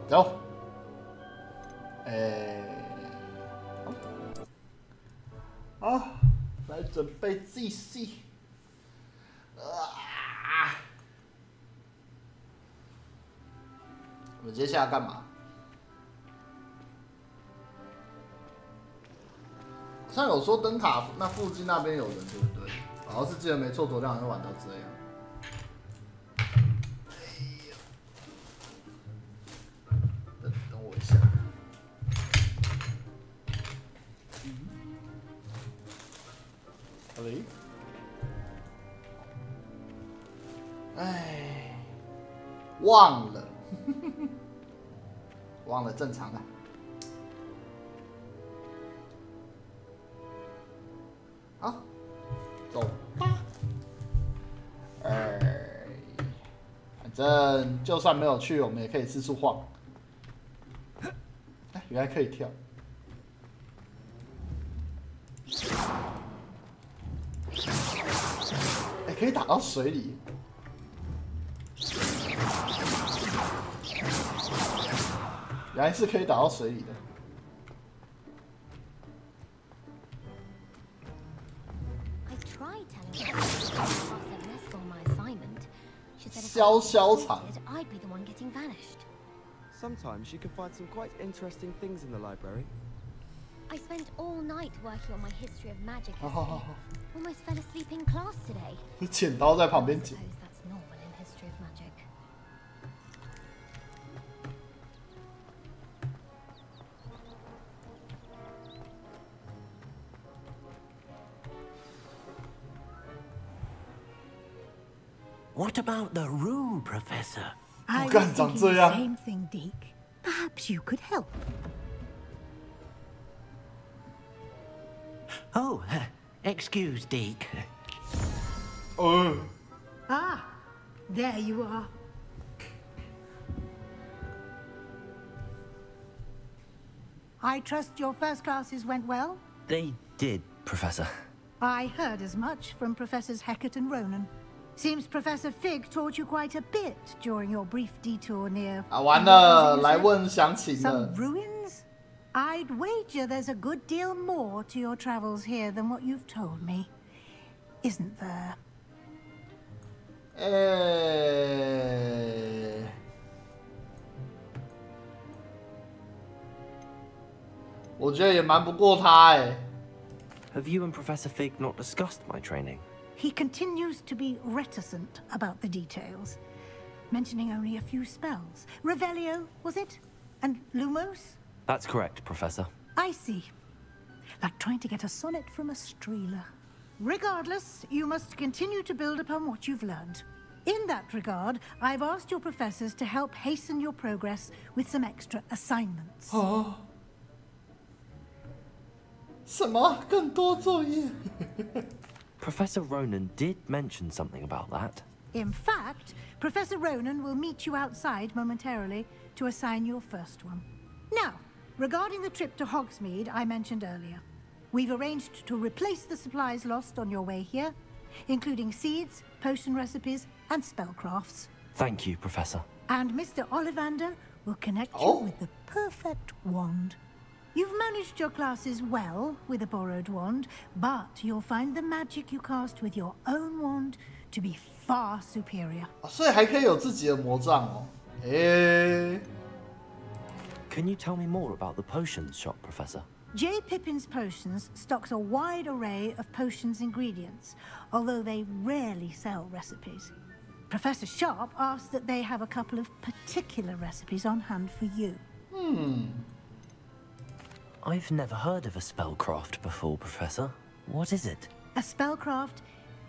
走。好，来准备继续。我们接下来干嘛？好像有说灯塔那附近那边有人，对不对？好像是记得没错，昨天好像玩到这样。等我一下。喂。哎，忘了，忘了，正常的。好，走吧。反正就算没有去，我们也可以四处晃。哎，原来可以跳。哎，可以打到水里。原来是可以打到水里的。潇潇场。Sometimes you can find some quite interesting things in the library. I spent all night working on my history of magic. Almost fell asleep in class today. 剪刀在旁边剪。That's normal in history of magic. What about the room, Professor? I was thinking the same thing, Deke. Perhaps you could help. Oh, excuse, Deke. Ah, there you are. I trust your first classes went well? They did, Professor. I heard as much from Professors Hecat and Ronan. Seems Professor Fig taught you quite a bit during your brief detour near... 完了，来问详情了。 Some ruins? I'd wager there's a good deal more to your travels here than what you've told me. Isn't there? 我觉得也瞒不过他哎。Have you and Professor Fig not discussed my training? He continues to be reticent about the details, mentioning only a few spells. Revelio, was it? And Lumos? That's correct, Professor. I see. Like trying to get a sonnet from a streeler. Regardless, you must continue to build upon what you've learned. In that regard, I've asked your professors to help hasten your progress with some extra assignments. 什么？更多作业？ Professor Ronan did mention something about that. In fact, Professor Ronan will meet you outside momentarily to assign your first one. Now, regarding the trip to Hogsmeade I mentioned earlier, we've arranged to replace the supplies lost on your way here, including seeds, potion recipes, and spellcrafts. Thank you, Professor. And Mr. Ollivander will connect you with the perfect wand. You've managed your classes well with a borrowed wand, but you'll find the magic you cast with your own wand to be far superior. 所以还可以有自己的魔杖哦。Can you tell me more about the potions shop, Professor? J. Pippin's Potions stocks a wide array of potions ingredients, although they rarely sell recipes. Professor Sharp asks that they have a couple of particular recipes on hand for you. I've never heard of a spellcraft before, Professor. What is it? A spellcraft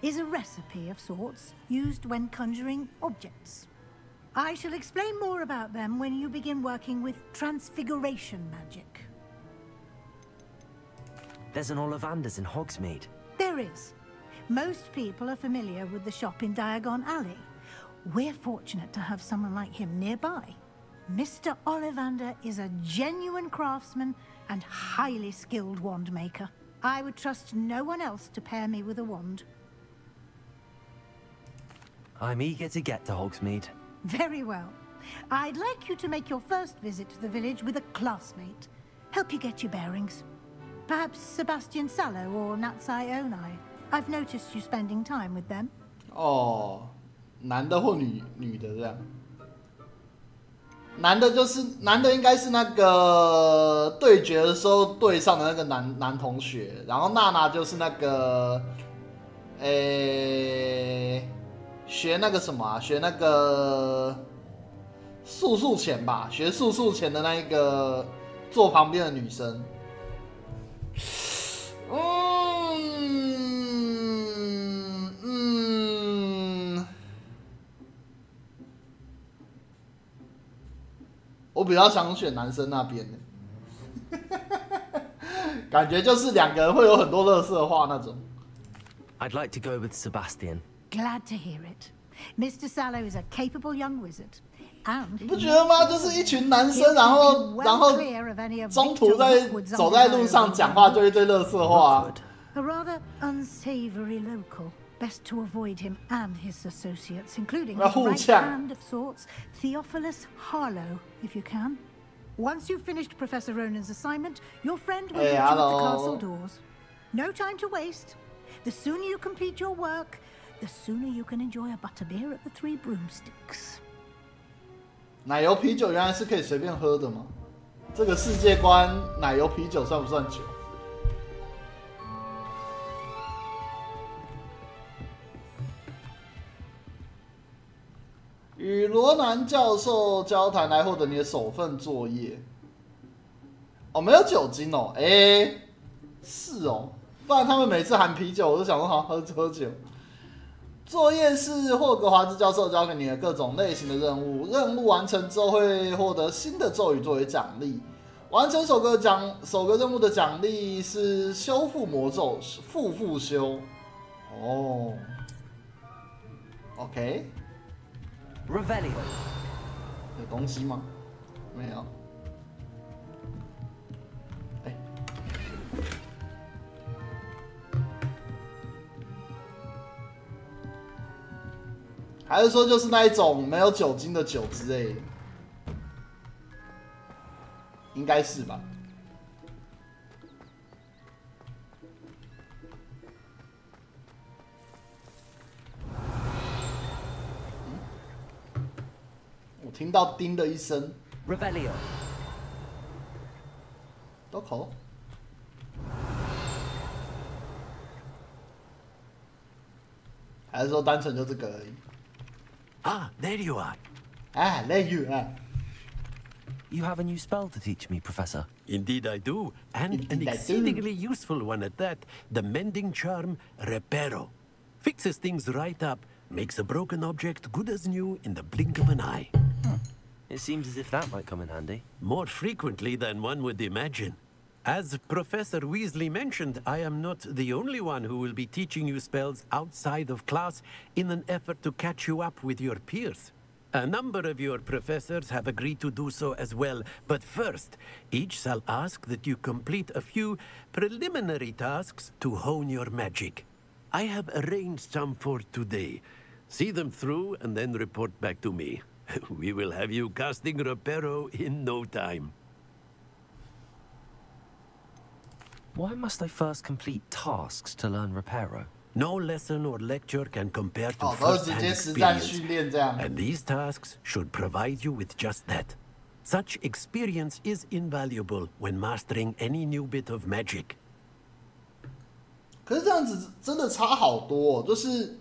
is a recipe of sorts used when conjuring objects. I shall explain more about them when you begin working with transfiguration magic. There's an Ollivander's in Hogsmeade. There is. Most people are familiar with the shop in Diagon Alley. We're fortunate to have someone like him nearby. Mr. Ollivander is a genuine craftsman and highly skilled wand maker. I would trust no one else to pair me with a wand. I'm eager to get to Hogsmeade. Very well. I'd like you to make your first visit to the village with a classmate. Help you get your bearings. Perhaps Sebastian Sallow or Natsai Onai. I've noticed you spending time with them. 哦，男的或女的这样。男的应该是那个对决的时候对上的那个男同学，然后娜娜就是那个，学那个什么啊，学那个速前吧，学速前的那一个坐旁边的女生。我比较想选男生那边的，感觉就是两个人会有很多垃圾话那种。I'd like to go with Sebastian. Glad to hear it. Mr. Sallow is a capable young wizard. And 你不觉得吗？就是一群男生，然后中途走在路上讲话就一堆垃圾话。A rather unsavory local. Best to avoid him and his associates, including his right hand of sorts, Theophilus Harlow, if you can. Once you've finished Professor Ronan's assignment, your friend will meet you at the castle doors. No time to waste. The sooner you complete your work, the sooner you can enjoy a butterbeer at the Three Broomsticks. 奶油啤酒原来是可以随便喝的吗？这个世界观，奶油啤酒算不算酒？与罗南教授交谈来获得你的首份作业。哦，没有酒精哦，是哦，不然他们每次喊啤酒，我就想说好喝酒。作业是霍格华兹教授交给你的各种类型的任务，任务完成之后会获得新的咒语作为奖励。完成首个任务的奖励是修复魔咒，复修。哦 ，OK。Revelio 有东西吗？没有。还是说就是那一种没有酒精的酒之类的？应该是吧。我听到叮的一声。Revelio 都口。还是说单纯就这个而已？ Ah, there you are. Ah, there you are. You have a new spell to teach me, Professor. Indeed I do, and an exceedingly useful one at that. The mending charm, Reparo. Fixes things right up, makes a broken object good as new in the blink of an eye. It seems as if that might come in handy. More frequently than one would imagine. As Professor Weasley mentioned, I am not the only one who will be teaching you spells outside of class in an effort to catch you up with your peers. A number of your professors have agreed to do so as well, but first, each shall ask that you complete a few preliminary tasks to hone your magic. I have arranged some for today. See them through and then report back to me. We will have you casting Reparo in no time. Why must I first complete tasks to learn Reparo? No lesson or lecture can compare to first-hand experience, and these tasks should provide you with just that. Such experience is invaluable when mastering any new bit of magic. 可是这样子真的差好多哦，就是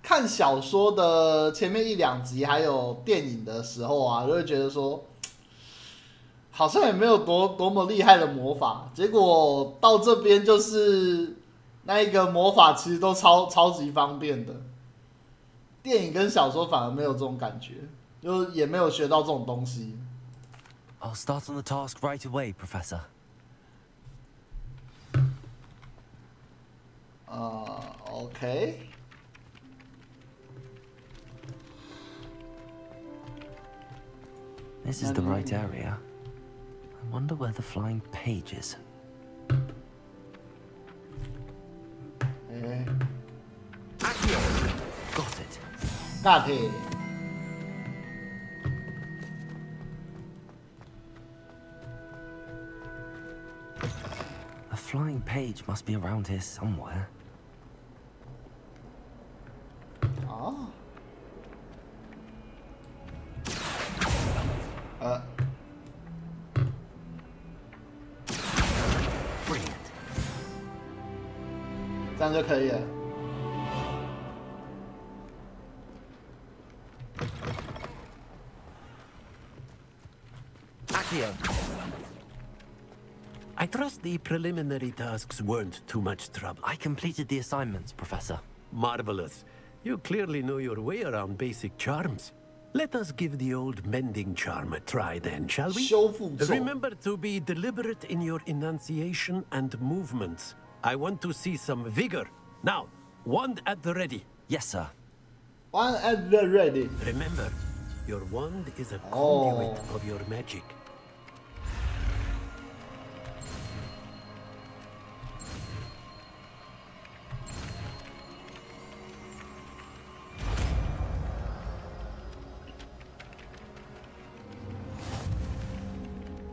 看小说的前面一两集，还有电影的时候啊，就会觉得说，好像也没有多么厉害的魔法，结果到这边就是那一个魔法其实都超级方便的。电影跟小说反而没有这种感觉，就也没有学到这种东西。I'll start on the task right away, Professor. Okay. This is the right area. I wonder where the flying page is. Accio! Got it. Got it. flying page must be around here somewhere. 啊。Brilliant. 这样就可以了。Accio. I trust the preliminary tasks weren't too much trouble. I completed the assignments, Professor. Marvelous. You clearly know your way around basic charms. Let us give the old mending charm a try then, shall we? 修复咒。 Remember to be deliberate in your enunciation and movements. I want to see some vigor. Now, wand at the ready. Yes, sir. One at the ready. Remember, your wand is a conduit of your magic.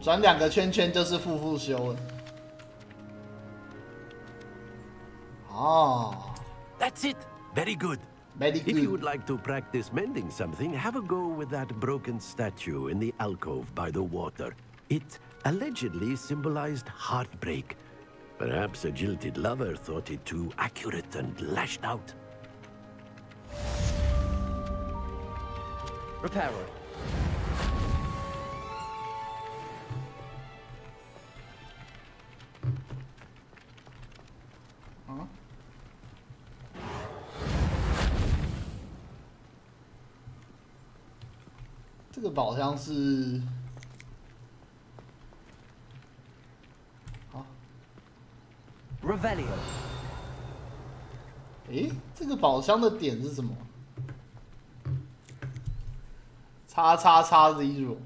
转2个圈圈就是复修了。哦 That's it. Very good.，very If you would good。 like to practice mending something, have a go with that broken statue in the alcove by the water. It allegedly symbolized heartbreak. Perhaps a jilted lover thought it too accurate and lashed out. Repairer. 这个宝箱是，好， Revelio. 诶，这个宝箱的点是什么？叉叉叉 zero。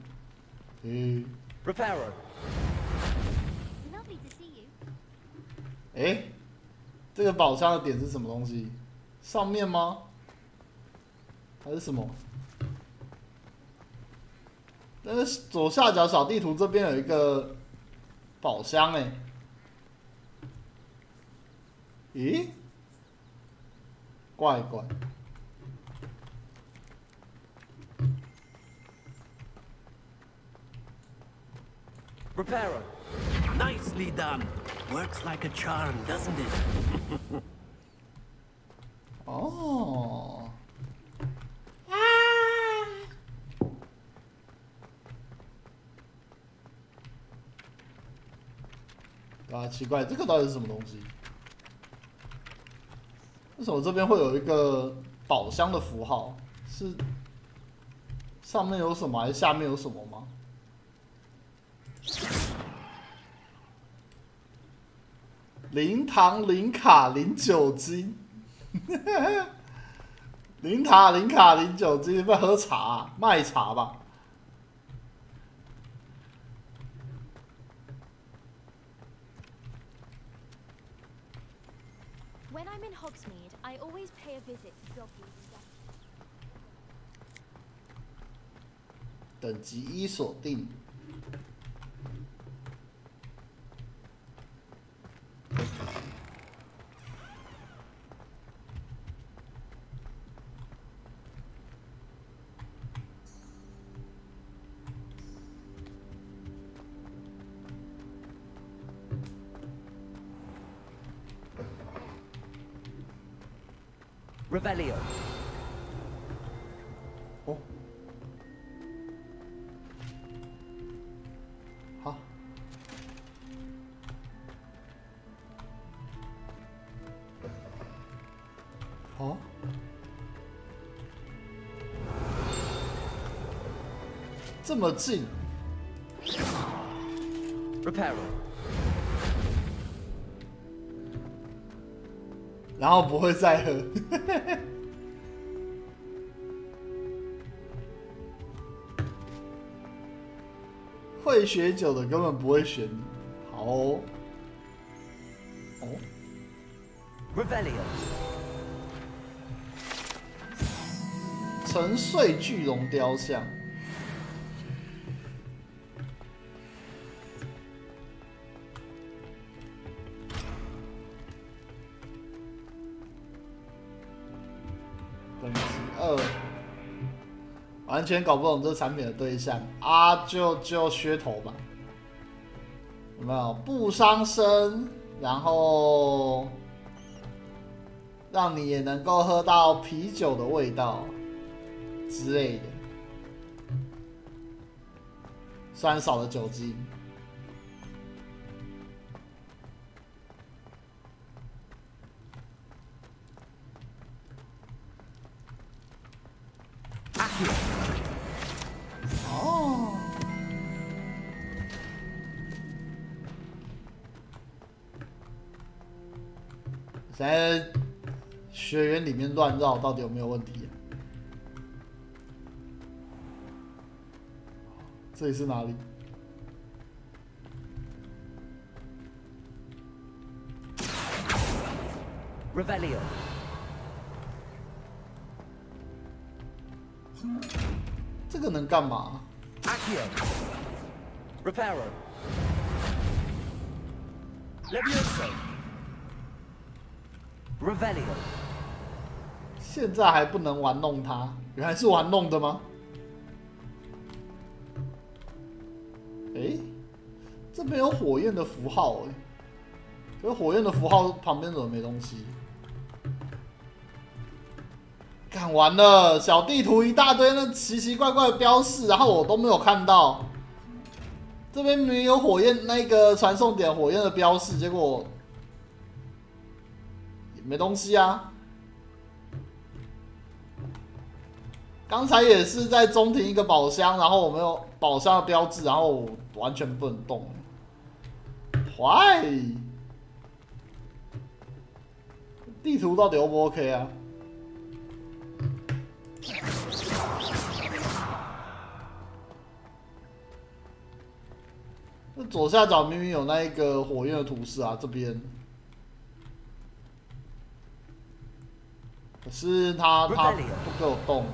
诶， Repairer. Lovely to see you. 诶，这个宝箱的点是什么东西？上面吗？还是什么？但是左下角小地图这边有一个宝箱诶。咦？怪怪。 Repairer. Nicely done. Works like a charm, doesn't it? 哦。啊，奇怪，这个到底是什么东西？为什么这边会有一个宝箱的符号？是上面有什么，还是下面有什么吗？零糖、零卡、零酒精，零糖、零卡、零酒精，不要喝茶、啊，卖茶吧。 When I'm in Hogsmeade, I always pay a visit to doggies and ducks. 等级1锁定。Revelio. 哦，好，好，这么近， Repairer. 然后不会再喝。会学酒的根本不会选你。好哦。哦， Revelio. 沉睡巨龙雕像。分析2，完全搞不懂这产品的对象啊，就噱头吧。有没有不伤身，然后让你也能够喝到啤酒的味道之类的，虽然少了酒精。哦。现在学员里面乱绕，到底有没有问题啊？这里是哪里？Revelio。这个能干嘛 ？Accio。Reparo。Levioso。Revelio。现在还不能玩弄它，原来是玩弄的吗？哎，这边有火焰的符号哎，可是火焰的符号旁边怎么没东西？看完了，小地图一大堆那奇奇怪怪的标示，然后我都没有看到。这边明明有火焰那个传送点火焰的标示，结果没东西啊。刚才也是在中庭一个宝箱，然后我没有宝箱的标志，然后我完全不能动。坏，地图到底 O 不 OK 啊？那左下角明明有那一个火焰的图示啊，这边，可是他不给我动，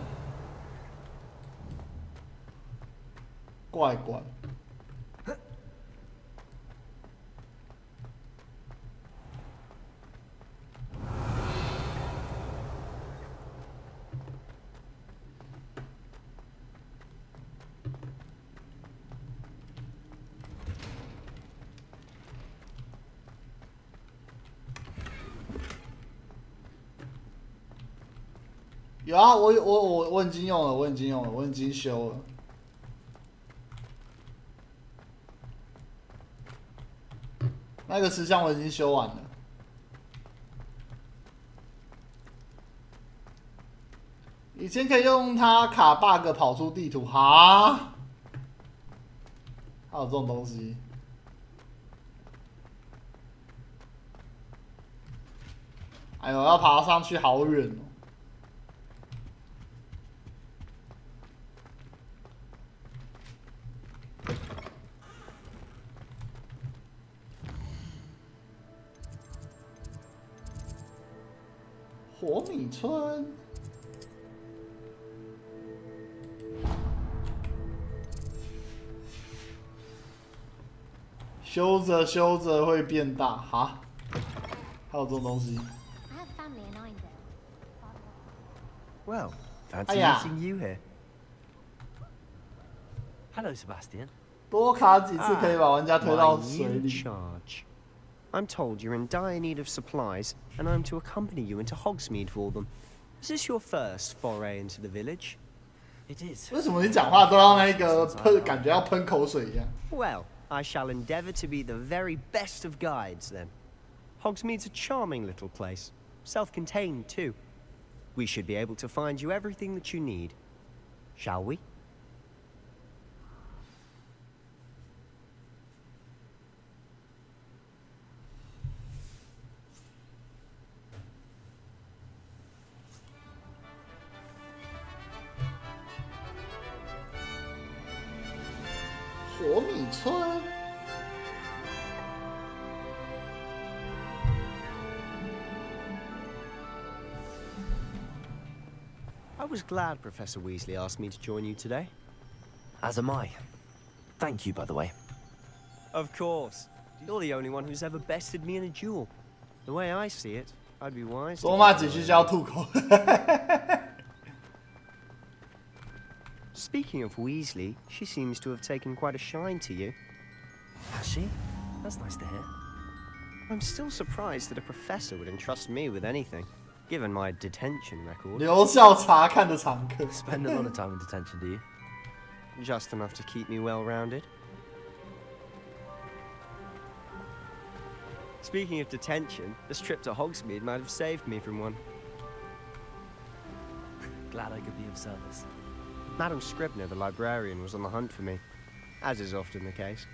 怪怪。有啊，我已经用了，我已经修了。那个石像我已经修完了。以前可以用它卡 bug 跑出地图，哈？还有这种东西？哎呦，要爬上去好远哦！火米村，修着修着会变大哈？还有这种东西？ Well, fancy meeting you here. Hello, Sebastian. 多卡几次可以把玩家推到水里。 I'm told you're in dire need of supplies, and I'm to accompany you into Hogsmeade for them. Is this your first foray into the village? It is. 为什么你讲话都要那个喷，感觉要喷口水一样 Well, I shall endeavour to be the very best of guides then. Hogsmeade's a charming little place, self-contained too. We should be able to find you everything that you need. Shall we? 火米村。 I was glad Professor Weasley asked me to join you today. As am I. Thank you, by the way. Of course. You're the only one who's ever bested me in a duel. The way I see it, I'd be wise. 多骂几句就要吐口。Speaking of Weasley, she seems to have taken quite a shine to you. Has she? That's nice to hear. I'm still surprised that a professor would entrust me with anything, given my detention record. 留校察看的常客。Spend a lot of time in detention, do you? Just enough to keep me well-rounded. Speaking of detention, this trip to Hogsmeade might have saved me from one. Glad I could be of service. Madam Scribner, the librarian, was on the hunt for me, as is often the case.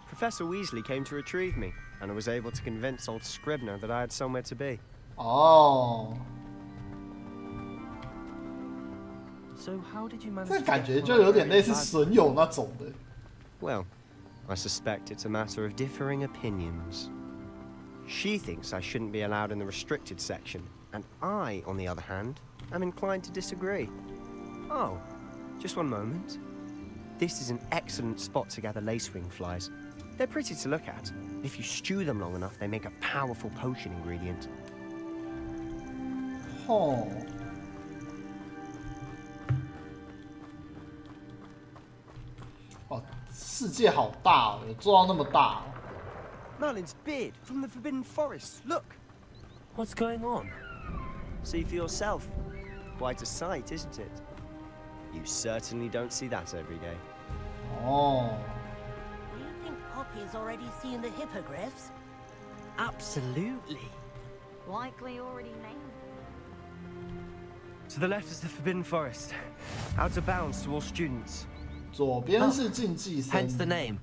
Professor Weasley came to retrieve me, and I was able to convince old Scribner that I had somewhere to be. Oh. So how did you manage? 这感觉就有点类似损友那种的。Well, I suspect it's a matter of differing opinions. She thinks I shouldn't be allowed in the restricted section, and I, on the other hand, am inclined to disagree. Oh, just one moment. This is an excellent spot to gather lacewing flies. They're pretty to look at. If you stew them long enough, they make a powerful potion ingredient. Oh. 哦，世界好大哦，有做到那么大哦。Merlin's beard from the Forbidden Forest. Look. What's going on? See for yourself. Quite a sight, isn't it? You certainly don't see that every day. Oh. Do you think Poppy's already seen the hippogriffs? Absolutely. Likely already named. To the left is the Forbidden Forest. Out of bounds to all students. 左边是竞技生。Hence the name.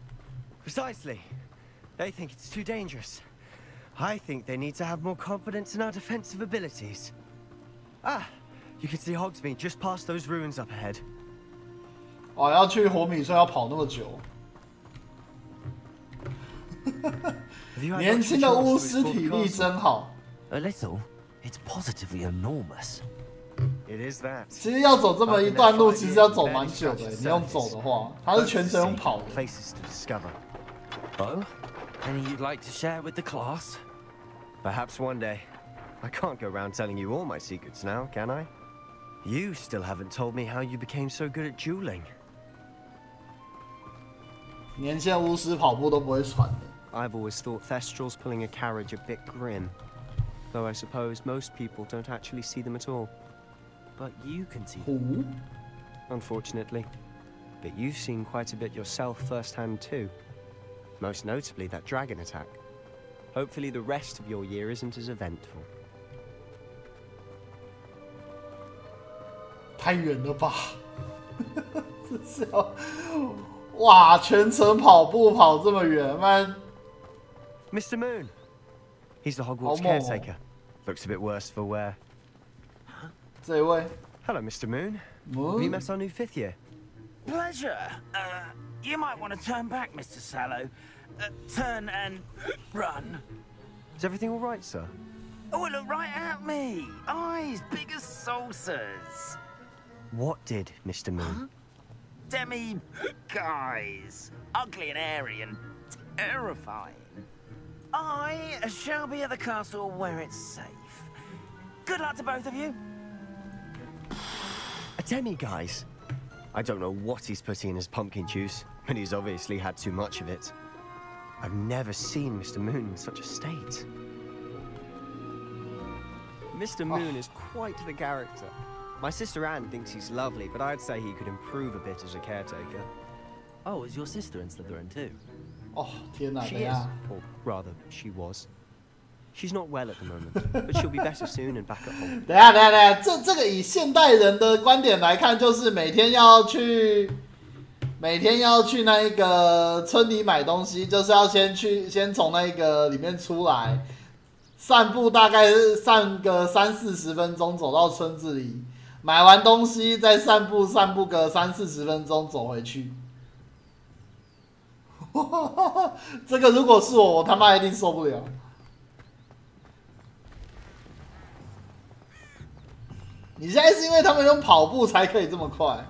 Precisely. They think it's too dangerous. I think they need to have more confidence in our defensive abilities. Ah, you can see Hogsmeade just past those ruins up ahead. 哦，要去火米村要跑那么久。年轻的巫师体力真好。A little. It's positively enormous. It is that. 其实要走这么一段路，其实要走蛮久的。你用走的话，它是全程用跑的。 Places to discover. Oh, any you'd like to share with the class? Perhaps one day. I can't go around telling you all my secrets now, can I? You still haven't told me how you became so good at dueling. 年轻的巫师跑步都不会喘的。 I've always thought Thestrals pulling a carriage a bit grim. Though I suppose most people don't actually see them at all. But you can see. 虎 Unfortunately. But you've seen quite a bit yourself firsthand too. Most notably that dragon attack. Hopefully the rest of your year isn't as eventful. 太远了吧？这是要哇，全程跑步跑这么远，man。 Mr. Moon. He's the Hogwarts Oh, caretaker. Looks a bit worse for wear. 这一位 Hello, Mr. Moon. Have Moon you met our new fifth year? Pleasure. You might want to turn back, Mr. Sallow. Turn and run. Is everything all right, sir? Oh, look right at me. Eyes big as saucers. What did Mr. Moon? Demi guys. Ugly and airy and terrifying. I shall be at the castle where it's safe. Good luck to both of you. A demi-guise? I don't know what he's putting in his pumpkin juice, but he's obviously had too much of it. I've never seen Mr. Moon in such a state. Mr. Moon is quite the character. My sister Anne thinks he's lovely, but I'd say he could improve a bit as a caretaker. Oh, is your sister in Slytherin too? 哦，天哪！ She 等一 is, 下， or rather, she was. She's not well at the moment, but she'll be better soon and back at home. 等一下，等一下，这个以现代人的观点来看，就是每天要去那一个村里买东西，就是要先从那个里面出来，散步大概是散个30-40分钟，走到村子里，买完东西再散步个30-40分钟走回去。这个如果是我他妈一定受不了。你现在是因为他们用跑步才可以这么快，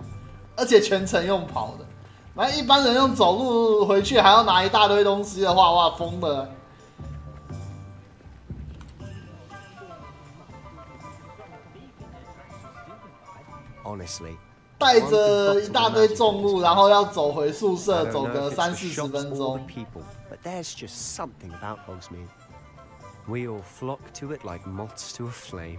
而且全程用跑的。反正一般人用走路回去还要拿一大堆东西的话，哇，疯了。Honestly, 带着一大堆重物，然后要走回宿舍，走个30-40分钟。 But there's just something about Hogsmeade. We all flock to it like moths to a flame.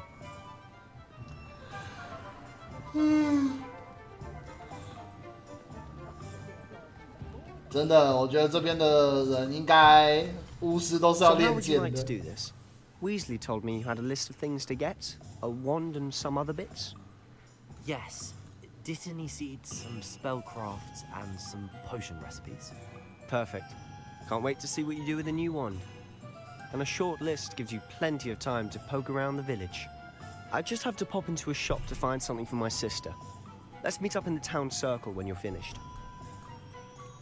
真的，我觉得这边的人应该巫师都是要练剑的。 Weasley told me you had a list of things to get, a wand and some other bits. Yes, Dittany seeds, some spellcrafts, and some potion recipes. Perfect. Can't wait to see what you do with the new wand. And a short list gives you plenty of time to poke around the village. I just have to pop into a shop to find something for my sister. Let's meet up in the town circle when you're finished.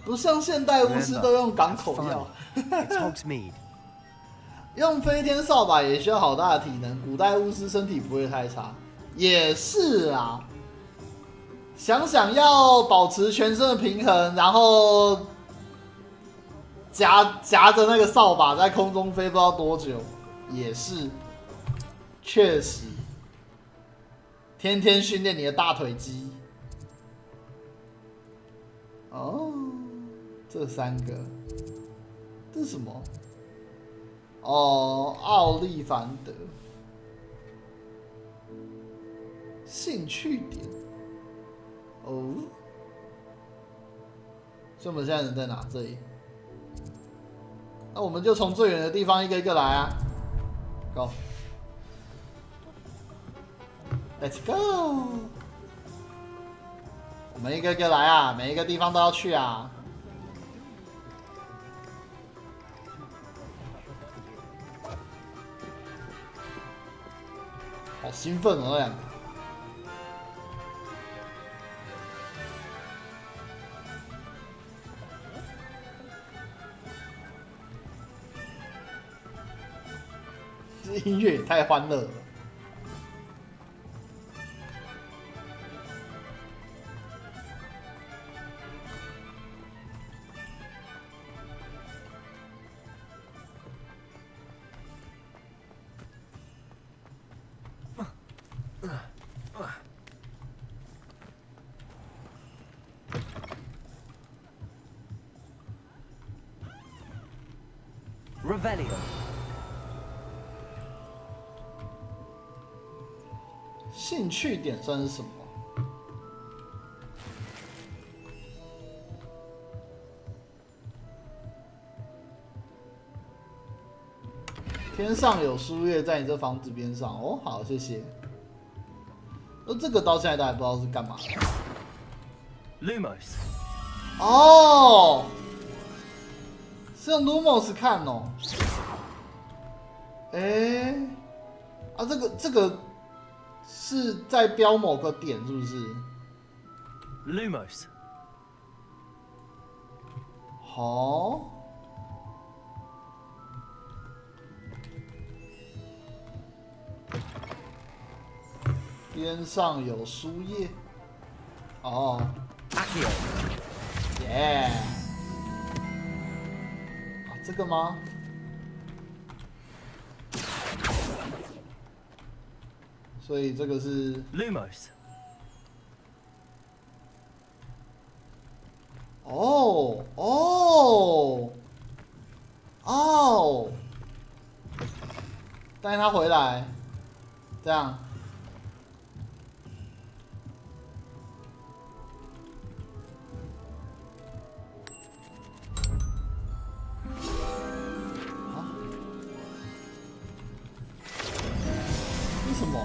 不像现代巫师都用港口药。It's Hogsmeade. 用飞天扫把也需要好大的体能，古代巫师身体不会太差。也是啊，想想要保持全身的平衡，然后夹着那个扫把在空中飞不知道多久，也是，确实，天天训练你的大腿肌。哦，这3个，这是什么？哦，奥利凡德，兴趣点。哦，所以我们现在人在哪？这里。那我们就从最远的地方一个一个来啊 ，Go，Let's go。我们一个一个来啊，每一个地方都要去啊。好兴奋哦，那两个。这音乐也太欢乐了。Revelio. 兴趣点算是什么？天上有书页在你这房子边上哦，好，谢谢。这个到现在都还不知道是干嘛的。Lumos. 哦，是用 Lumos 看哦。哎，啊，这个是在标某个点，是不是 Lumos. 好。边上有书页。哦。耶。啊，这个吗？所以这个是 Lumos。哦哦哦！带他回来，这样。什么？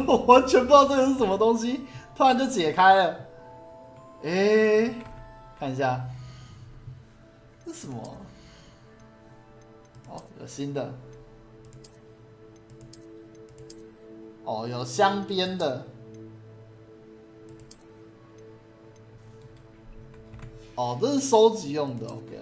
我完全不知道这个是什么东西，突然就解开了。哎，看一下，这是什么？哦，有新的。哦，有镶边的。哦，这是收集用的。OK。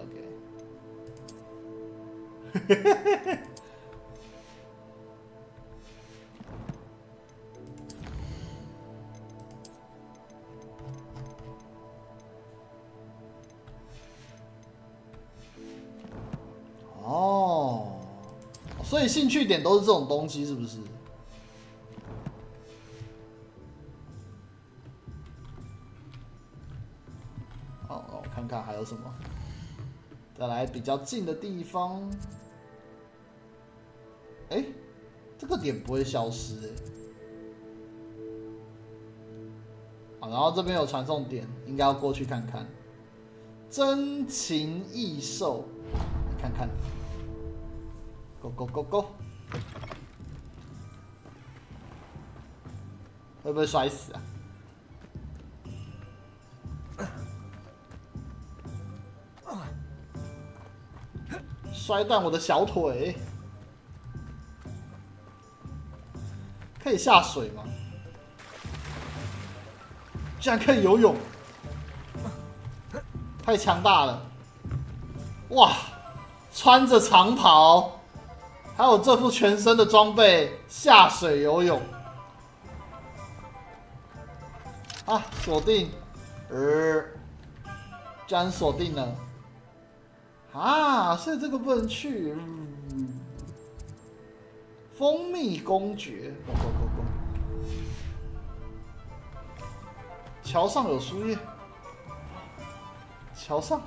哦，所以兴趣点都是这种东西，是不是？看看还有什么。再来比较近的地方，哎，这个点不会消失哎。好，然后这边有传送点，应该要过去看看。真情异兽，来看看。Go go go go！ 会不会摔死啊？摔断我的小腿！可以下水吗？居然可以游泳，太强大了！哇，穿着长袍，还有这副全身的装备，下水游泳。啊，锁定，居然锁定了！啊，所以这个不能去。蜂蜜公爵，桥上有树叶，桥上。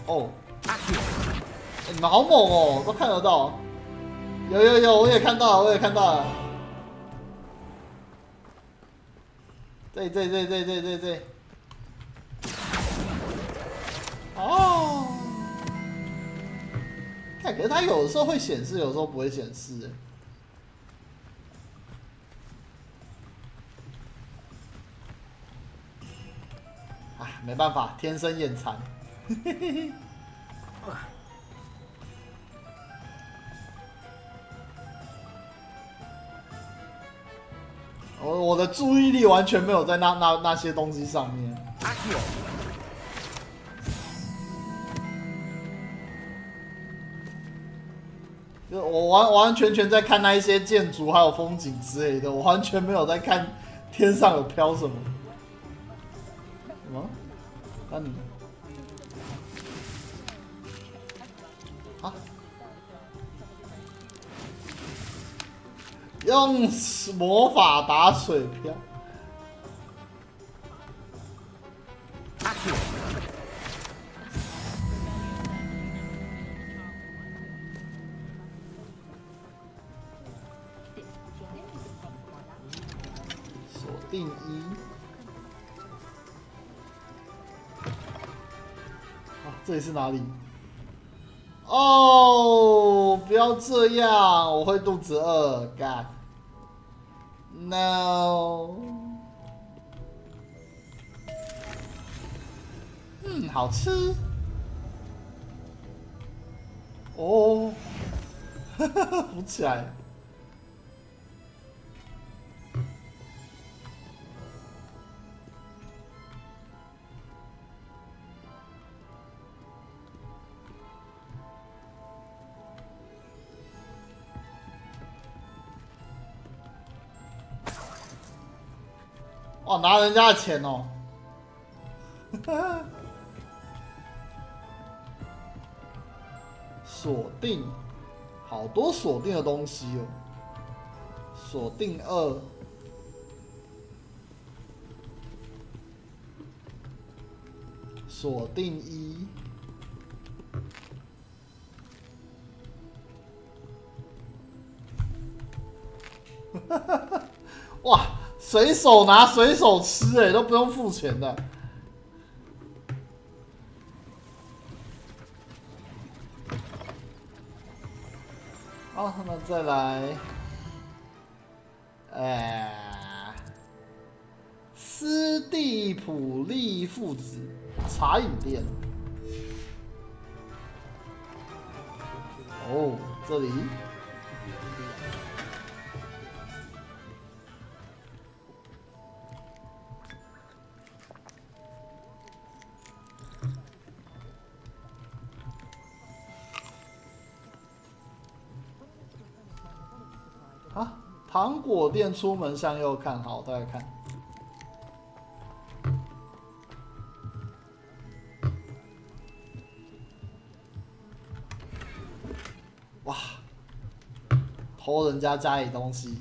哦，你们好猛哦，都看得到。有，我也看到了，我也看到了。对。哦。看，可是它有的时候会显示，有时候不会显示。啊，没办法，天生眼馋。我的注意力完全没有在那些东西上面。就我完全在看那一些建筑还有风景之类的，我完全没有在看天上有飘什么。什么？那你啊？用魔法打水漂。锁定一。啊，这里是哪里？哦，不要这样，我会肚子饿。God。No。好吃。哦，浮起来。哇，拿人家的钱哦！锁定，好多锁定的东西哦。锁定2，锁定1，哇！随手拿，随手吃，哎，都不用付钱的。好，那再来，斯蒂普利父子茶饮店。哦，这里。啊，糖果店出门向右看，好，再来看。哇，偷人家家里东西。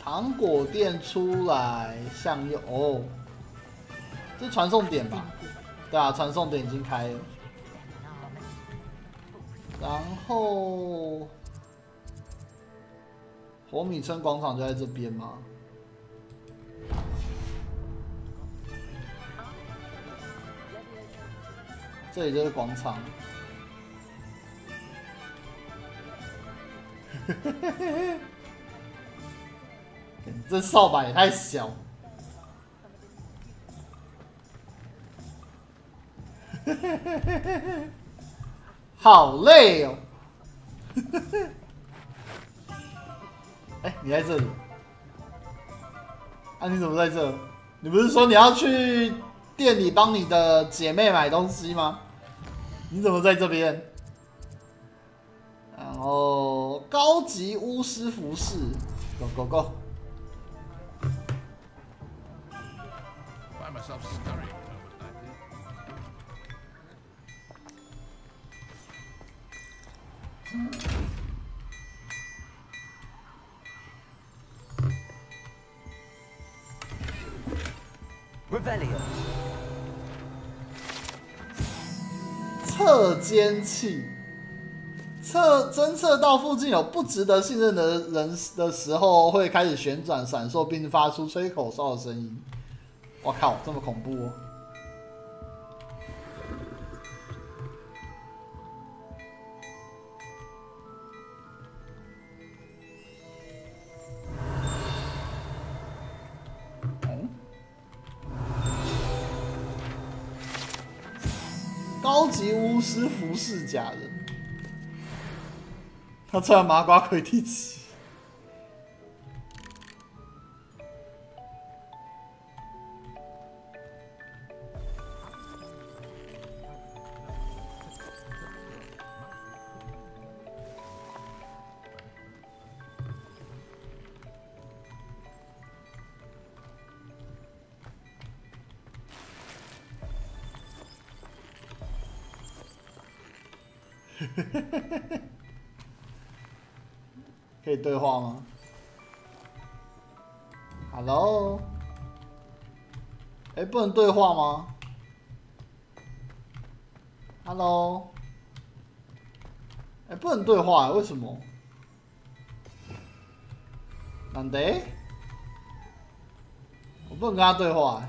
糖果店出来向右哦，这是传送点吧？对啊，传送点已经开了。然后火米村广场就在这边吗？这里就是广场。这扫把也太小。好累哦。哎，你在这里？啊，你怎么在这？你不是说你要去店里帮你的姐妹买东西吗？你怎么在这边？然后高级巫师服饰 ，Go Go Go！ Revelio。测监器，侦测到附近有不值得信任的人的时候，会开始旋转、闪烁，并发出吹口哨的声音。我靠，这么恐怖哦！高级巫师服饰假人，他穿麻瓜魁地奇。可以对话吗 ？Hello， 哎，不能对话吗 ？Hello， 哎，不能对话，为什么？难得，我不能跟他对话。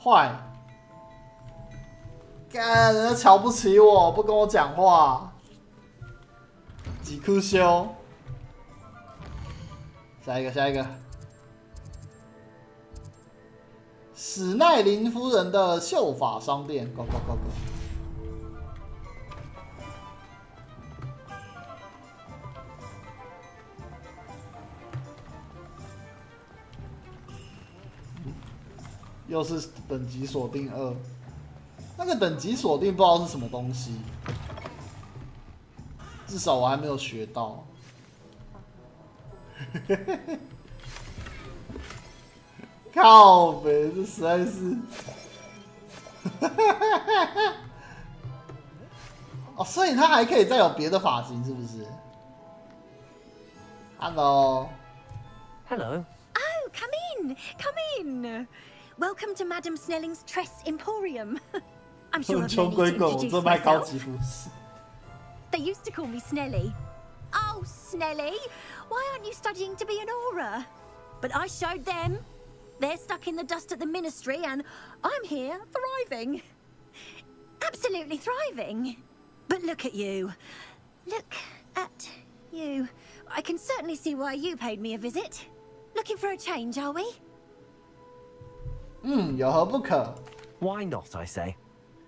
坏。干，人家瞧不起我，不跟我讲话。几库修，下一个，下一个。史奈林夫人的秀发商店 ，Go Go Go Go。又是等级锁定2。那个等级锁定不知道是什么东西，至少我还没有学到。靠北，这实在是……哦，所以它还可以再有别的发型，是不是 ？Hello。Hello. Oh, come in, come in. Welcome to Madame Snelling's Tress Emporium. I'm sure I've no need to introduce myself. They used to call me Snelly. Oh, Snelly, why aren't you studying to be an aura? But I showed them. They're stuck in the dust at the ministry, and I'm here thriving. Absolutely thriving. But look at you. Look at you. I can certainly see why you paid me a visit. Looking for a change, are we? 有何不可 Why not, I say?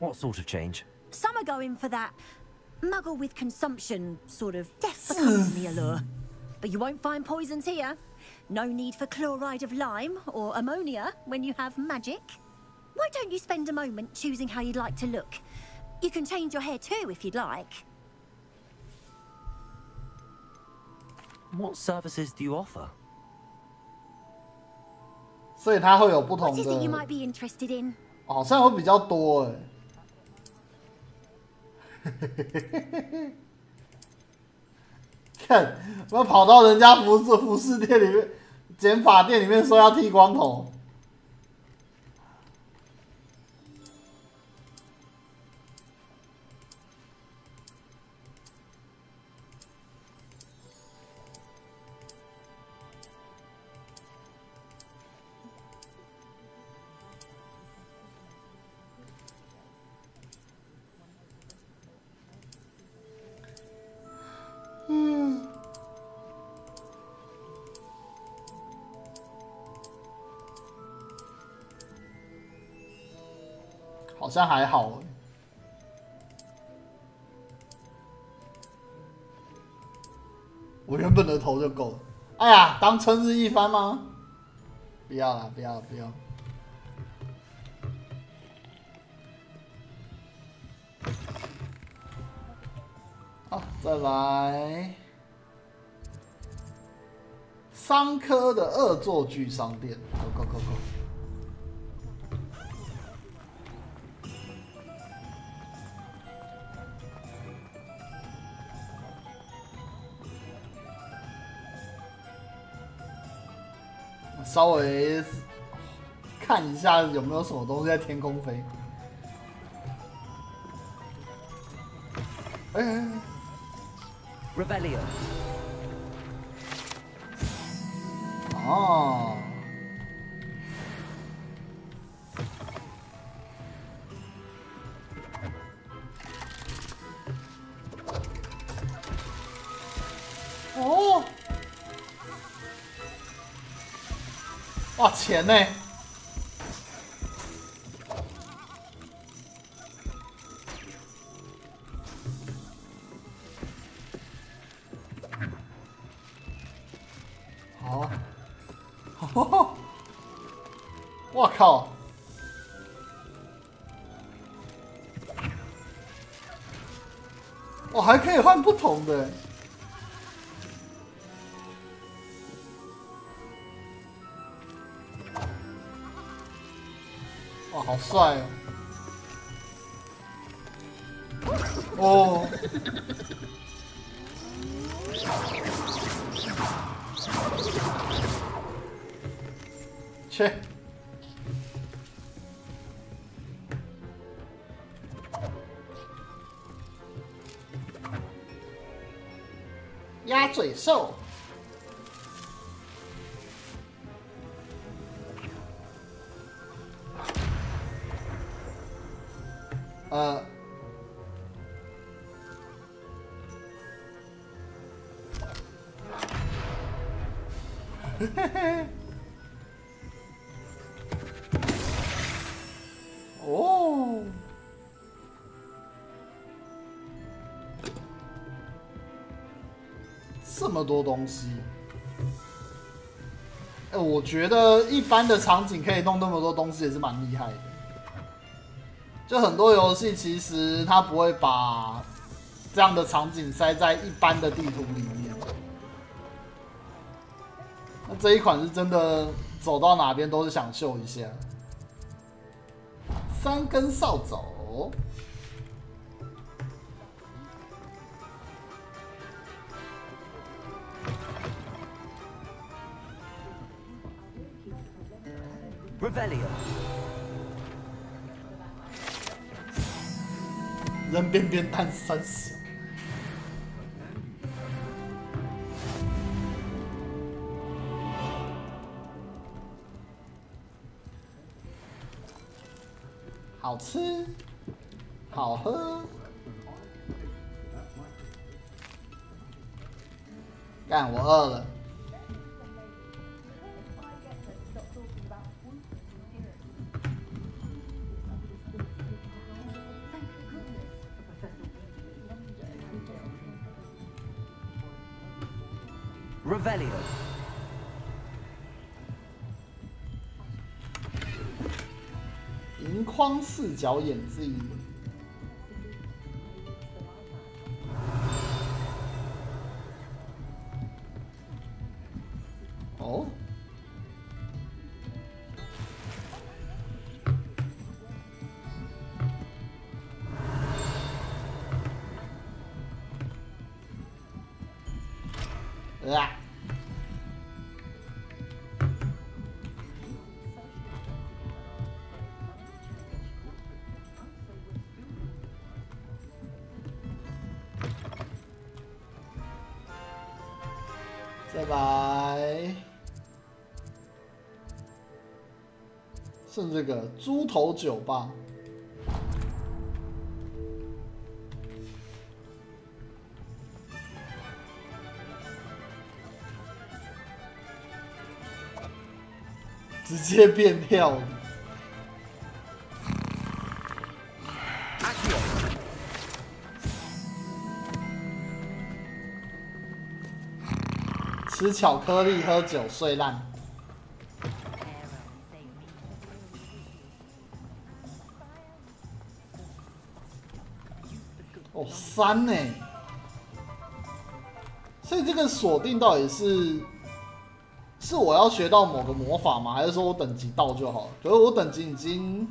What sort of change? Some are going for that muggle with consumption sort of death becomes the allure. But you won't find poisons here. No need for chloride of lime or ammonia when you have magic. Why don't you spend a moment choosing how you'd like to look? You can change your hair too if you'd like. What services do you offer? 所以它会有不同 What is it you 的， might be interested in? 好像会比较多哎。看，我跑到人家服饰店里面、剪发店里面说要剃光头。好像还好。我原本的头就够了。哎呀，当春日一番吗？不要啦，不要不要。好，再来商科的恶作剧商店，go go go go。稍微看一下有没有什么东西在天空飞。哎 Revelio。哦。哦。哇，钱呢？好，哦，我靠！我还可以换不同的。哇，好帅哦！哦，切！鸭嘴兽。嘿嘿嘿。哦。这么多东西。我觉得一般的场景可以弄那么多东西也是蛮厉害的。就很多游戏其实它不会把这样的场景塞在一般的地图里面。那这一款是真的走到哪边都是想秀一下。3根扫帚。Revelio。人边边蛋30。好吃，好喝。干，我饿了。Revelio。银框四角眼镜。哦。啊！再来，剩这个猪头酒吧。直接变跳的。吃巧克力，喝酒，睡烂。哦，3呢？所以这个锁定到底是我要学到某个魔法吗？还是说我等级到就好了？可是我等级已经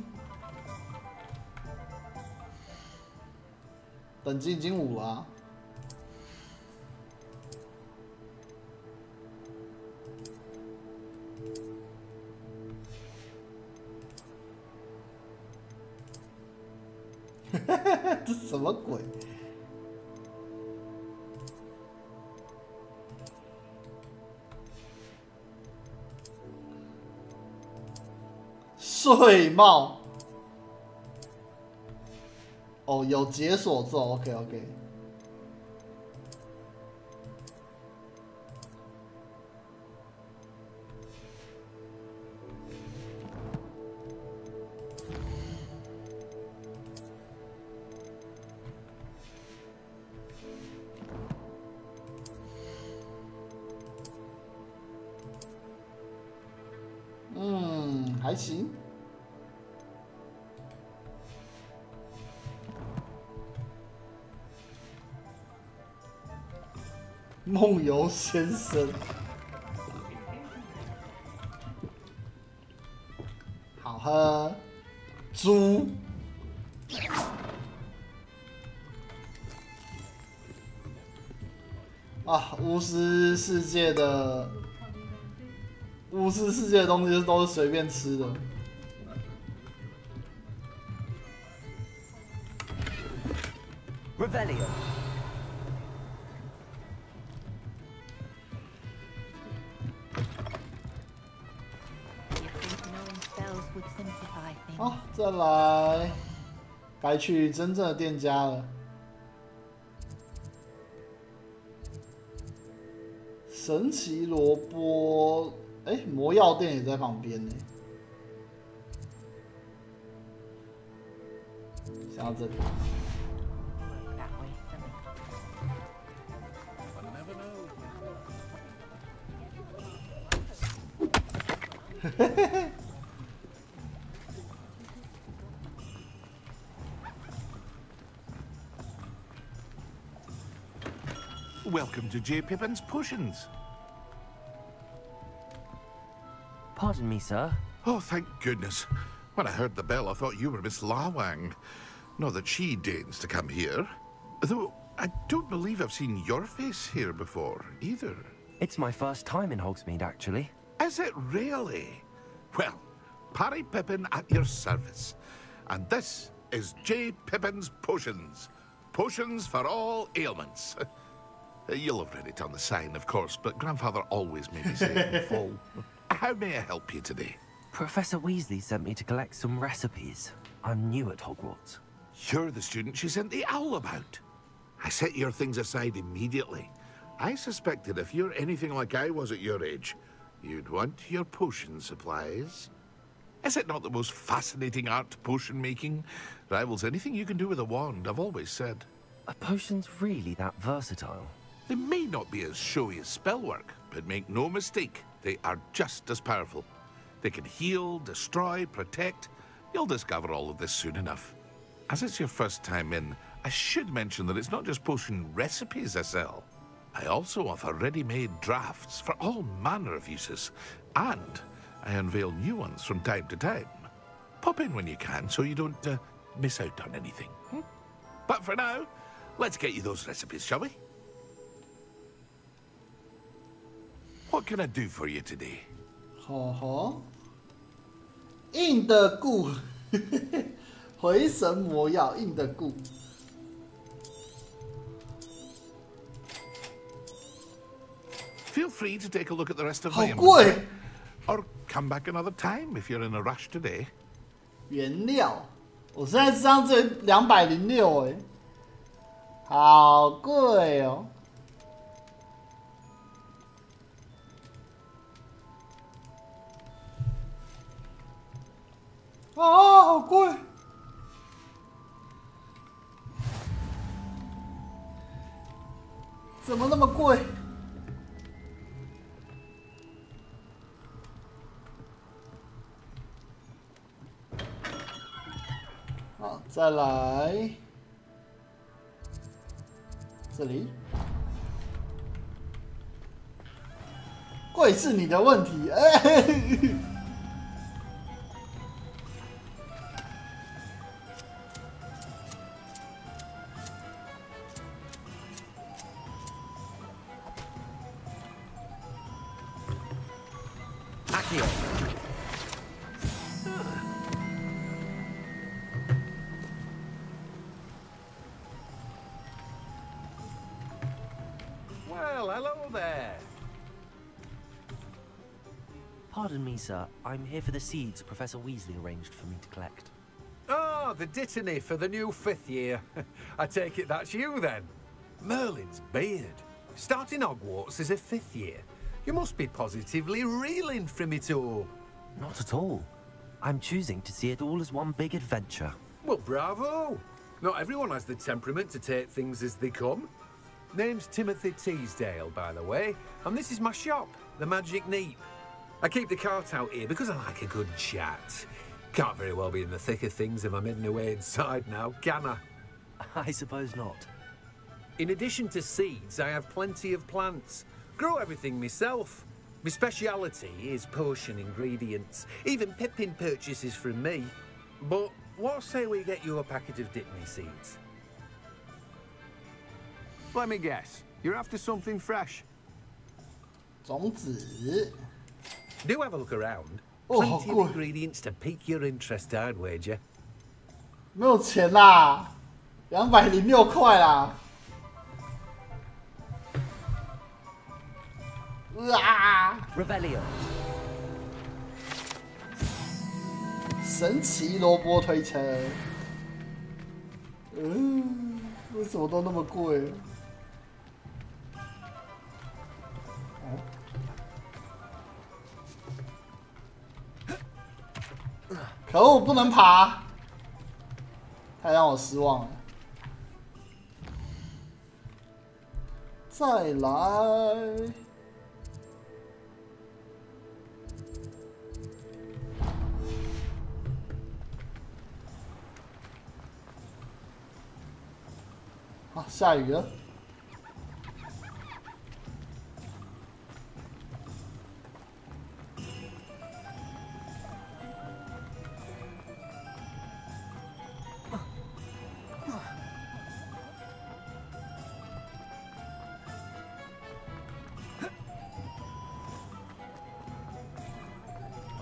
5了啊。这什么鬼？睡帽。哦，有解锁咒 ，OK。还行。梦游先生，好喝。猪。啊，巫师世界的东西都是随便吃的。Revelio。好，再来，该去真正的店家了。神奇萝卜，魔药店也在旁边呢。想到这里。嘿嘿嘿。Welcome to J. Pippin's Potions. Pardon me, sir. Oh, thank goodness. When I heard the bell, I thought you were Miss Lawang. Not that she deigns to come here. Though, I don't believe I've seen your face here before, either. It's my first time in Hogsmeade, actually. Is it really? Well, Parry Pippin at your service. And this is J. Pippin's Potions. Potions for all ailments. You'll have read it on the sign, of course, but Grandfather always made me say it in full. How may I help you today? Professor Weasley sent me to collect some recipes. I'm new at Hogwarts. You're the student she sent the owl about. I set your things aside immediately. I suspected if you're anything like I was at your age, you'd want your potion supplies. Is it not the most fascinating art, potion making? Rivals anything you can do with a wand, I've always said. Are potions really that versatile? They may not be as showy as spellwork, but make no mistake, they are just as powerful. They can heal, destroy, protect. You'll discover all of this soon enough. As it's your first time in, I should mention that it's not just potion recipes I sell. I also offer ready-made drafts for all manner of uses, and I unveil new ones from time to time. Pop in when you can so you don't miss out on anything. But for now, let's get you those recipes, shall we? What can I do for you today? 吼吼，硬的固，回神魔药，硬的固。Feel free to take a look at the rest of my 好贵。 Or come back another time if you're in a rush today. 原料，我现在这张只206哎，好贵哦。啊，好贵！怎么那么贵？好，再来这里，贵是你的问题，哎。Well, hello there. Pardon me, sir. I'm here for the seeds Professor Weasley arranged for me to collect. Ah, the dittany for the new 5th year. I take it that's you then. Merlin's beard. Starting Hogwarts as a 5th year. You must be positively reeling from it all. Not at all. I'm choosing to see it all as one big adventure. Well, bravo. Not everyone has the temperament to take things as they come. Name's Timothy Teasdale, by the way, and this is my shop, the Magic Neep. I keep the cart out here because I like a good chat. Can't very well be in the thick of things if I'm hidden away inside now, can I? I suppose not. In addition to seeds, I have plenty of plants. Grow everything myself. My speciality is potion ingredients. Even Pippin purchases from me. But what say we get you a packet of Dittany seeds? Let me guess. You're after something fresh. 种子。 Do have a look around. Plenty of ingredients to pique your interest, I'd wager. 没有钱啦，206块啦。啊 Revelio. 神奇萝卜推车。为什么都那么贵？可恶，不能爬，太让我失望了。再来。 啊，下雨了。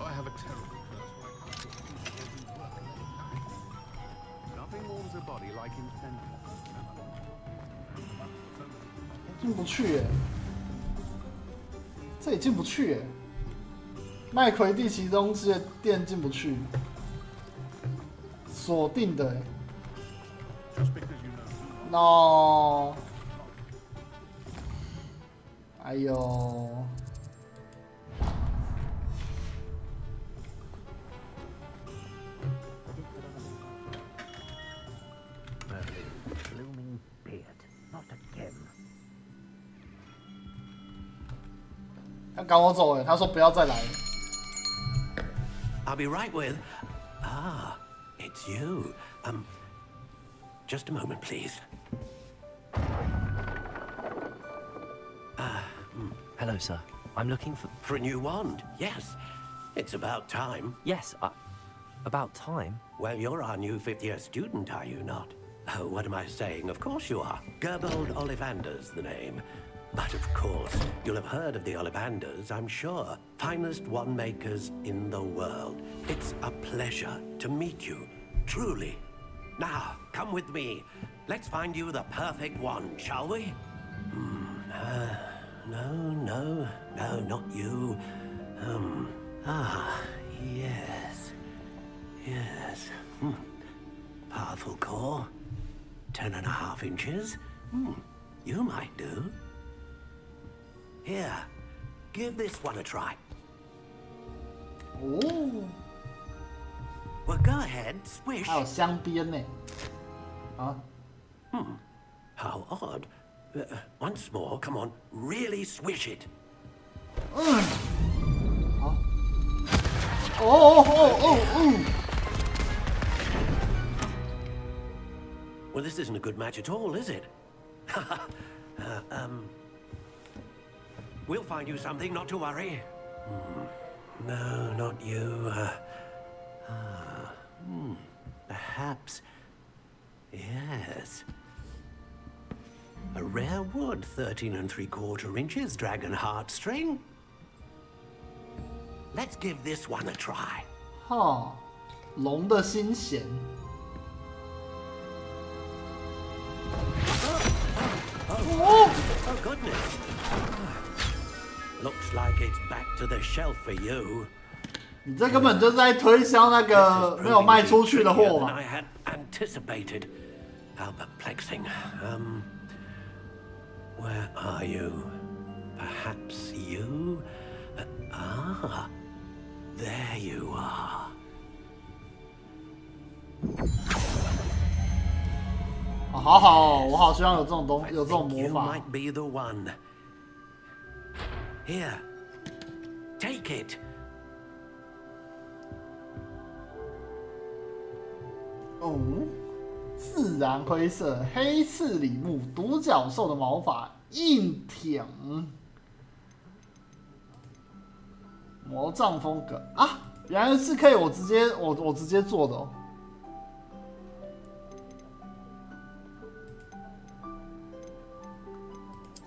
I have a terrible curse where I can't get work at any time. Nothing warms a body like incense. 进不去耶，这也进不去耶。麦奎蒂奇东西的店进不去，锁定的耶。No， 哎呦。 他赶我走哎，他说不要再来。I'll be right with. Ah, it's you. Just a moment, please. Hello, sir. I'm looking for a new wand. Yes, it's about time. Yes, about time. Well, you're our new 5th year student, are you not? Oh, what am I saying? Of course you are. Gerbold Ollivander's the name. But of course, you'll have heard of the Ollivanders, I'm sure. Finest wand makers in the world. It's a pleasure to meet you, truly. Now, come with me. Let's find you the perfect wand, shall we? No, not you. Yes. Powerful core. 10.5 inches. You might do. Here, give this one a try. Oh. Well, go ahead, swish. 还有香边呢。How odd. Once more, come on, really swish it. 好。哦。Well, this isn't a good match at all, is it? We'll find you something, not to worry. No, not you. Perhaps. Yes. A rare wood, 13 3/4 inches, dragon heartstring. Let's give this one a try. 哈，龙的心弦。Oh goodness. Looks like it's back to the shelf for you. 你这根本就是在推销那个没有卖出去的货嘛。I had anticipated. How perplexing. Where are you? Perhaps you? There you are. 好，我好希望有这种有这种魔法。You might be the one. Here, take it. 自然灰色黑刺李木独角兽的毛发硬挺，魔杖风格啊，原来是可以我直接做的哦。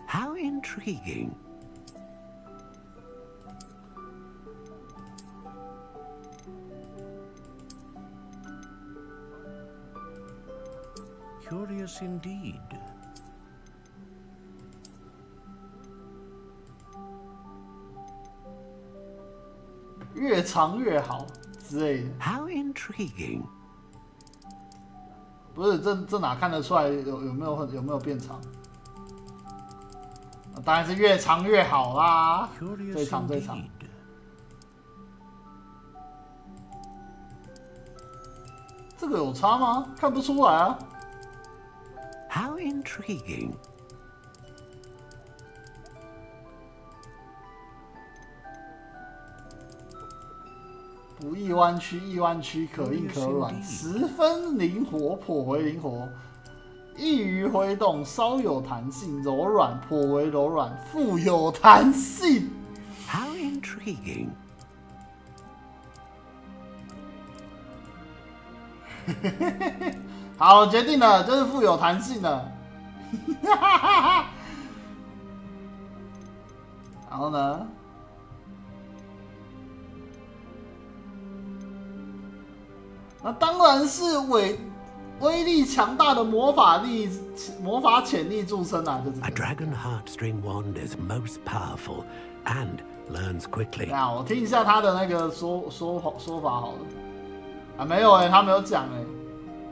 How intriguing. Curious indeed. 越长越好之类的。How intriguing. 不是，这哪看得出来有没有变长？当然是越长越好啦，最长。这个有差吗？看不出来啊。How intriguing. 不易弯曲，易弯曲，可硬可软，十分灵活，颇为灵活，易于挥动，稍有弹性，柔软，颇为柔软，富有弹性。How intriguing. 好，决定了，就是富有弹性的。然后呢？那当然是威力强大的魔法潜力著称啊！A dragon heartstring wand is most powerful and learns quickly. 啊，我听一下他的那个说法好了。啊，没有他没有讲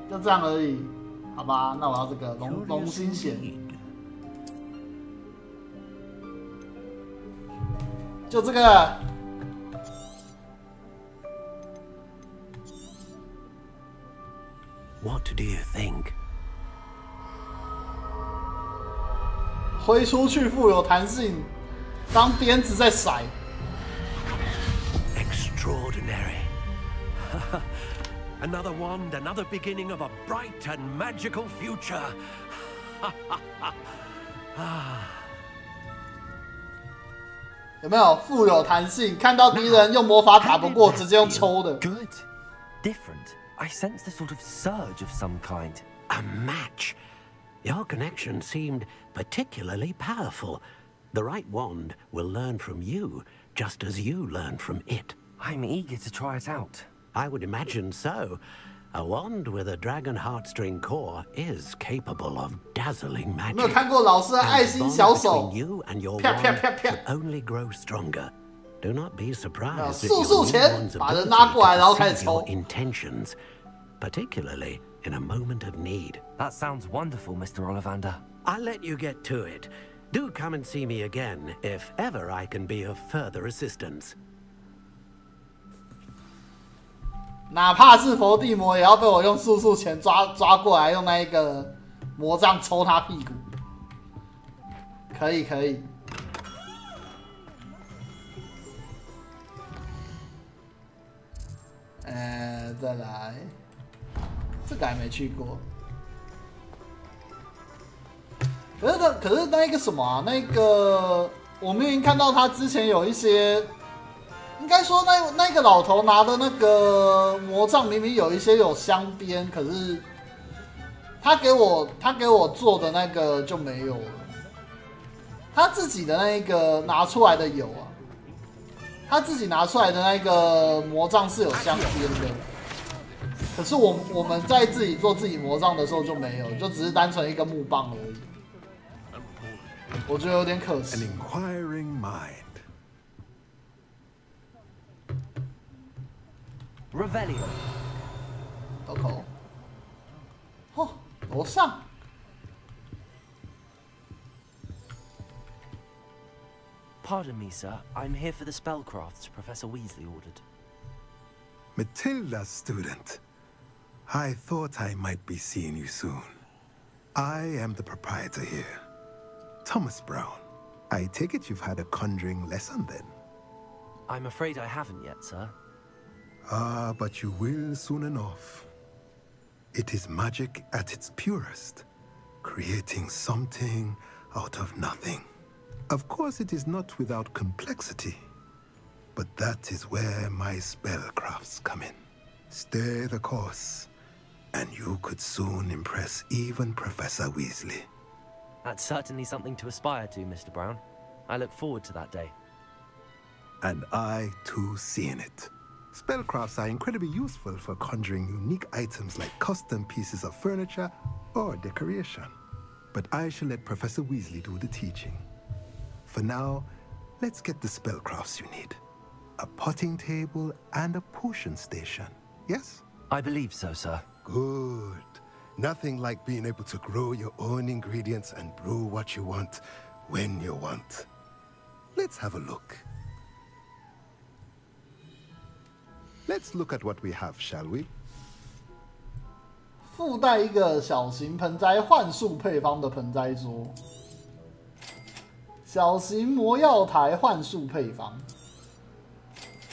就这样而已，好吧？那我要这个龙心弦，就这个。What do you think? 挥出去富有弹性，当鞭子在甩。Extraordinary. Another wand, another beginning of a bright and magical future. 有没有富有弹性？看到敌人用魔法打不过，直接用抽的。Good, different. I sensed a sort of surge of some kind. A match. Your connection seemed particularly powerful. The right wand will learn from you, just as you learn from it. I'm eager to try it out. I would imagine so. A wand with a dragon heartstring core is capable of dazzling magic. 没有看过老师的爱心小手， you and your 啪 wand 啪啪啪 should only grow stronger. Do not be surprised 速速前把人拉过来，然后开始抽。 intentions, particularly in a moment of need. That sounds wonderful, Mr. Ollivander. I'll let you get to it. Do come and see me again if ever I can be of further assistance. 哪怕是伏地魔，也要被我用速速前抓过来，用那一个魔杖抽他屁股。可以可以。再来，这个还没去过。可是那一个什么啊？那个我明明看到他之前有一些，应该说那个老头拿的那个魔杖明明有一些有镶边，可是他给我做的那个就没有了。他自己的那个拿出来的有啊，他自己拿出来的那个魔杖是有镶边的。 可是我们在自己做自己魔杖的时候就没有，就只是单纯一个木棒而已，我觉得有点可惜。An inquiring mind. Revelio. 刀口。哦，楼上。Pardon me, sir. I'm here for the spellcrafts Professor Weasley ordered. Matilda, student. I thought I might be seeing you soon. I am the proprietor here, Thomas Brown. I take it you've had a conjuring lesson then? I'm afraid I haven't yet, sir. Ah, but you will soon enough. It is magic at its purest, creating something out of nothing. Of course, it is not without complexity, but that is where my spellcrafts come in. Stay the course, and you could soon impress even Professor Weasley. That's certainly something to aspire to, Mr. Brown. I look forward to that day. And I, too, seeing it. Spellcrafts are incredibly useful for conjuring unique items like custom pieces of furniture or decoration. But I shall let Professor Weasley do the teaching. For now, let's get the spellcrafts you need. A potting table and a potion station, yes? I believe so, sir. Good. Nothing like being able to grow your own ingredients and brew what you want when you want. Let's have a look. Let's look at what we have, shall we? 附带一个小型盆栽幻术配方的盆栽桌，小型魔药台幻术配方。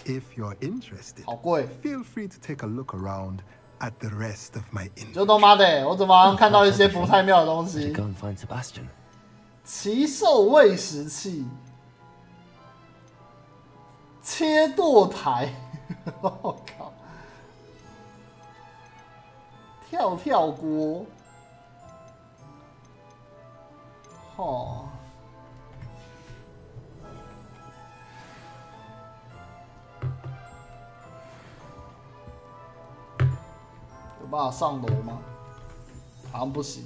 If you're interested, 好贵 feel free to take a look around at the rest of my inventory. 就他妈的，我怎么好像看到一些不太妙的东西 Go and find Sebastian. 奇兽喂食器，切剁台，我靠，跳跳锅，哦。有办法上楼吗？好像不行。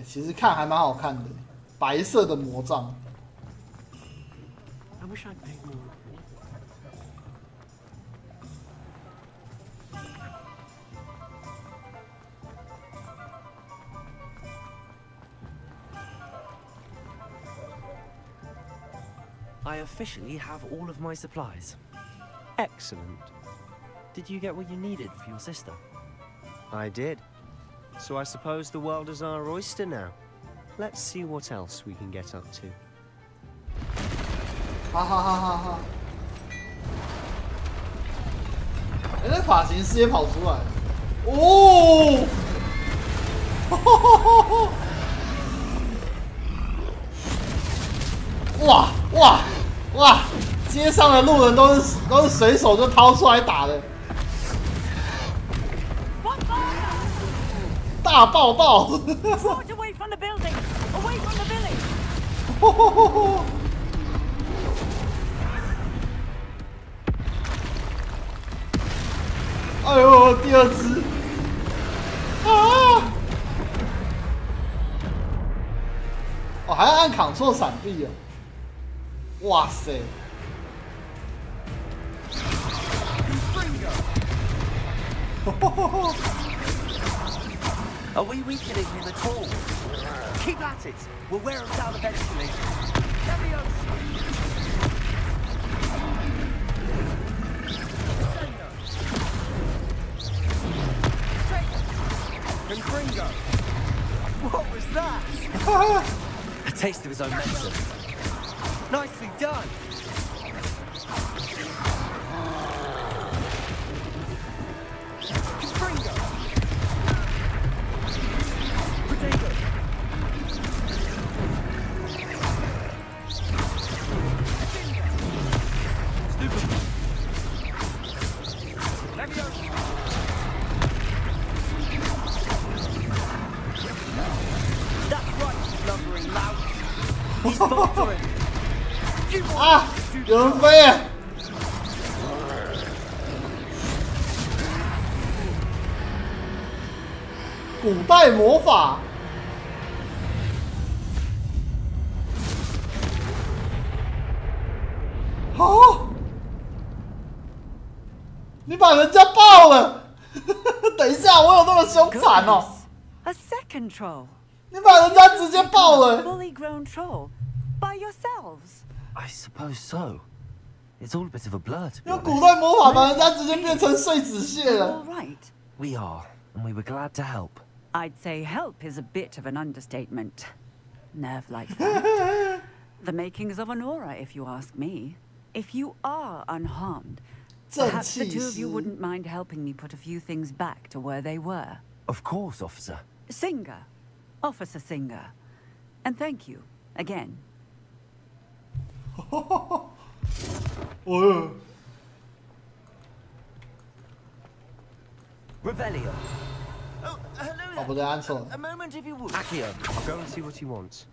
其实看还蛮好看的，白色的魔杖。I wish I'd paid more. I officially have all of my supplies. Excellent. Did you get what you needed for your sister? I did. So I suppose the world is our oyster now. Let's see what else we can get up to. 哈哈哈哈哈！哎，那发型师也跑出来了。哦！哇哇哇！街上的路人都是随手就掏出来打的。大爆爆。Brought away from the building, away from the village. 哎呦，第二只！啊！哦，还要按 Ctrl 闪避哦！哇塞！ Are we weakening him at all? Keep at it. We'll wear him down eventually. Confringo. What was that? A taste of his own medicine. Nicely done. Confringo. Potato. Stupid. Leviosa. That's right, lumbering loud. He's faltering. 啊！有人飞啊！古代魔法。哦！你把人家爆了！等一下，我有那么凶残哦？ A second troll. 你把人家直接爆了 Fully grown troll by yourselves. I suppose so. It's all a bit of a blur to be 用 honest. 古代魔法把人家直接变成碎纸屑 All 了。 right. We are, and we were glad to help. I'd say help is a bit of an understatement. Nerve like that. The makings of an aura, if you ask me. If you are unharmed, perhaps the two of you wouldn't mind helping me put a few things back to where they were. Of course, officer. Singer. Officer Singer. And thank you, again. Revelio. Oh, hello there. 哦，不对，按错了。 A moment if you would. Accio. I'll go and see what he wants.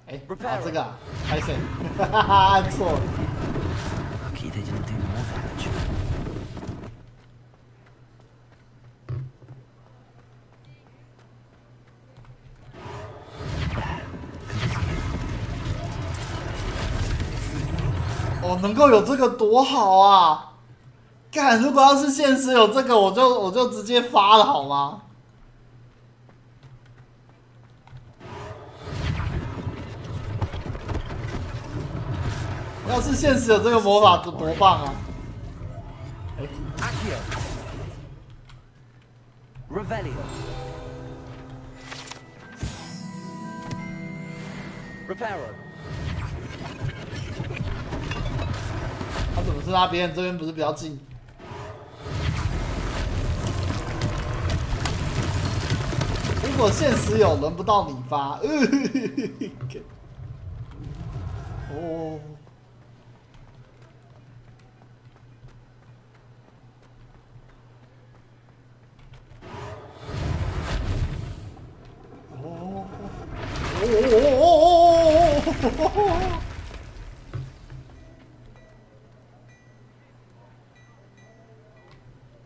哎，啊，这个啊，拍谁？哈哈哈，按错了。 Lucky they didn't do more damage. There. 哦，能够有这个多好啊！干，如果要是现实有这个，我就直接发了好吗？要是现实有这个魔法，多棒啊！ Accio. Revelio. Reparo. 他怎么是那边？这边不是比较近？如果现实有，轮不到你发。哦。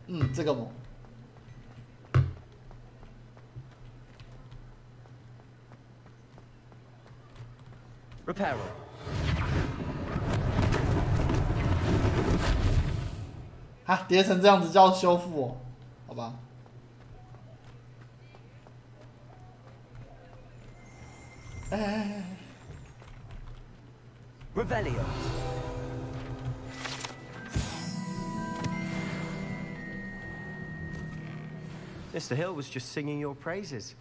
嗯，这个猛。Reparo. 啊，叠成这样子叫修复哦，好吧。 Revelio. Mr. Hill was just singing your praises.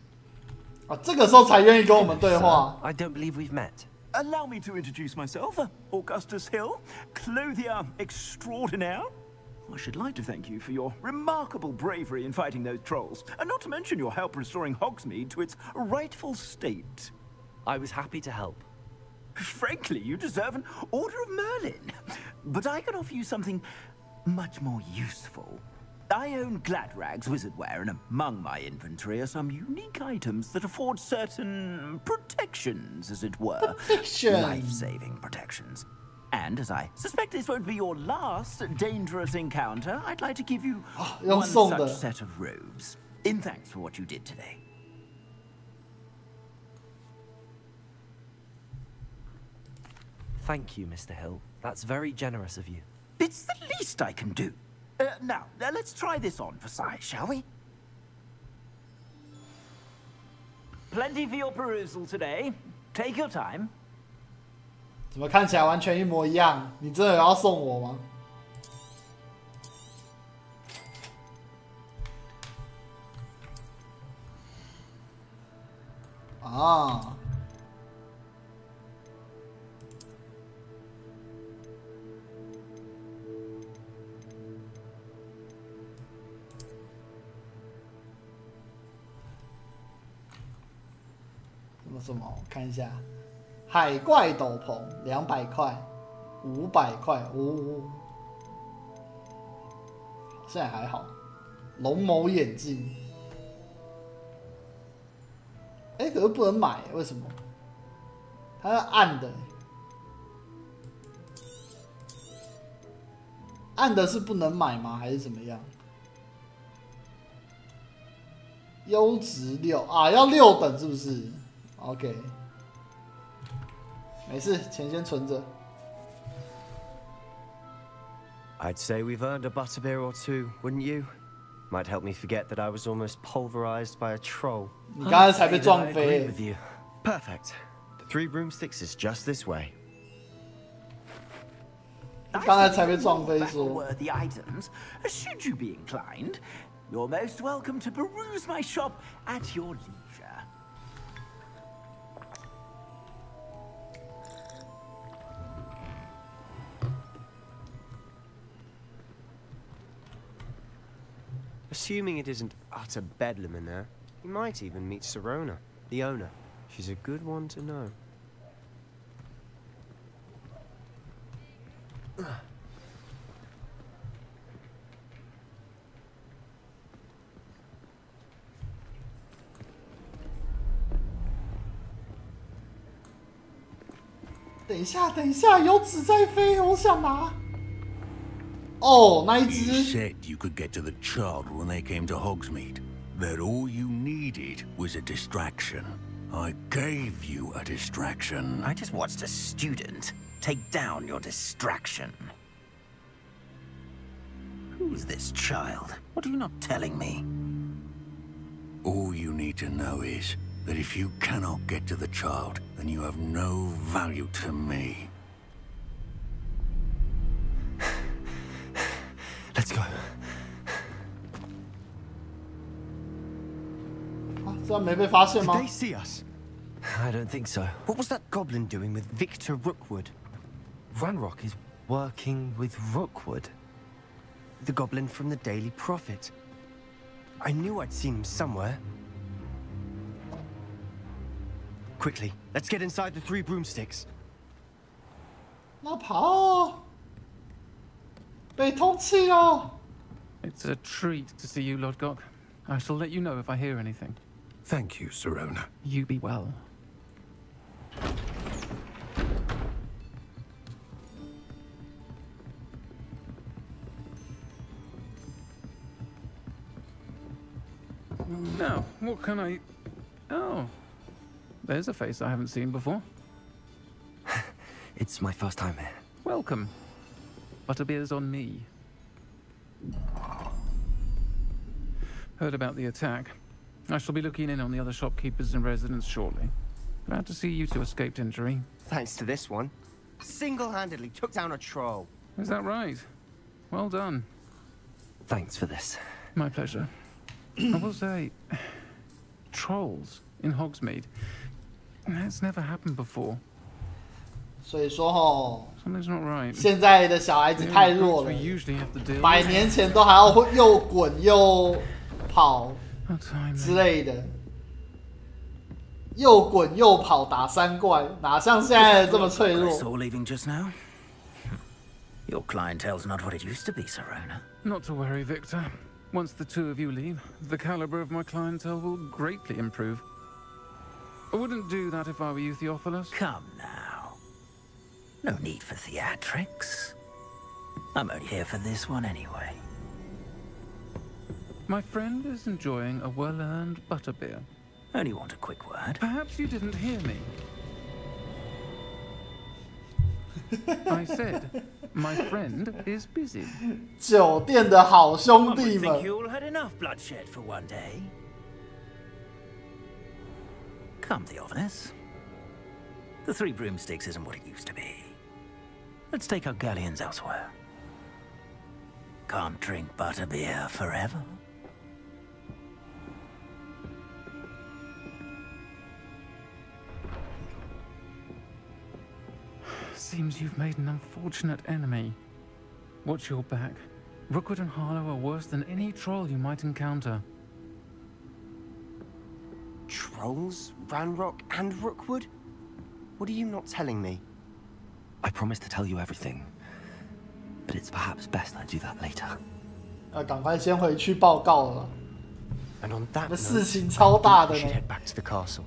啊，这个时候才愿意跟我们对话。 I don't believe we've met. Allow me to introduce myself, Augustus Hill, clothier extraordinaire. I should like to thank you for your remarkable bravery in fighting those trolls, and not to mention your help restoring Hogsmeade to its rightful state. I was happy to help. Frankly, you deserve an Order of Merlin. But I can offer you something much more useful. I own Gladrag's wizardware, and among my inventory are some unique items that afford certain protections, as it were. Life-saving protections. And as I suspect this won't be your last dangerous encounter, I'd like to give you one such set of robes, in thanks for what you did today. Thank you, Mr. Hill. That's very generous of you. It's the least I can do. Now, let's try this on for size, shall we? Plenty for your perusal today. Take your time. 怎么看起来完全一模一样？你真的有要送我吗？啊！什么？我看一下，海怪斗篷200块，500块，哦，现在还好。龙眸眼镜，哎，可是不能买，为什么？它是暗的，暗的是不能买吗？还是怎么样？优质6啊，要6等是不是？ OK， 没事，钱先存着。I'd say we've earned a butterbeer or two, wouldn't you? Might help me forget that I was almost pulverized by a troll. 你刚才才被撞飞。Perfect. The 3 broomsticks is just this way. 刚才才被撞飞说。 Worthy items. Should you be inclined, you're most welcome to peruse my shop at your leisure. 'Assuming it isn't utter bedlam in there, you might even meet Sirona, the owner. She's a good one to know. 等一下，等一下，有纸在飞，我想拿。 哦，那一只。 You said you could get to the child when they came to Hogsmeade. That all you needed was a distraction. I gave you a distraction. I just watched a student take down your distraction. Who's this child? What are you not telling me? All you need to know is that if you cannot get to the child, then you have no value to me. Let's go. 啊，这样没被发现吗 Did they see us? I don't think so. What was that goblin doing with Victor Rookwood? Ranrock is working with Rookwood, the goblin from the Daily Prophet. I knew I'd seen him somewhere. Quickly, let's get inside the 3 broomsticks. 那跑！被通缉了。 It's a treat to see you, Lodgok. I shall let you know if I hear anything. Thank you, Sirona. You be well. Now, what can I... Oh, there's a face I haven't seen before. It's my first time here. Welcome. Butterbeer's on me. Heard about the attack. I shall be looking in on the other shopkeepers and residents shortly. Glad to see you two escaped injury. Thanks to this one. Single-handedly took down a troll. Is that right? Well done. Thanks for this. My pleasure. I will say, trolls in Hogsmeade. That's never happened before. 所以说吼， Something's not right. 现在的小孩子太弱了，100年前都还要又滚又跑之类的，又滚又跑打3怪，哪像现在这么脆弱？ Saw leaving just now. Your clientele's not what it used to be, Sirona. Not to worry, Victor. Once the two of you leave, the caliber of my clientele will greatly improve. I wouldn't do that if I were you, Theophilus. Come now. No need for theatrics. I'm only here for this one anyway. My friend is enjoying a well-earned butterbeer. Only want a quick word. Perhaps you didn't hear me. I said, my friend is busy. 酒店的好兄弟 I 们 think you all had enough bloodshed for one day. Come, Theophilus. The Three Broomsticks isn't what it used to be. Let's take our galleons elsewhere. Can't drink butterbeer forever. Seems you've made an unfortunate enemy. Watch your back. Rookwood and Harlow are worse than any troll you might encounter. Trolls? Ranrock and Rookwood? What are you not telling me? I promised to tell you everything, but it's perhaps best I do that later. 要赶快先回去报告了。 And on that 这 note, 事情超大的 we should 呢。 head back to the castle.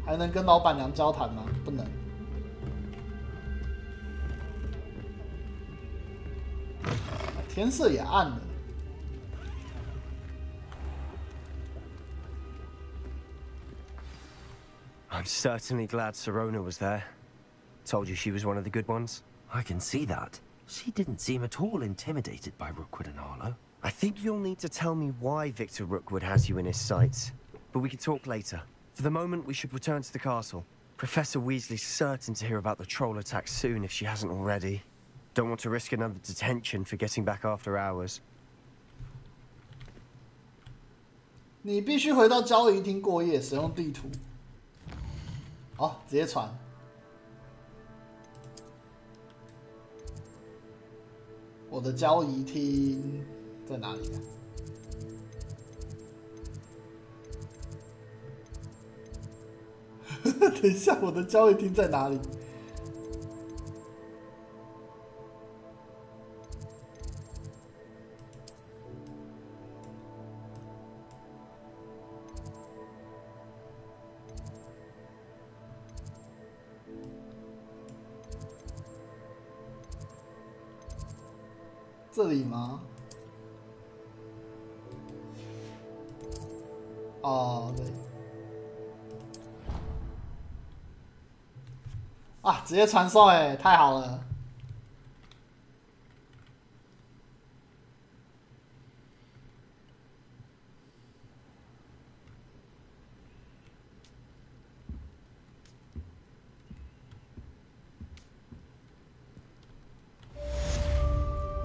还能跟老板娘交谈吗？不能。天色也暗了。 I'm certainly glad Sirona was there. Told you she was one of the good ones. I can see that. She didn't seem at all intimidated by Rookwood and Harlow. I think you'll need to tell me why Victor Rookwood has you in his sights. But we can talk later. For the moment, we should return to the castle. Professor Weasley's certain to hear about the troll attack soon if she hasn't already. Don't want to risk another detention for getting back after hours. 你必须回到交易厅过夜，使用地图。好，直接传。我的交易厅在哪里啊？等一下，我的交易厅在哪里？这里吗？哦，对。啊，直接传送哎，太好了！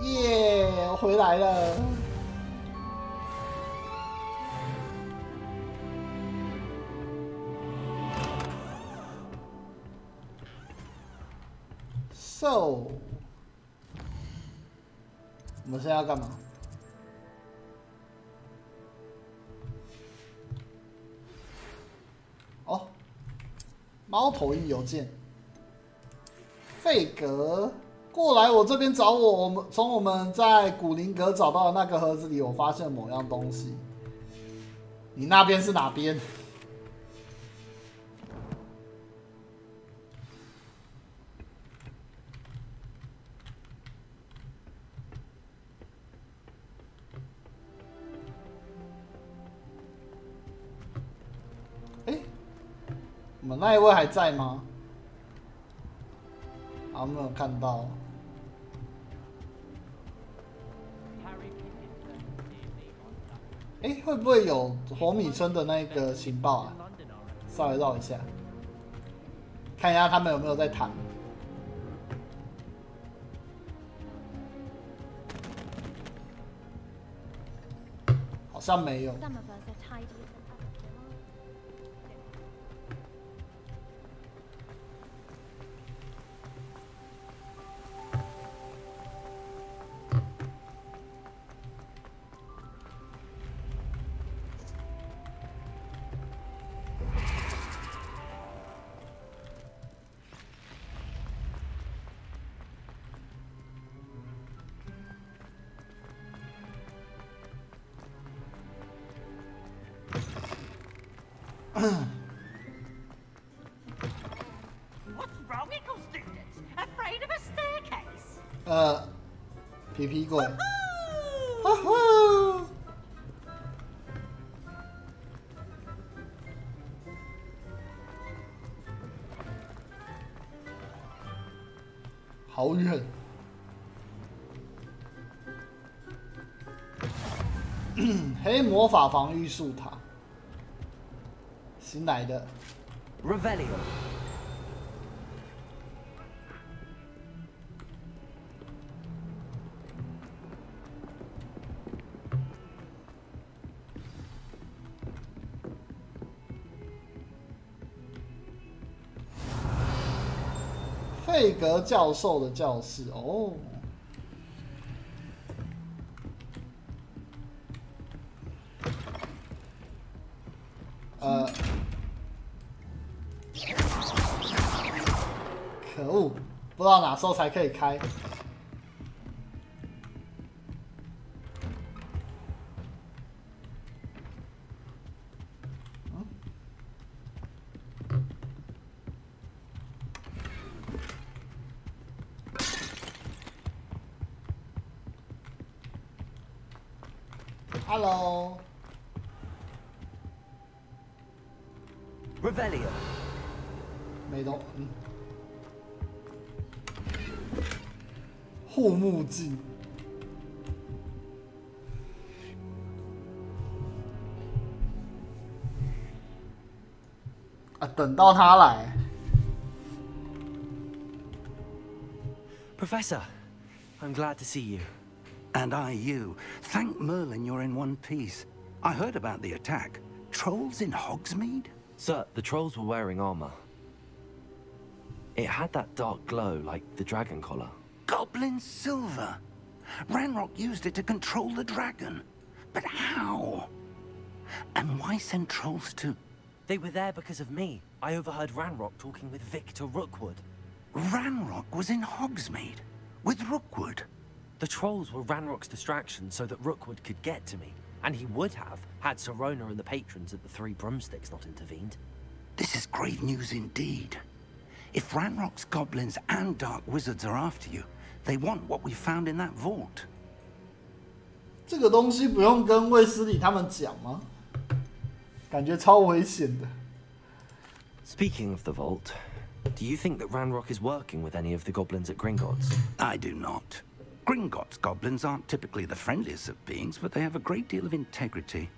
耶，我回来了！So， 我们现在要干嘛？哦，猫头鹰邮件，费格。 过来，我这边找我。我们从我们在古灵阁找到的那个盒子里，我发现某样东西。你那边是哪边？哎，我们那一位还在吗？好，没有看到。 哎，会不会有火米村的那个情报啊？稍微绕一下，看一下他们有没有在谈。好像没有。皮皮鬼，哈哈！好远。黑魔法防御术塔，新来的。Revelio。费格教授的教室哦。可恶，不知道哪时候才可以开。Hello。Revelio。没动，护目镜。啊，等到他来。Professor, I'm glad to see you. And I you. Thank Merlin you're in one piece. I heard about the attack. Trolls in Hogsmeade? Sir, the trolls were wearing armor. It had that dark glow like the dragon collar. Goblin silver. Ranrock used it to control the dragon. But how? And why send trolls to... They were there because of me. I overheard Ranrock talking with Victor Rookwood. Ranrock was in Hogsmeade? With Rookwood? The trolls were Ranrock's distraction so that Rookwood could get to me. And he would have, had Sirona and the patrons at the Three Broomsticks not intervened. This is grave news indeed. If Ranrock's goblins and dark wizards are after you, they want what we found in that vault. 这个东西不用跟卫斯理他们讲吗？感觉超危险的。Speaking of the vault, do you think that Ranrock is working with any of the goblins at Gringotts? I do not. Gringotts goblins aren't typically the friendliest of beings, but they have a great deal of integrity.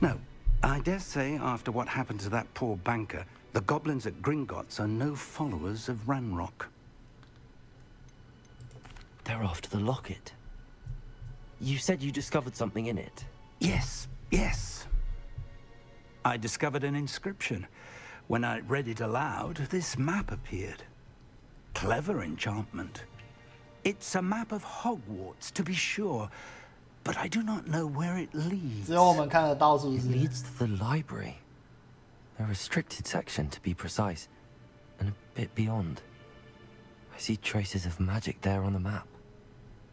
No, I dare say after what happened to that poor banker, the goblins at Gringotts are no followers of Ranrock. They're after the locket. You said you discovered something in it. Yes, yes. I discovered an inscription. When I read it aloud, this map appeared. Clever enchantment. It's a map of Hogwarts, to be sure, but I do not know where it leads. It leads to the library. A restricted section, to be precise, and a bit beyond. I see traces of magic there on the map.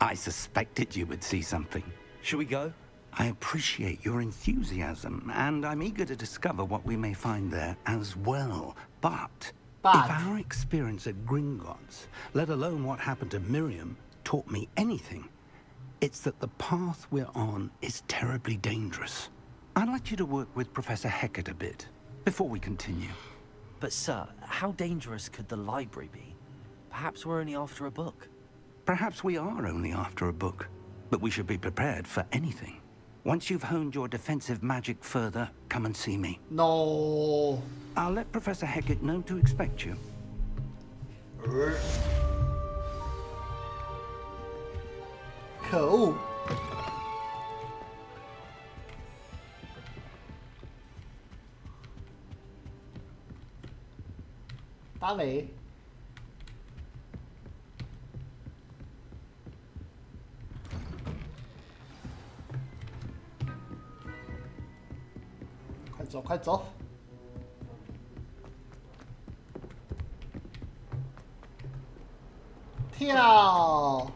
I suspected you would see something. Shall we go? I appreciate your enthusiasm, and I'm eager to discover what we may find there as well. But if our experience at Gringotts, let alone what happened to Miriam, taught me anything, it's that the path we're on is terribly dangerous. I'd like you to work with Professor Hecat a bit, before we continue. But sir, how dangerous could the library be? Perhaps we're only after a book. Perhaps we are only after a book, but we should be prepared for anything. Once you've honed your defensive magic further, come and see me. No. I'll let Professor Hecat know to expect you. 可恶！打雷！快走，快走！跳！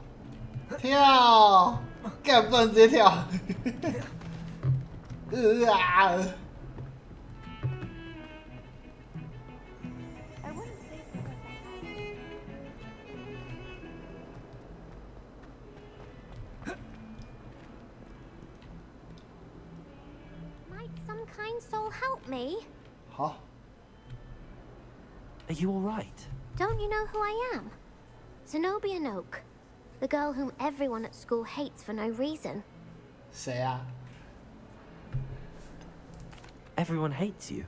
跳！干不能直接跳！啊！ kind soul help me? Huh? Are you all right? Don't you know who I am? Zenobia Noak, the girl whom everyone at school hates for no reason. 谁啊? Everyone hates you.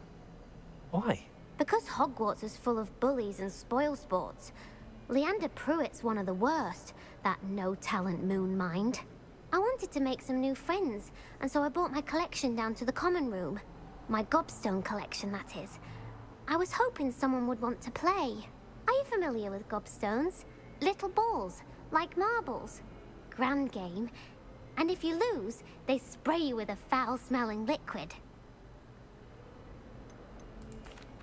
Why? Because Hogwarts is full of bullies and spoilsports. Leander Pruitt's one of the worst, that no-talent moon mind. I wanted to make some new friends, and so I brought my collection down to the common room. My gobstone collection, that is. I was hoping someone would want to play. Are you familiar with gobstones? Little balls, like marbles. Grand game. And if you lose, they spray you with a foul-smelling liquid.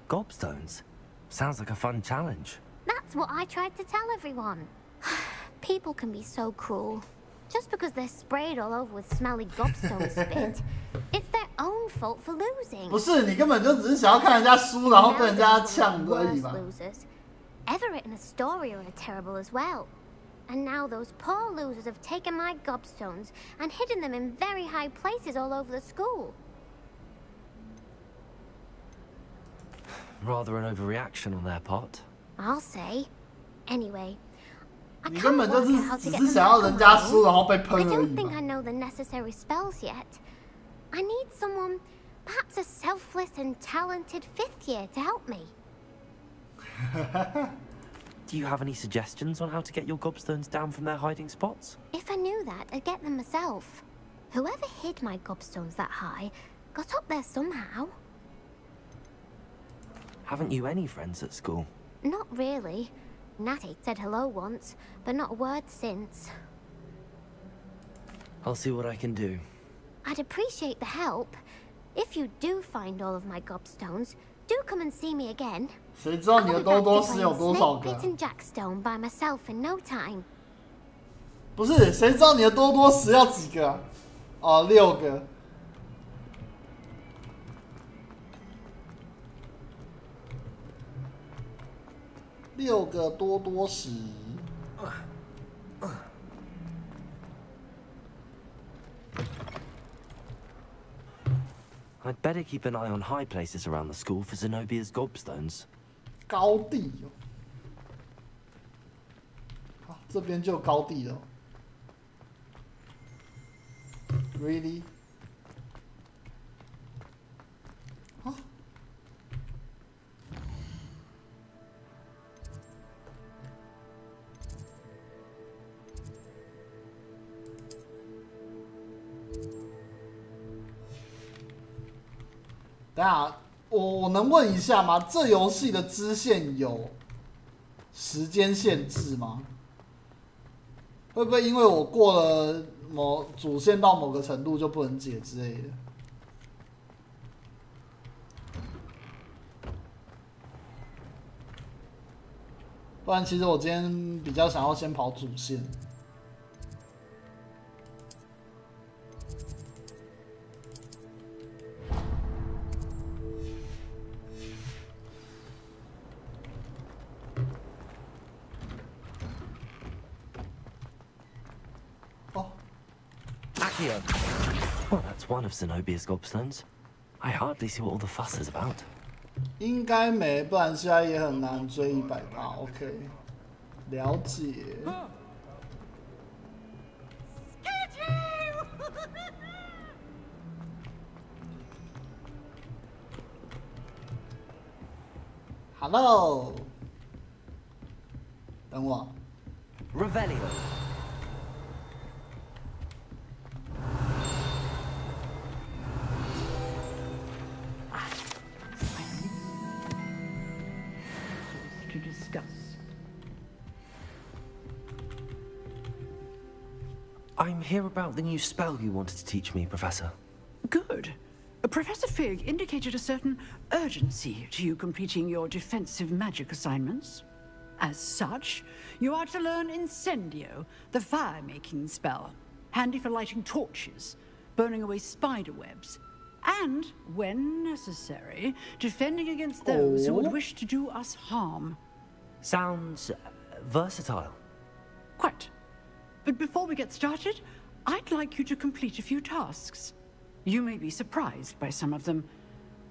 Gobstones? Sounds like a fun challenge. That's what I tried to tell everyone. People can be so cruel. Just because they're sprayed all over with smelly gobstone spit, it's their own fault for losing. 不是，你根本就只是想要看人家输，然后被人家呛而已嘛。 Everett and Astoria are terrible as well. And now those poor losers have taken my gobstones and hidden them in very high places all over the school. Rather an overreaction on their part. I'll say. Anyway, I 你 can't 根本就 work 是 out how to 只 get 是 them 想要 back 人 on 家 my 输，然后 own. 被 I 喷而 don't 已 think 嘛。 I know the necessary spells yet. I need someone, perhaps a selfless and talented fifth year to help me. Do you have any suggestions on how to get your gobstones down from their hiding spots? If I knew that, I'd get them myself. Whoever hid my gobstones that high got up there somehow. Haven't you any friends at school? Not really. Natty said hello once, but not a word since. I'll see what I can do. I'd appreciate the help. If you do find all of my gobstones, do come and see me again. 谁知道你的多多石有多少个？ Snake Pit and Jackstone by myself in no time. 不是，谁知道你的多多石要几个啊？哦，6个。6个多多石。I'd better keep an eye on high places around the school for Zenobia's gobstones. 高地哦，啊，这边就有高地了。Really？ 啊？等下，我能问一下吗？这游戏的支线有时间限制吗？会不会因为我过了某主线到某个程度就不能解之类的？不然，其实我今天比较想要先跑主线。Well, that's one of Zenobia's gobstones. I hardly see what all the fuss is about. 应该没，不然现在也很难追100%。OK， 了解。Hello， 等我。Revelio. To discuss. I'm here about the new spell you wanted to teach me, Professor. Good. Professor Fig indicated a certain urgency to you completing your defensive magic assignments. As such, you are to learn Incendio, the fire-making spell, handy for lighting torches, burning away spider webs, and, when necessary, defending against those who would wish to do us harm. Sounds versatile. Quite. But before we get started, I'd like you to complete a few tasks. You may be surprised by some of them.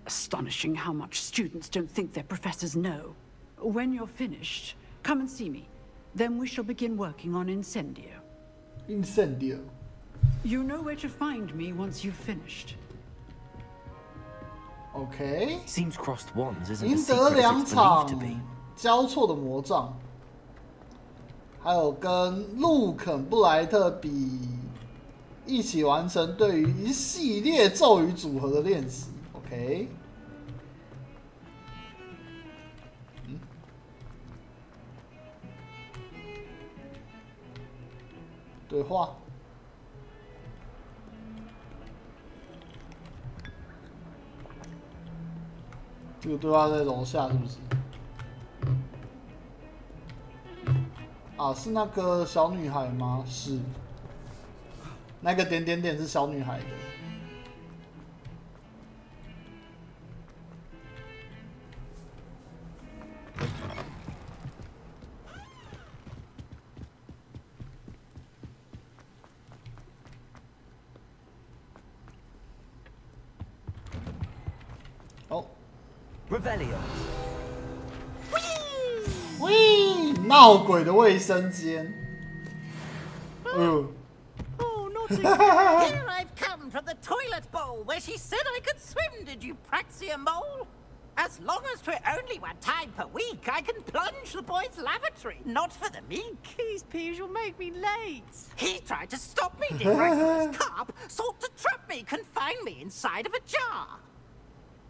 Astonishing how much students don't think their professors know. When you're finished, come and see me. Then we shall begin working on Incendio. Incendio. You know where to find me once you've finished. OK. Seems crossed wands isn't 赢 as 得 secret as 2 it's 场 believed to be. 交错的魔杖，还有跟路肯布莱特比一起完成对于一系列咒语组合的练习。OK。对话。这个对话在楼下是不是？啊，是那个小女孩吗？是。那个点点点是小女孩的。哦。Revelio。喂，闹鬼的卫生间。Oh, naughty. Here I've come from the toilet bowl where she said I could swim, did you praxia mole? As long as 'twere only 1 time per week, I can plunge the boy's lavatory, not for the meek. These peas will make me late. He tried to stop me, did Regulus Carp, sought to trap me, confine me inside of a jar.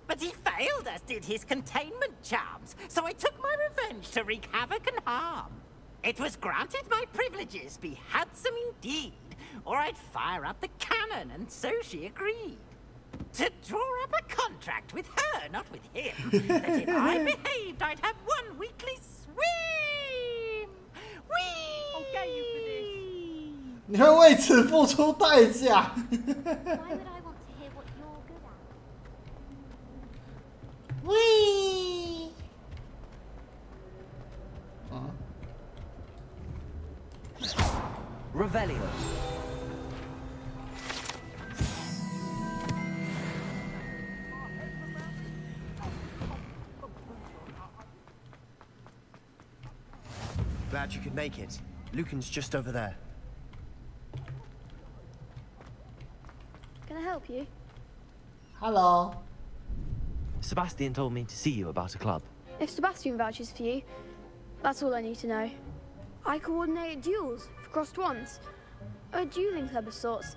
But he failed, as did his containment charms, so I took my revenge to wreak havoc and harm. It was granted my privileges be handsome indeed, or I'd fire up the cannon, and so she agreed. To draw up a contract with her, not with him, that if I behaved, I'd have 1 weekly swim! Whee! I'll get you for this. 你会为此付出代价。喂。啊。Revelio. Glad you could make it. Lucan's just over there. Can I help you? Hello. Sebastian told me to see you about a club. If Sebastian vouches for you, that's all I need to know. I coordinate duels for crossed wands. A dueling club of sorts.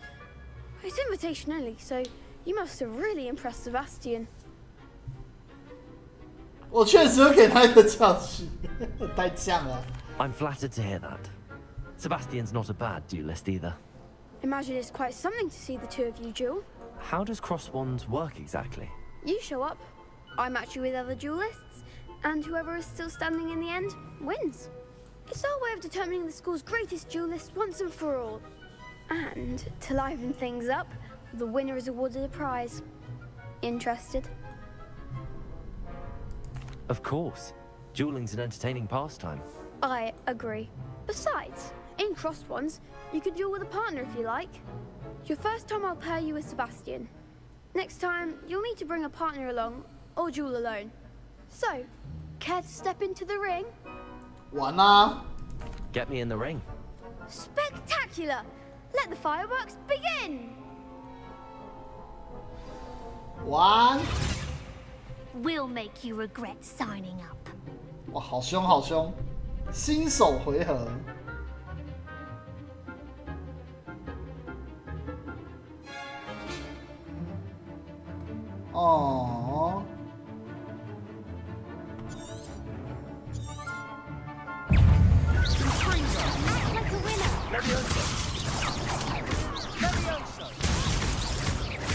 It's invitation only, so you must have really impressed Sebastian. 我确实会给他一个教训，太呛了。I'm flattered to hear that. Sebastian's not a bad duelist either. Imagine it's quite something to see the 2 of you duel. How does cross wands work exactly? You show up, I match you with other duelists, and whoever is still standing in the end wins. It's our way of determining the school's greatest duelist once and for all. And to liven things up, the winner is awarded a prize. Interested? Of course. Dueling's an entertaining pastime. I agree. Besides, in crossed ones, you could duel with a partner if you like. Your first time I'll pair you with Sebastian. Next time, you'll need to bring a partner along, or duel alone. So, care to step into the ring? 玩啊 Get me in the ring. Spectacular! Let the fireworks begin! 玩。We'll make you regret signing up. 哇，好凶好凶！新手回合。哦。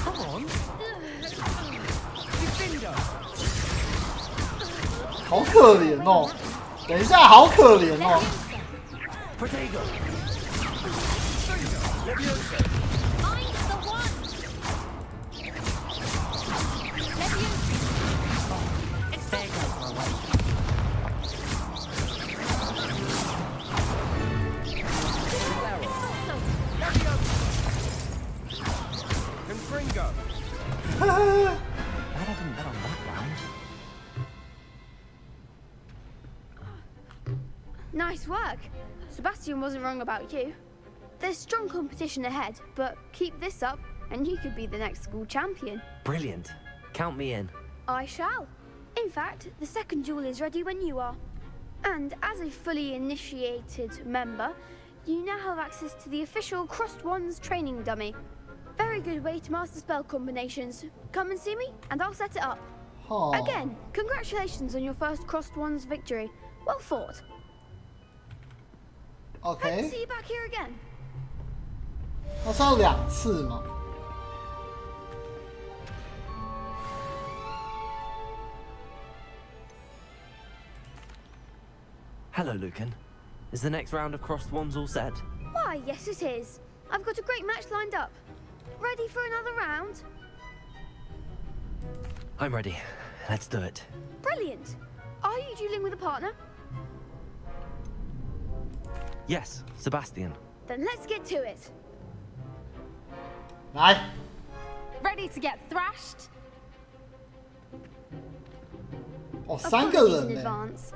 Come on. 好可怜哦！等一下，好可怜哦！ Protego. Confringo. Glad I didn't bet on that round. Nice work. Sebastian wasn't wrong about you. There's strong competition ahead, but keep this up and you could be the next school champion. Brilliant. Count me in. I shall. In fact, the second duel is ready when you are. And as a fully initiated member, you now have access to the official Crossed Wands training dummy. Very good way to master spell combinations. Come and see me, and I'll set it up. Oh. Again, congratulations on your first Crossed Wands victory. Well fought. Okay. Hope to see you back here again. 那是要2次吗？ Hello, Lucan. Is the next round of Crossed Wands all set? Why, yes it is. I've got a great match lined up. Ready for another round? I'm ready. Let's do it. Brilliant. Are you dueling with a partner? Yes, Sebastian. Then let's get to it. 来， Ready to get thrashed? 哦，3个 Apologies in 人呢， advance.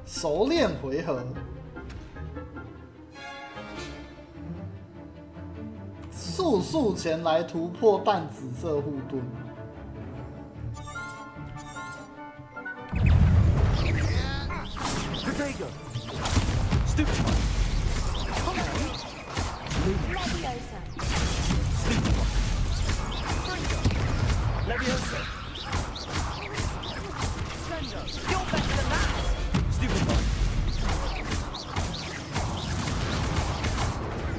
熟练回合，速速前来突破淡紫色护盾。 Protego! Stupid! Leviosa. Stupid! Leviosa! Slender! You're better than that! Stupid one!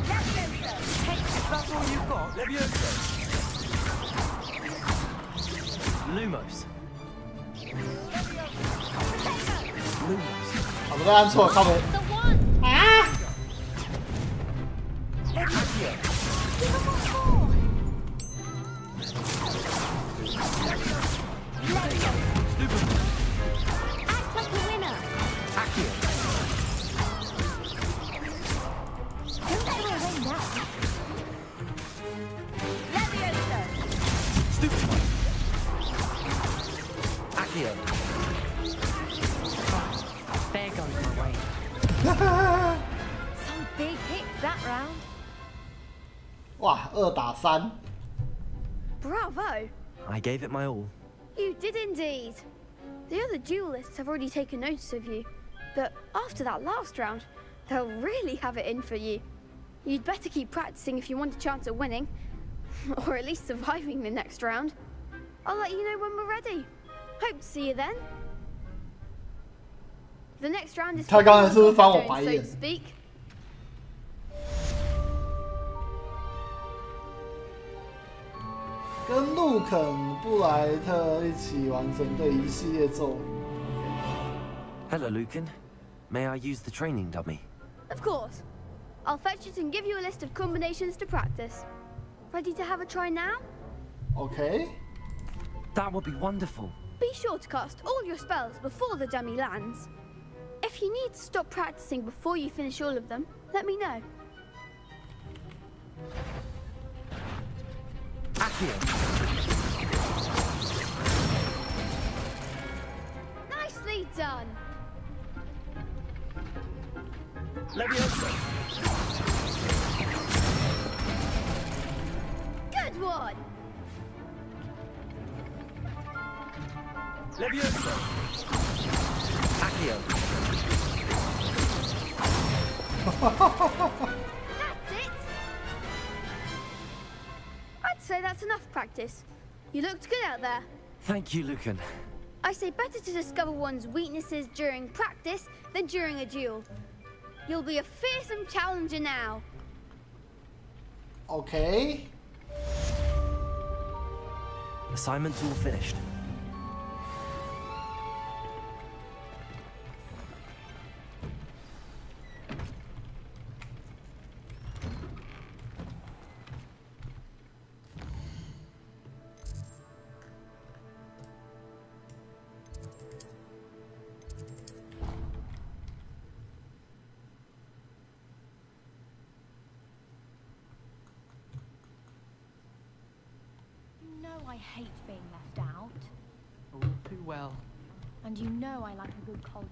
Leviosa. Hey, if that's all you've got, Leviosa! Lumos! Lumos! 我们都按错，靠北。啊！ Act like a winner. Don't throw away now. Leviosa. Stupid one. Accio. There goes my way. Some big hits that round. 哇，2打3。 Bravo. I gave it my all. You did indeed. The other duelists have already taken notice of you, but after that last round, they'll really have it in for you. You'd better keep practicing if you want a chance at winning, or at least surviving the next round. I'll let you know when we're ready. Hope to see you then. The next round is 他刚才是不是翻我白 so 眼 to speak. 跟路肯·布莱特一起完成这一系列咒语。 Hello, Lucan. May I use the training dummy? Of course. I'll fetch it and give you a list of combinations to practice. Ready to have a try now? Okay. That would be wonderful. Be sure to cast all your spells before the dummy lands. If you need to stop practicing before you finish all of them, let me know. Accio. Nicely done. Leviosa! Good one. Leviosa! Accio. That's it. I'd say that's enough practice. You looked good out there. Thank you, Lucan. I say better to discover one's weaknesses during practice than during a duel. You'll be a fearsome challenger now. Okay. Assignment's all finished. know I hate being left out. All too well. And you know I like a good cold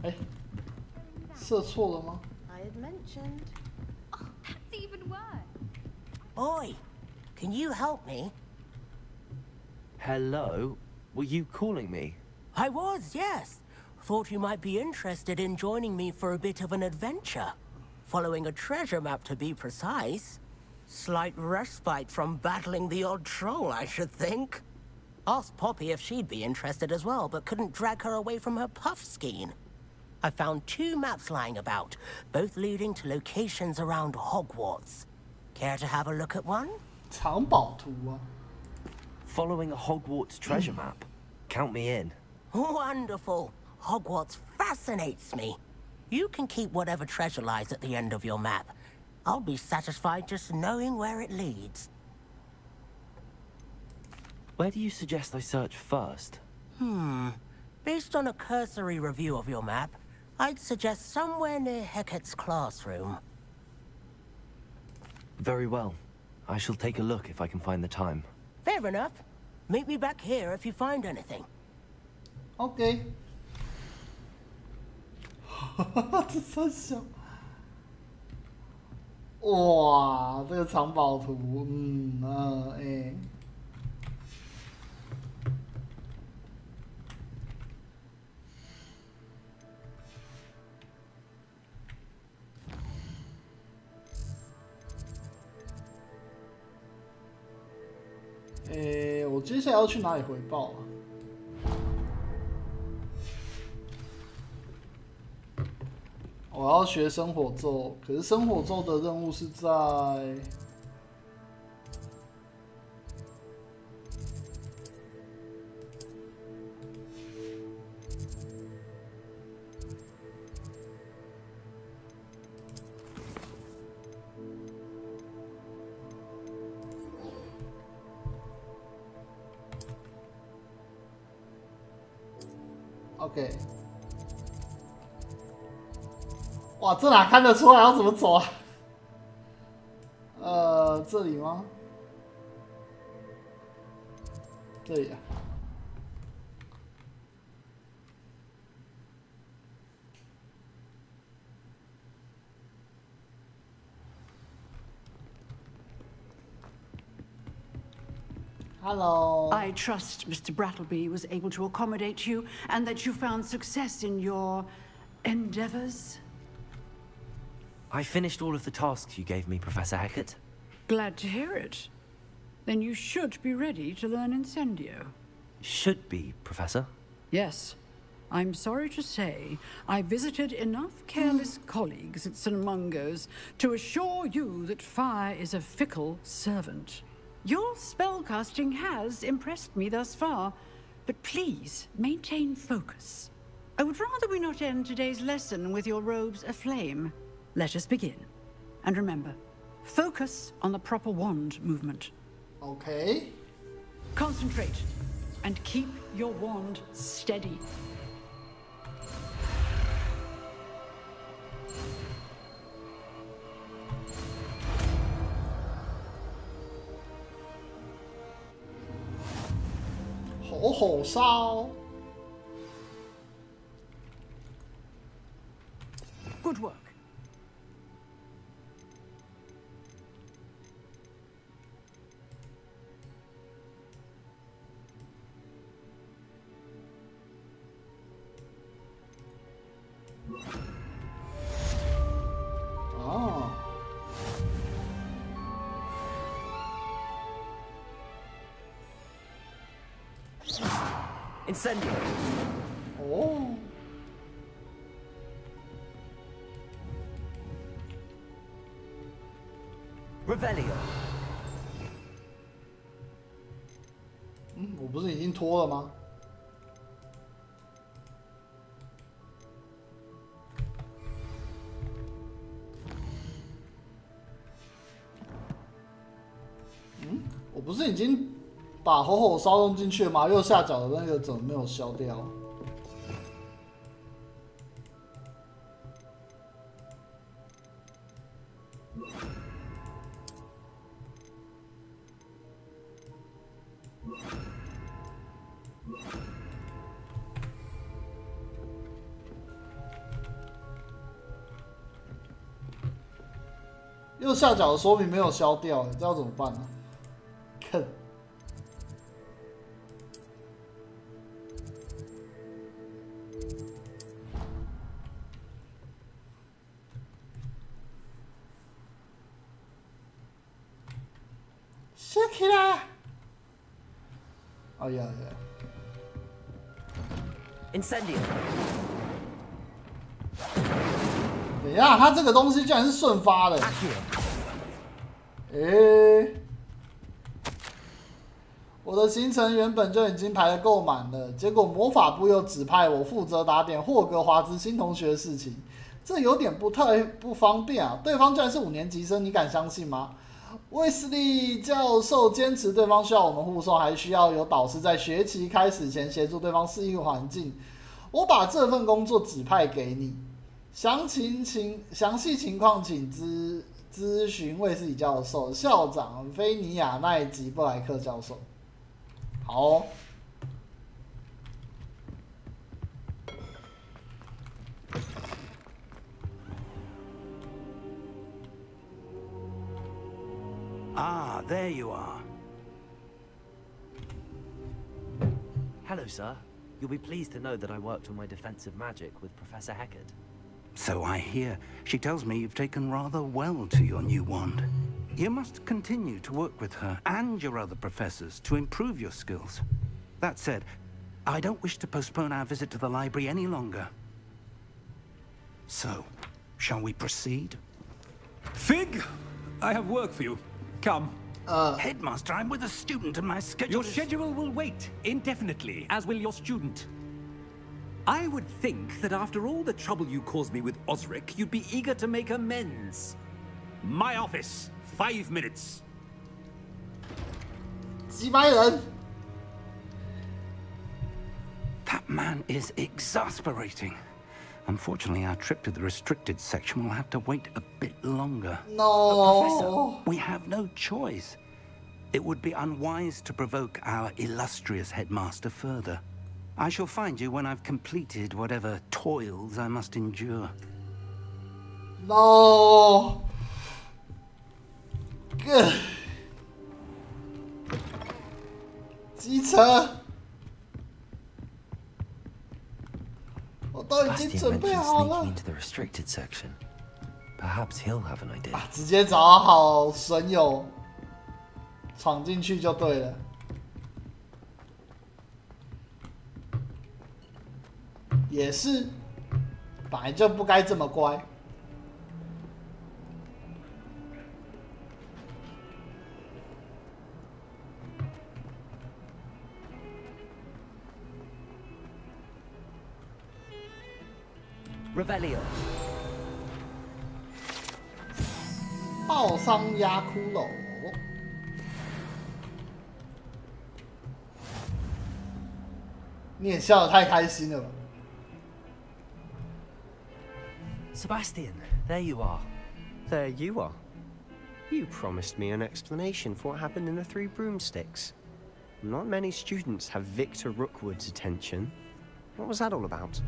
drink. 哎，射错了吗 I had mentioned. Oh, that's even worse. Oi, can you help me? Hello? Were you calling me? I was, yes. Thought you might be interested in joining me for a bit of an adventure. Following a treasure map, to be precise. Slight respite from battling the odd troll, I should think. Asked Poppy if she'd be interested as well, but couldn't drag her away from her puff skein. I found 2 maps lying about, both leading to locations around Hogwarts. Care to have a look at one? 藏宝图啊 Following a Hogwarts treasure map? Count me in. Wonderful. Hogwarts fascinates me. You can keep whatever treasure lies at the end of your map. I'll be satisfied just knowing where it leads. Where do you suggest I search first? Based on a cursory review of your map, I'd suggest somewhere near Hecat's classroom. Very well. I shall take a look if I can find the time. Fair enough. Meet me back here if you find anything. OK 这三小哇这个藏宝图我接下来要去哪里回报啊？我要学生火咒，可是生火咒的任务是在OK。哇，这哪看得出来要怎么走啊？这里吗？这里啊。Hello. I trust Mr. Brattleby was able to accommodate you and that you found success in your endeavors. I finished all of the tasks you gave me, Professor Hecat. Glad to hear it. Then you should be ready to learn Incendio. Should be, Professor? Yes. I'm sorry to say, I visited enough careless colleagues at St. Mungo's to assure you that fire is a fickle servant. Your spellcasting has impressed me thus far, but please maintain focus. I would rather we not end today's lesson with your robes aflame. Let us begin. And remember, focus on the proper wand movement. Okay. Concentrate and keep your wand steady. Ho烧 Good work. Incendio. Oh. Revelio. 我不是已经脱了吗？我不是已经把吼烧弄进去了吗？右下角的那个怎么没有消掉？右下角的说明没有消掉，这要怎么办呢？看。射起来！哎呀呀 ！Incendio。等一下，它这个东西居然是瞬发的。我的行程原本就已经排得够满了，结果魔法部又指派我负责打点霍格华兹新同学的事情，这有点不方便啊！对方居然是5年级生，你敢相信吗？卫斯利教授坚持对方需要我们护送，还需要有导师在学期开始前协助对方适应环境。我把这份工作指派给你，详细情况请咨询卫斯理教授、校长菲尼亚奈吉布莱克教授。好哦。Ah, there you are. Hello, sir. You'll be pleased to know that I worked on my defensive magic with Professor Heckard. So I hear. She tells me you've taken rather well to your new wand. You must continue to work with her and your other professors to improve your skills. That said, I don't wish to postpone our visit to the library any longer. So, shall we proceed? Fig, I have work for you. Come. Headmaster, I'm with a student and my schedule Your schedule will wait indefinitely, as will your student. I would think that after all the trouble you caused me with Osric, you'd be eager to make amends. My office, 5 minutes. 几百人 That man is exasperating. Unfortunately, our trip to the restricted section will have to wait a bit longer. No. Professor, we have no choice. It would be unwise to provoke our illustrious headmaster further. I shall find you when I've completed whatever toils I must endure. No. Good. 机车。 我都已经准备好了。直接找好损友，闯进去就对了。也是，本来就不该这么乖。Revelio 爆伤压骷髅，你也笑得太开心了吧 Sebastian, there you are. There you are. You promised me an explanation for what happened in the Three Broomsticks. Not many students have Victor Rookwood's attention. What was that all about?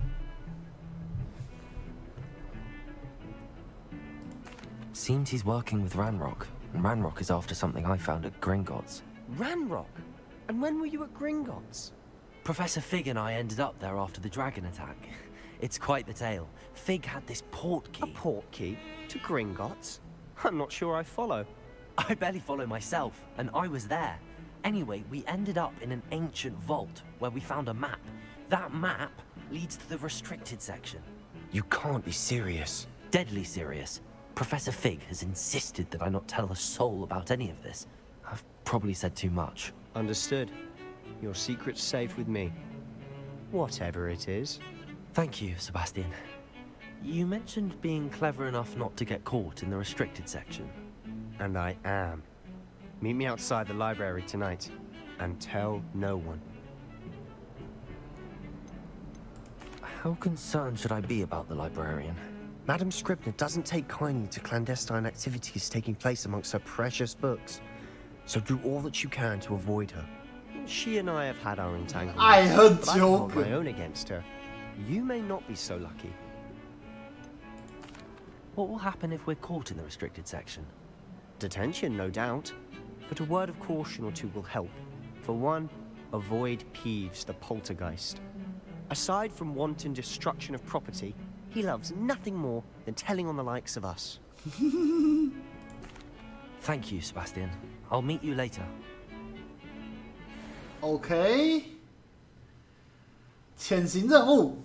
Seems he's working with Ranrock, and Ranrock is after something I found at Gringotts. Ranrock? And when were you at Gringotts? Professor Fig and I ended up there after the dragon attack. It's quite the tale. Fig had this port key. A port key? To Gringotts? I'm not sure I follow. I barely follow myself, and I was there. Anyway, we ended up in an ancient vault where we found a map. That map leads to the restricted section. You can't be serious. Deadly serious. Professor Fig has insisted that I not tell a soul about any of this. I've probably said too much. Understood. Your secret's safe with me. Whatever it is. Thank you, Sebastian. You mentioned being clever enough not to get caught in the restricted section. And I am. Meet me outside the library tonight, and tell no one. How concerned should I be about the librarian? Madam Scribner doesn't take kindly to clandestine activities taking place amongst her precious books, so do all that you can to avoid her. She and I have had our entanglements, 爱恨 but I can 纠 hold 葛 my own against her. You may not be so lucky. What will happen if we're caught in the restricted section? Detention, no doubt. But a word of caution or two will help. For one, avoid Peeves, the poltergeist. Aside from wanton destruction of property, he loves nothing more than telling on the likes of us. Thank you, Sebastian. I'll meet you later. OK， 潜行任务，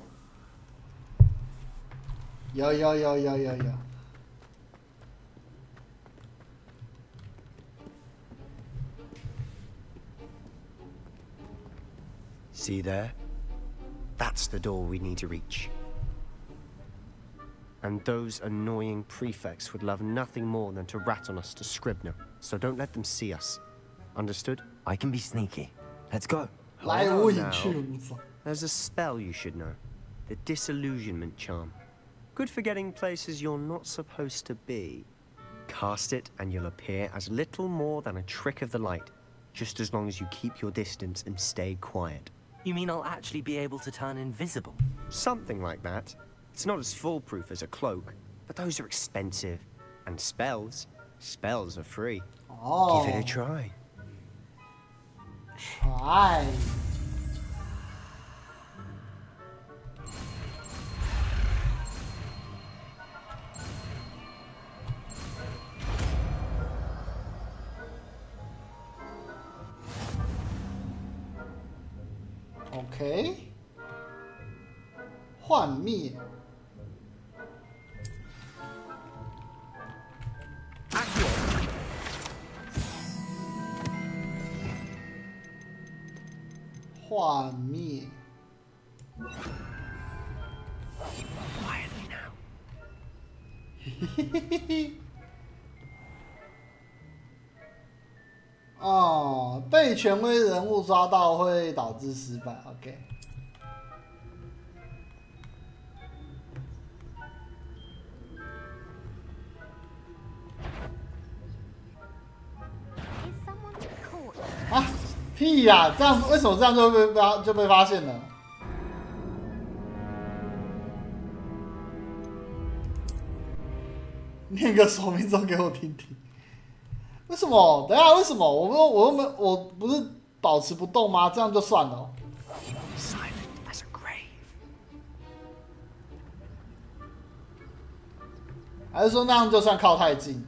有。See there? That's the door we need to reach. And those annoying prefects would love nothing more than to rat on us to Scribner, so don't let them see us. Understood? I can be sneaky. Let's go. Hold on now. There's a spell you should know. The Disillusionment Charm. Good for getting places you're not supposed to be. Cast it and you'll appear as little more than a trick of the light, just as long as you keep your distance and stay quiet. You mean I'll actually be able to turn invisible? Something like that. It's not as foolproof as a cloak, but those are expensive. And spells are free. Oh. Give it a try. Try. OK， 幻灭。幻灭。哦，被权威人物抓到会导致失败。OK。啊，屁呀！这样为什么这样就被发现了？念个说明书给我听听。为什么？等一下，为什么？我不是保持不动吗？这样就算了。还是说那样就算靠太近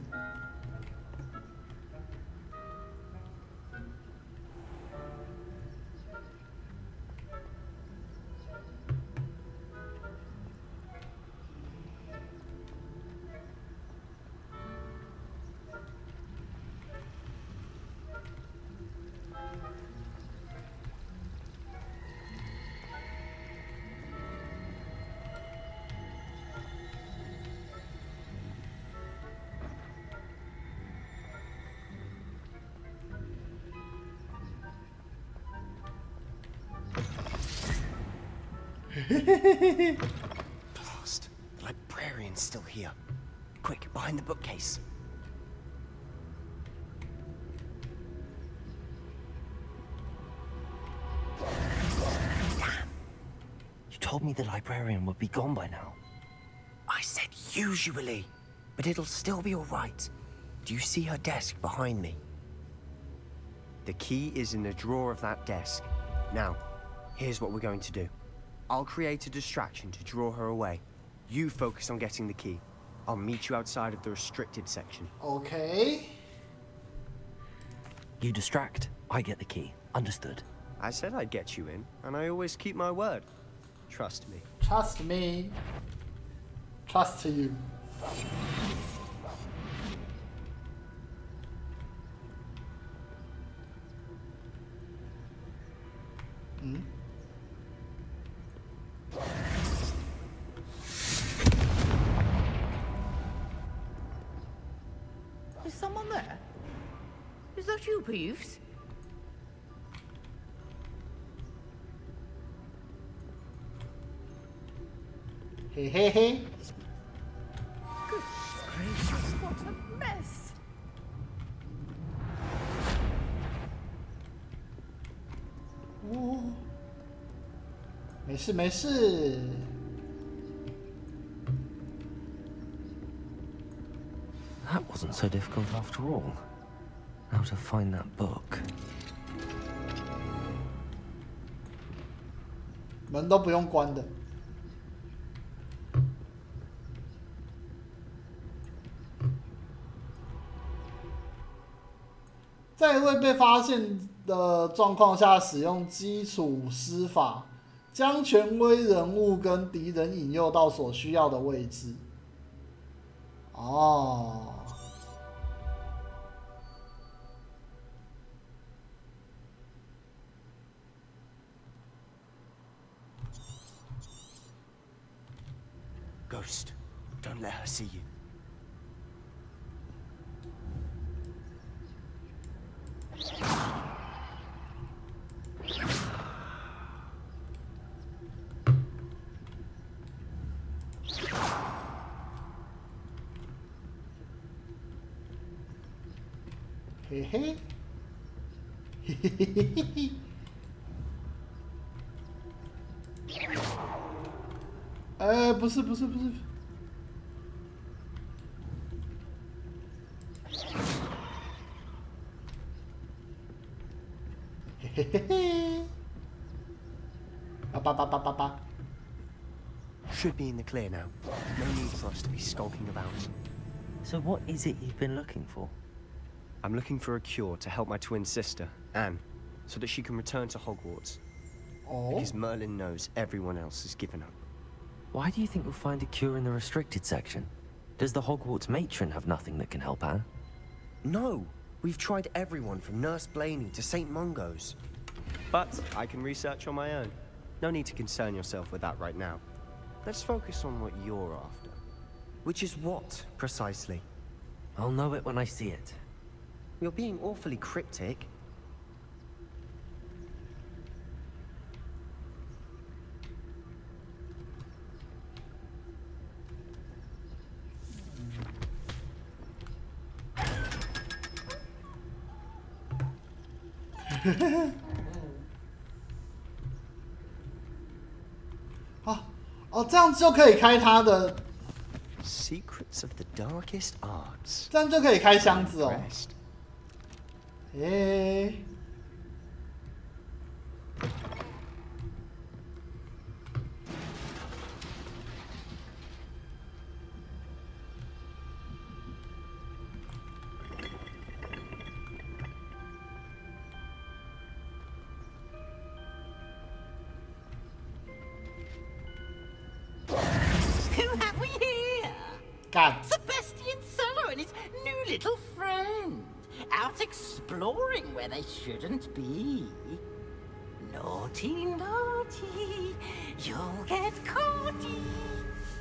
？Blast! The librarian's still here. Quick, behind the bookcase. You told me the librarian would be gone by now. I said usually, but it'll still be all right. Do you see her desk behind me? The key is in the drawer of that desk. Now, here's what we're going to do. I'll create a distraction to draw her away. You focus on getting the key. I'll meet you outside of the restricted section. Okay. You distract, I get the key. Understood. I said I'd get you in, and I always keep my word. Trust me. Trust me. Trust you. Is someone there? Is that you, Peeves? Hey, hey, hey. Good gracious, what a mess! 没事没事。That wasn't so difficult after all. How to find that book? 门都不用关的。在未被发现的状况下，使用基础施法，将权威人物跟敌人引诱到所需要的位置。哦。Ghost, don't let her see you. Hey hey. Hehehehe. 哎，不是。嘿嘿嘿嘿。叭。Should be in the clear now. No need for us to be skulking about. So what is it you've been looking for? I'm looking for a cure to help my twin sister, Anne, so that she can return to Hogwarts. Oh. Because Merlin knows everyone else has given up. Why do you think we'll find a cure in the restricted section? Does the Hogwarts matron have nothing that can help Anne? No! We've tried everyone from Nurse Blaney to St. Mungo's. But I can research on my own. No need to concern yourself with that right now. Let's focus on what you're after. Which is what, precisely? I'll know it when I see it. You're being awfully cryptic.哦，这样就可以开它的 Secrets of the darkest arts. 这样就可以开箱子哦。诶。Sebastian Solo and his new little friend, out exploring where they shouldn't be. Naughty, you'll get caughty.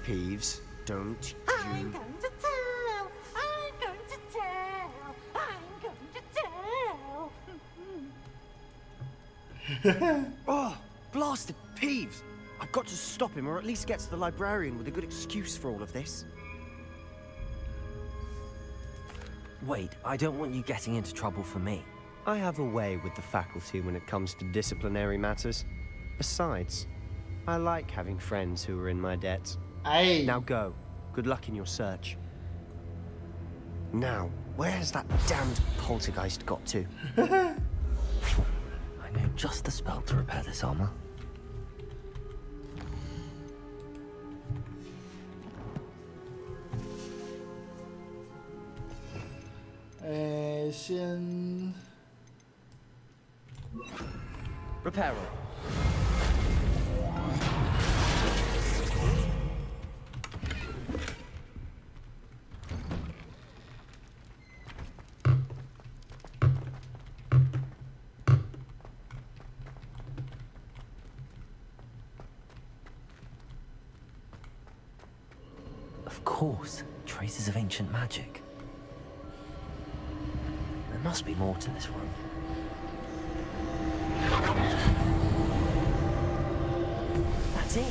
Peeves, don't I'm going to tell, I'm going to tell. Oh, blasted Peeves! I've got to stop him, or at least get to the librarian with a good excuse for all of this. Wait, I don't want you getting into trouble for me. I have a way with the faculty when it comes to disciplinary matters. Besides, I like having friends who are in my debt. Aye. Now go. Good luck in your search. Now, where has that damned poltergeist got to? I know just the spell to repair this armor. Repair. Of course, traces of ancient magic. There must be more to this one. That's it.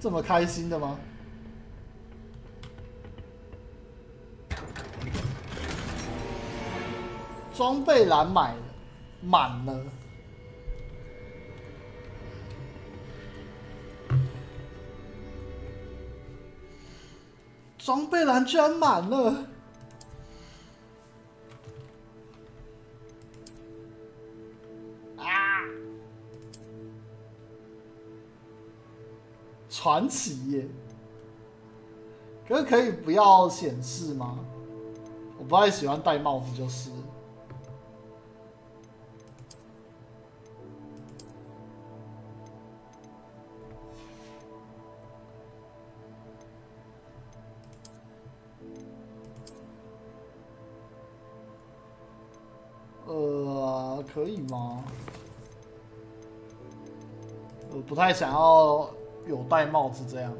这么开心的吗？装备栏买了，满了。装备栏居然满了！啊！传奇耶！可是可以不要显示吗？我不太喜欢戴帽子，就是。可以吗？我不太想要有戴帽子这样。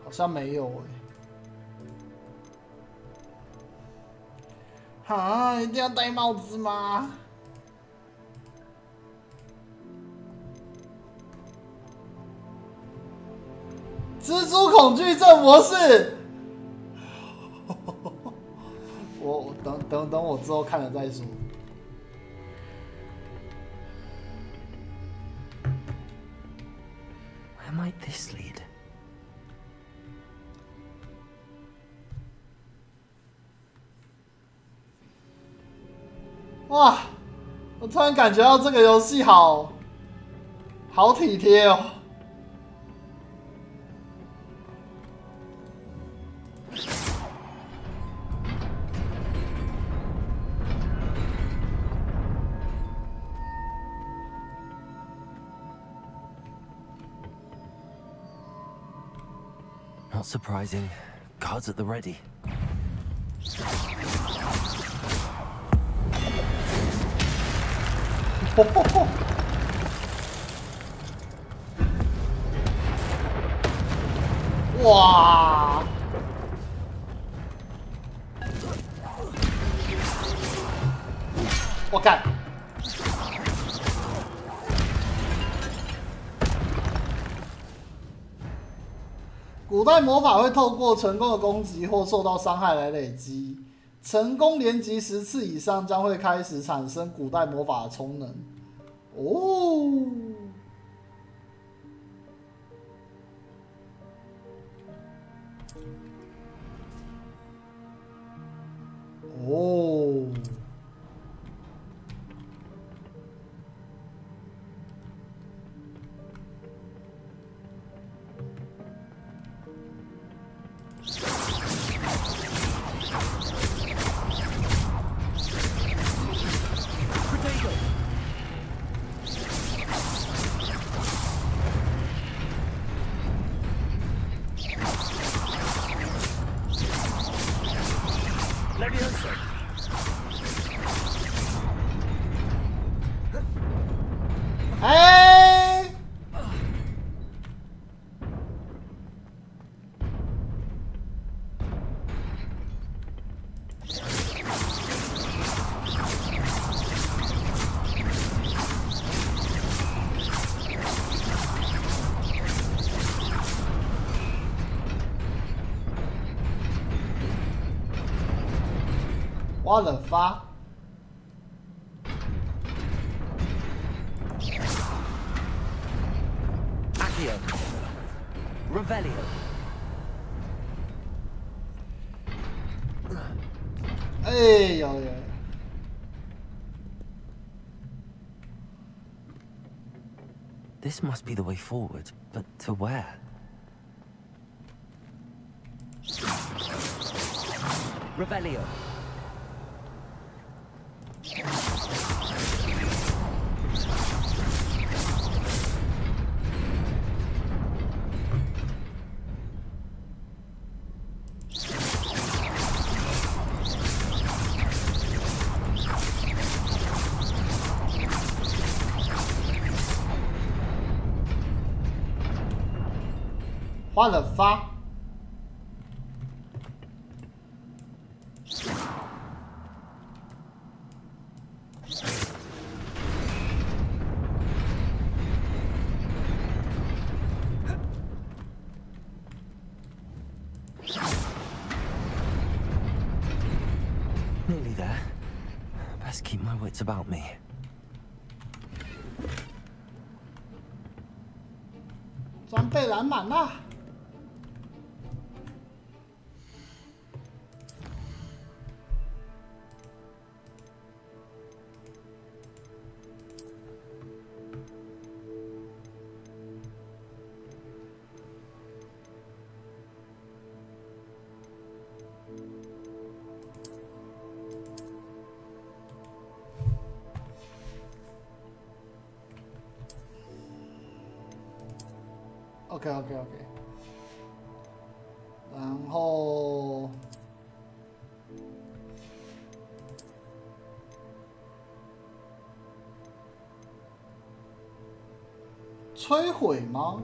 好像没有哎。啊，一定要戴帽子吗？蜘蛛恐惧症模式，我等我之后看了再说。Where might this lead? 哇！我突然感觉到这个游戏好体贴哦。Not surprising. Guards at the ready. Wow! 我干！古代魔法会透过成功的攻击或受到伤害来累积，成功连击10次以上将会开始产生古代魔法的充能。哦。哦。挖了发。Accio. Revelio. 哎，有。This must be the way forward, but to where? Revelio. wits about me. 装备篮满啦！ OK， 然后摧毁吗？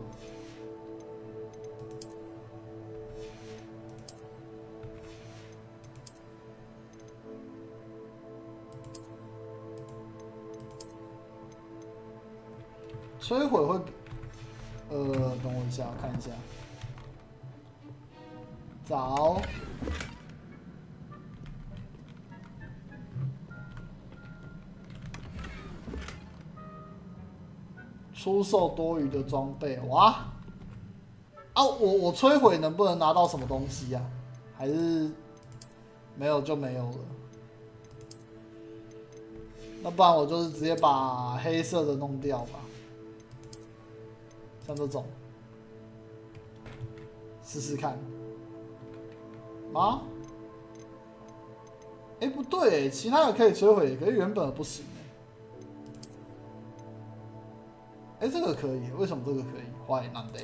摧毁会。 等我一下，看一下。找出售多余的装备，哇！啊，我摧毁能不能拿到什么东西呀？还是没有就没有了？那不然我就是直接把黑色的弄掉吧。 像这种，试试看。啊？哎，不对，其他的可以摧毁，可是原本的不行。哎，这个可以，为什么这个可以？坏难得。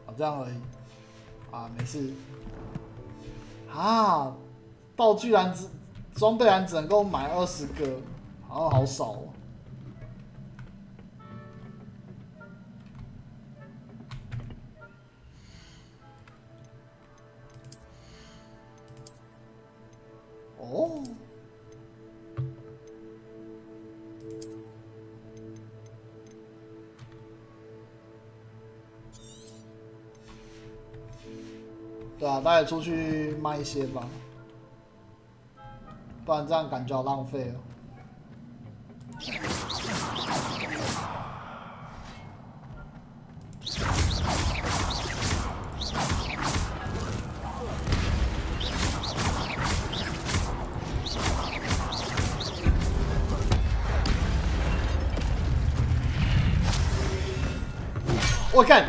啊，这样而已。啊，没事。啊，道具栏装备栏只能够买20个，好像好少哦。哦。对啊，大家出去卖一些吧。 不然这样感觉好浪费哦。我看。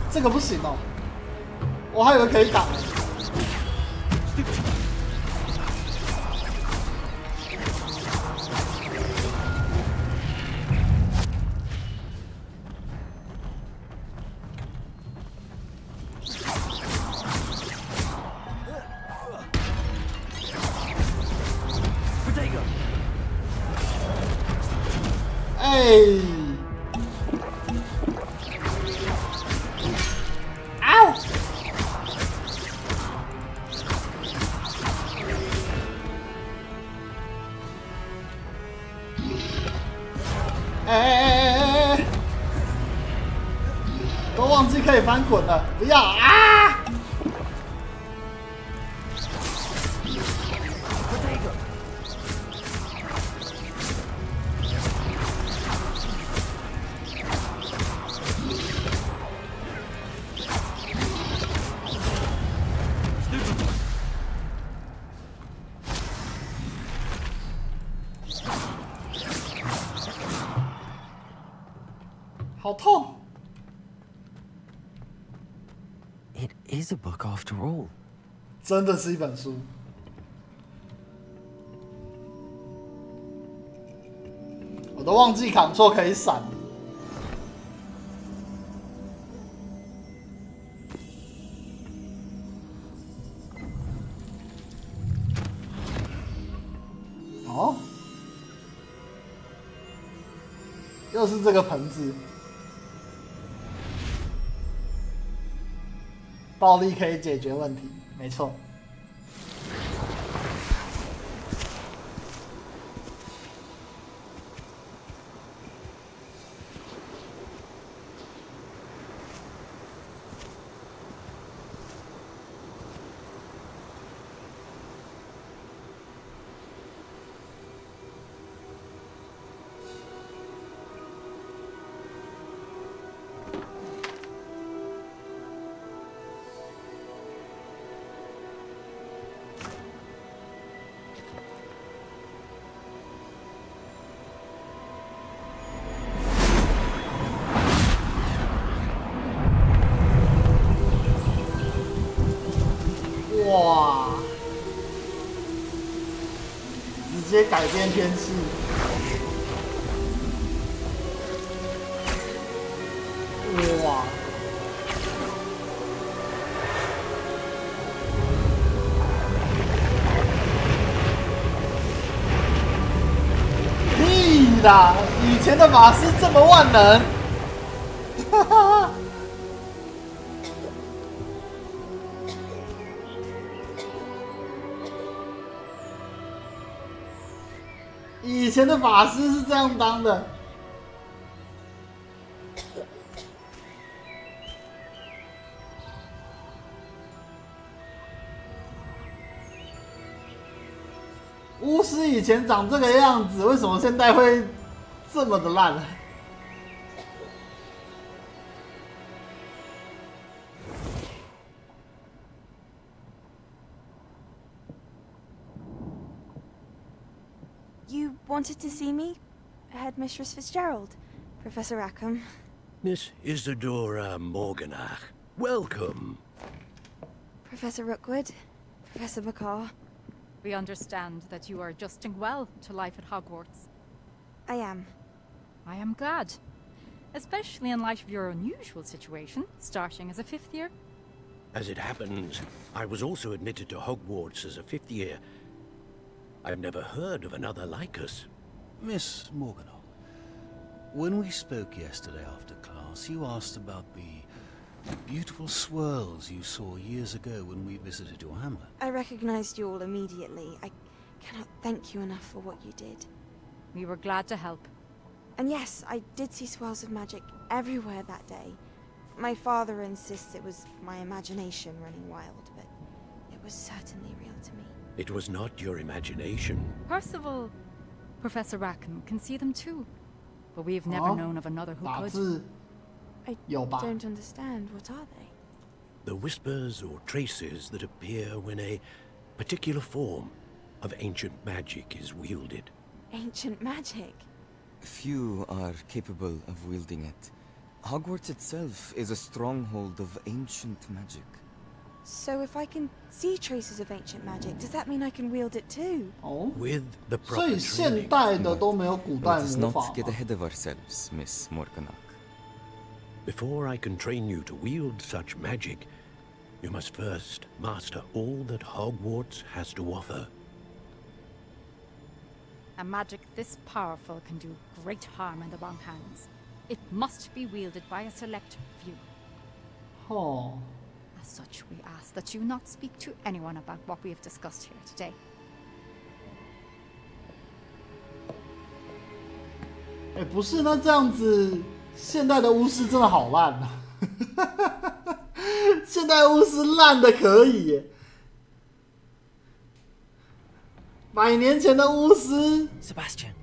这个不行哦，我还以为可以挡呢。哎。 哎！都忘记可以翻滚了，不要啊！好痛 ！It is a book after all. 真的是一本书。我都忘记Ctrl可以闪。哦，又是这个盆子。 暴力可以解决问题，没错。改变天气。哇！屁啦！以前的法师这么万能，哈哈。以前的法师是这样当的。巫师以前长这个样子，为什么现在会这么的烂？You wanted to see me? Headmistress Fitzgerald, Professor Rackham. Miss Isadora Morganach, welcome. Professor Rookwood, Professor McCaw. We understand that you are adjusting well to life at Hogwarts. I am. I am glad. Especially in light of your unusual situation, starting as a 5th year. As it happens, I was also admitted to Hogwarts as a 5th year. I've never heard of another like us. Miss Morganach, when we spoke yesterday after class, you asked about the beautiful swirls you saw years ago when we visited your hamlet. I recognized you all immediately. I cannot thank you enough for what you did. We were glad to help. And yes, I did see swirls of magic everywhere that day. My father insists it was my imagination running wild, but it was certainly real to me. It was not your imagination. Percival, Professor Rackham can see them too. But we've never known of another who could. I don't understand. What are they? The whispers or traces that appear when a particular form of ancient magic is wielded. Ancient magic? Few are capable of wielding it. Hogwarts itself is a stronghold of ancient magic. So if I can see traces of ancient magic, does that mean I can wield it too? With the proper 所以现代的都没有古代 Let us 魔法 not 吗 get ahead of ourselves, Miss Morganach. Before I can train you to wield such magic, you must first master all that Hogwarts has to offer. A magic this powerful can do great harm in the wrong hands. It must be wielded by a select few. Oh. As such, we ask that you not speak to anyone about what we have discussed here today. 哎，不是，那这样子，现代的巫师真的好烂啊！现代巫师烂的可以耶，100年前的巫师 Sebastian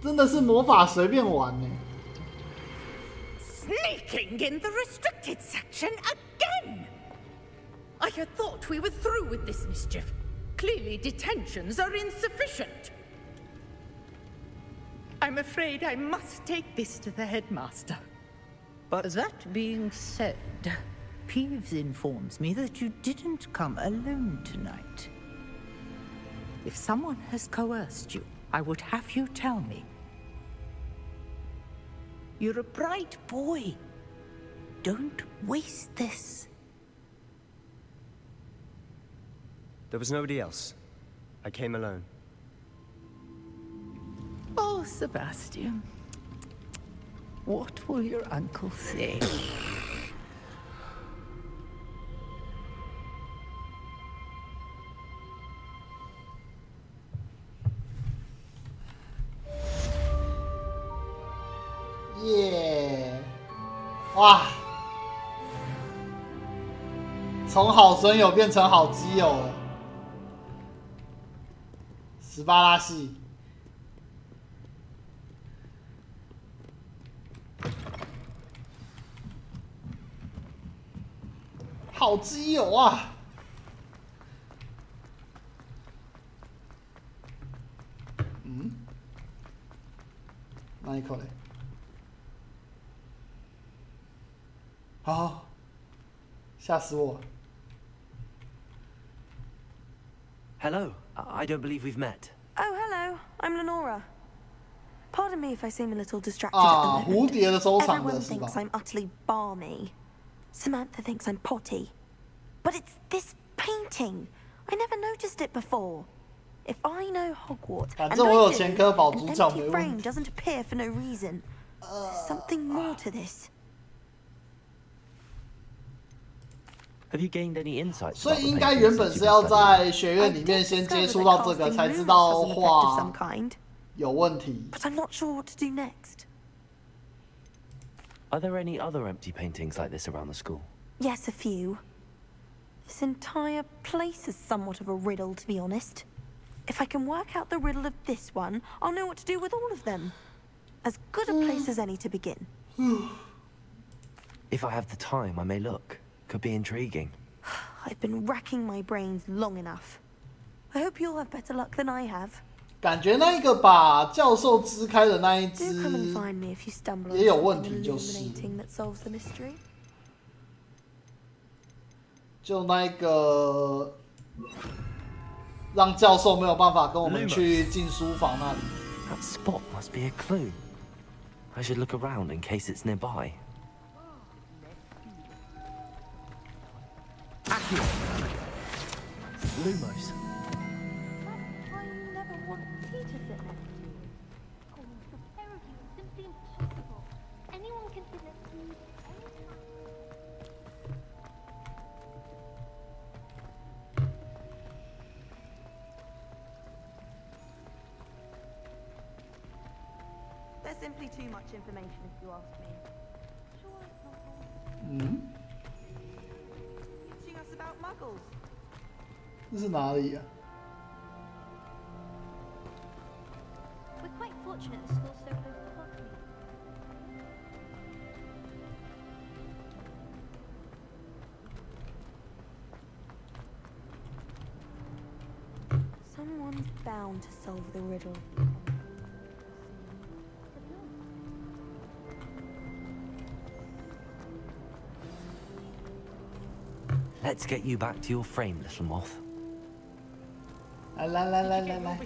真的是魔法随便玩呢。 Sneaking in the restricted section again! I had thought we were through with this mischief. Clearly detentions are insufficient. I'm afraid I must take this to the headmaster. But that being said, Peeves informs me that you didn't come alone tonight. If someone has coerced you, I would have you tell me. You're a bright boy. Don't waste this. There was nobody else. I came alone. Oh, Sebastian. What will your uncle say? Yeah. 哇！从好损友变成好基友了。斯巴拉系。好基友啊！嗯，那一口嘞？好，吓死我！ Hello. I don't believe we've met. Oh, hello. I'm Lenora. Pardon me if I seem a little distracted at the moment. Everyone thinks I'm utterly balmy. Samantha thinks I'm potty. But it's this painting. I never noticed it before. If I know Hogwarts, and I do, an empty frame doesn't appear for no reason. There's something more to this. Have you gained any insights? 所以应该原本是要在学院里面先接触到这个，才知道画有问题。But I'm not sure what to do next. Are there any other empty paintings like this around the school? Yes, a few. This entire place is somewhat of a riddle, to be honest. If I can work out the riddle of this one, I'll know what to do with all of them. As good a place as any to begin. If I have the time, I may look. Could be intriguing. I've been racking my brains long enough. I hope you'll have better luck than I have. 感觉那一个把教授支开的那一只也有问题，就是。就那一个让教授没有办法跟我们去进书房那里。That spot must be a clue. I should look around in case it's nearby. Accio. Lumos. There's simply too much information, if you ask me. Teaching us about muggles. 这是哪里啊？ We're quite fortunate the school's so close to Hogsmeade. Someone's bound to solve the riddle. Let's get you back to your frame, little moth. La la la la la.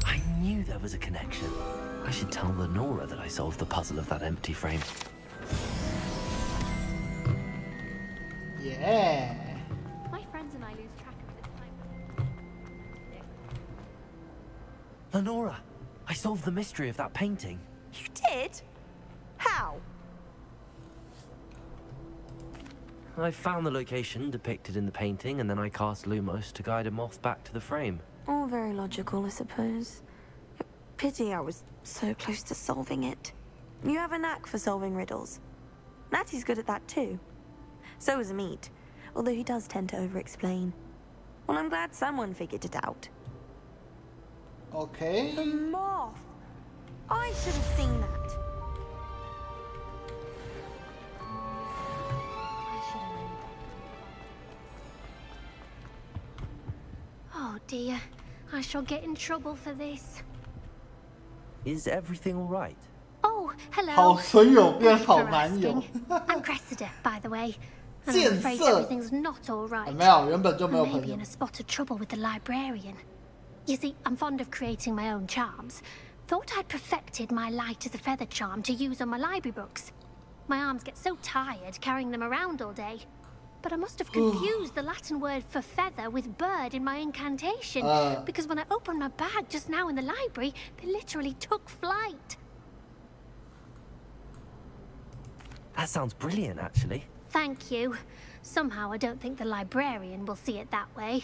I knew there was a connection. I should tell Lenora that I solved the puzzle of that empty frame. Yeah. My friends and I lose track of this time. Lenora, I solved the mystery of that painting. You did? How? I found the location depicted in the painting, and then I cast Lumos to guide a moth back to the frame. All very logical, I suppose. Pity I was so close to solving it. You have a knack for solving riddles. Natty's good at that too. So is Amit, although he does tend to over-explain. Well, I'm glad someone figured it out. Okay. The moth! I should have seen that. Oh dear, I shall get in trouble for this. Is everything all right? Oh, hello. 好损友变好男友。 I'm Cressida, by the way. And I'm afraid everything's not all right. 没有，原本就没有 I 朋 may be 友 in a spot of trouble with the librarian. You see, I'm fond of creating my own charms. Thought I'd perfected my light as a feather charm to use on my library books. My arms get so tired carrying them around all day. But I must have confused the Latin word for feather with bird in my incantation, because when I opened my bag just now in the library, they literally took flight. That sounds brilliant, actually. Thank you. Somehow I don't think the librarian will see it that way.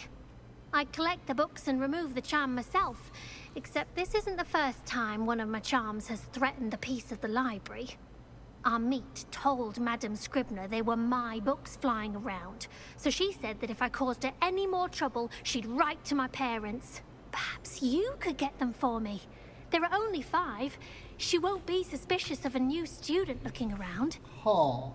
I collect the books and remove the charm myself, except this isn't the first time one of my charms has threatened the peace of the library. Amit told Madame Scribner they were my books flying around, so she said that if I caused her any more trouble, she'd write to my parents. Perhaps you could get them for me. There are only 5. She won't be suspicious of a new student looking around. Oh.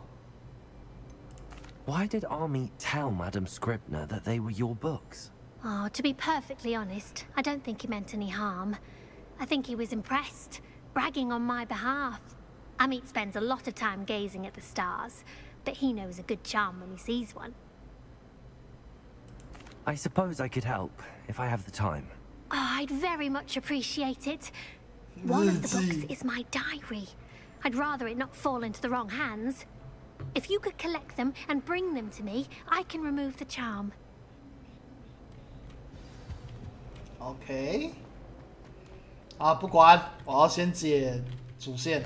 Why did Amit tell Madame Scribner that they were your books? Oh, to be perfectly honest, I don't think he meant any harm. I think he was impressed, bragging on my behalf. Amit spends a lot of time gazing at the stars, but he knows a good charm when he sees one. I suppose I could help, if I have the time. Oh, I'd very much appreciate it. One of the books is my diary. I'd rather it not fall into the wrong hands. If you could collect them and bring them to me, I can remove the charm. OK。啊，不管，我要先解主线。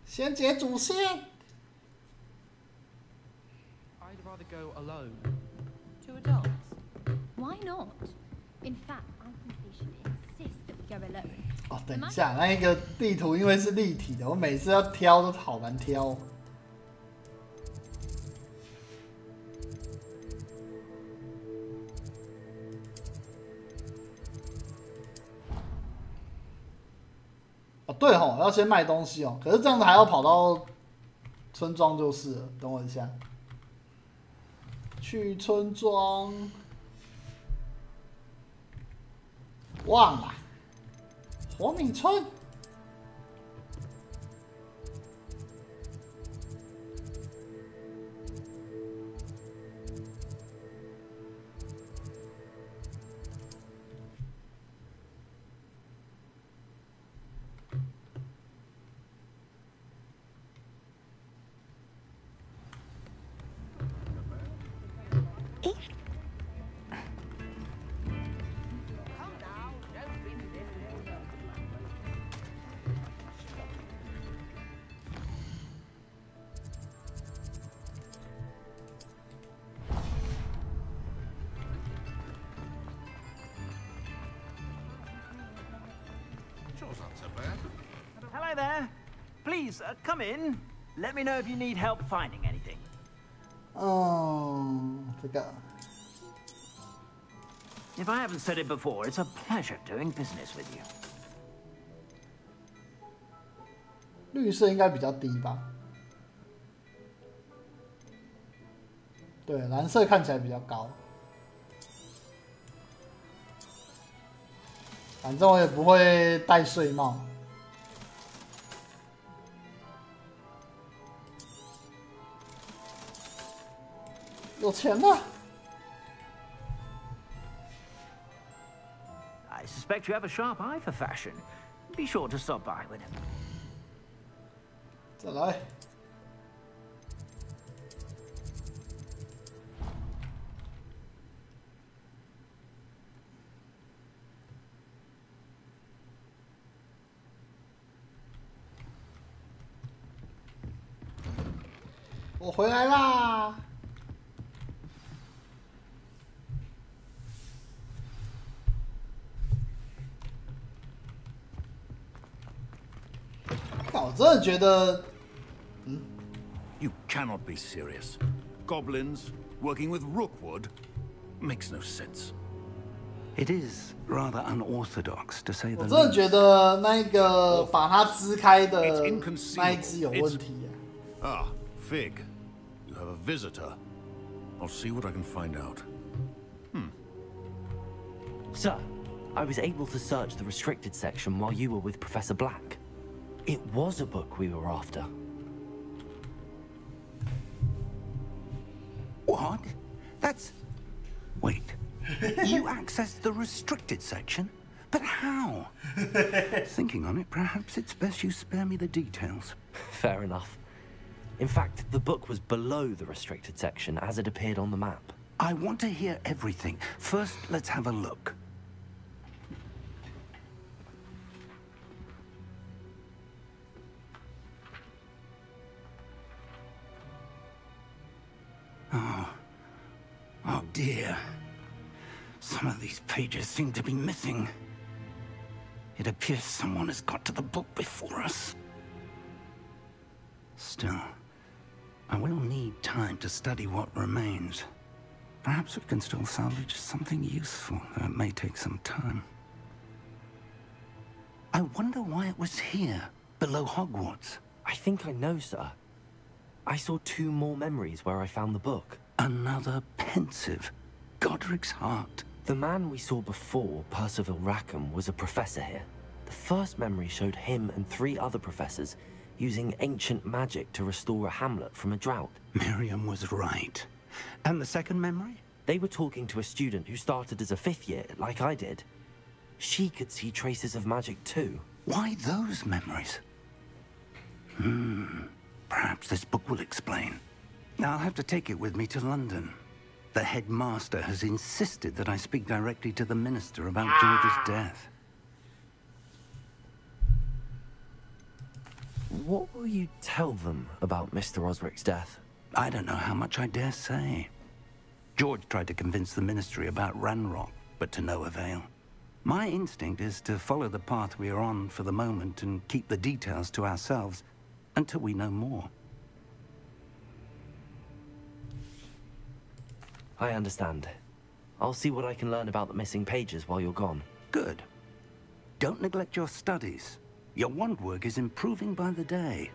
先解主线。I'd rather go alone. To adults? Why not? In fact, I think they should insist that we go alone. 哦，等一下，那一个地图因为是立体的，我每次要挑都好难挑。哦，对吼，要先卖东西哦。可是这样子还要跑到村庄就是了。等我一下，去村庄，忘了。火敏村。Hello there. Please, come in. Let me know if you need help finding anything. 这个。If I haven't said it before, it's a pleasure doing business with you. 绿色应该比较低吧？对，蓝色看起来比较高。反正我也不会戴睡帽。有钱了。I suspect you have a sharp eye for fashion. Be sure to stop by with him. 再来。我回来啦！我真的觉得，You cannot be serious. Goblins working with Rookwood makes no sense. It is rather unorthodox, to say the 我真的 least. 觉得那个把它支开的那一只有问题。Ah, Fig, you have a visitor. I'll see what I can find out. Sir, I was able to search the restricted section while you were with Professor Black. It was a book we were after. What? That's... Wait. You accessed the restricted section? But how? Thinking on it, perhaps it's best you spare me the details. Fair enough. In fact, the book was below the restricted section as it appeared on the map. I want to hear everything. First, let's have a look. Oh dear. Some of these pages seem to be missing. It appears someone has got to the book before us. Still, I will need time to study what remains. Perhaps we can still salvage something useful, though it may take some time. I wonder why it was here, below Hogwarts. I think I know, sir. I saw 2 more memories where I found the book. Another pensive. Godric's heart. The man we saw before, Percival Rackham, was a professor here. The first memory showed him and 3 other professors using ancient magic to restore a hamlet from a drought. Miriam was right. And the second memory? They were talking to a student who started as a 5th year, like I did. She could see traces of magic too. Why those memories? Perhaps this book will explain. I'll have to take it with me to London. The headmaster has insisted that I speak directly to the minister about George's death. What will you tell them about Mr. Osric's death? I don't know how much I dare say. George tried to convince the ministry about Ranrock, but to no avail. My instinct is to follow the path we are on for the moment and keep the details to ourselves until we know more. I understand. I'll see what I can learn about the missing pages while you're gone. Good. Don't neglect your studies. Your wand work is improving by the day.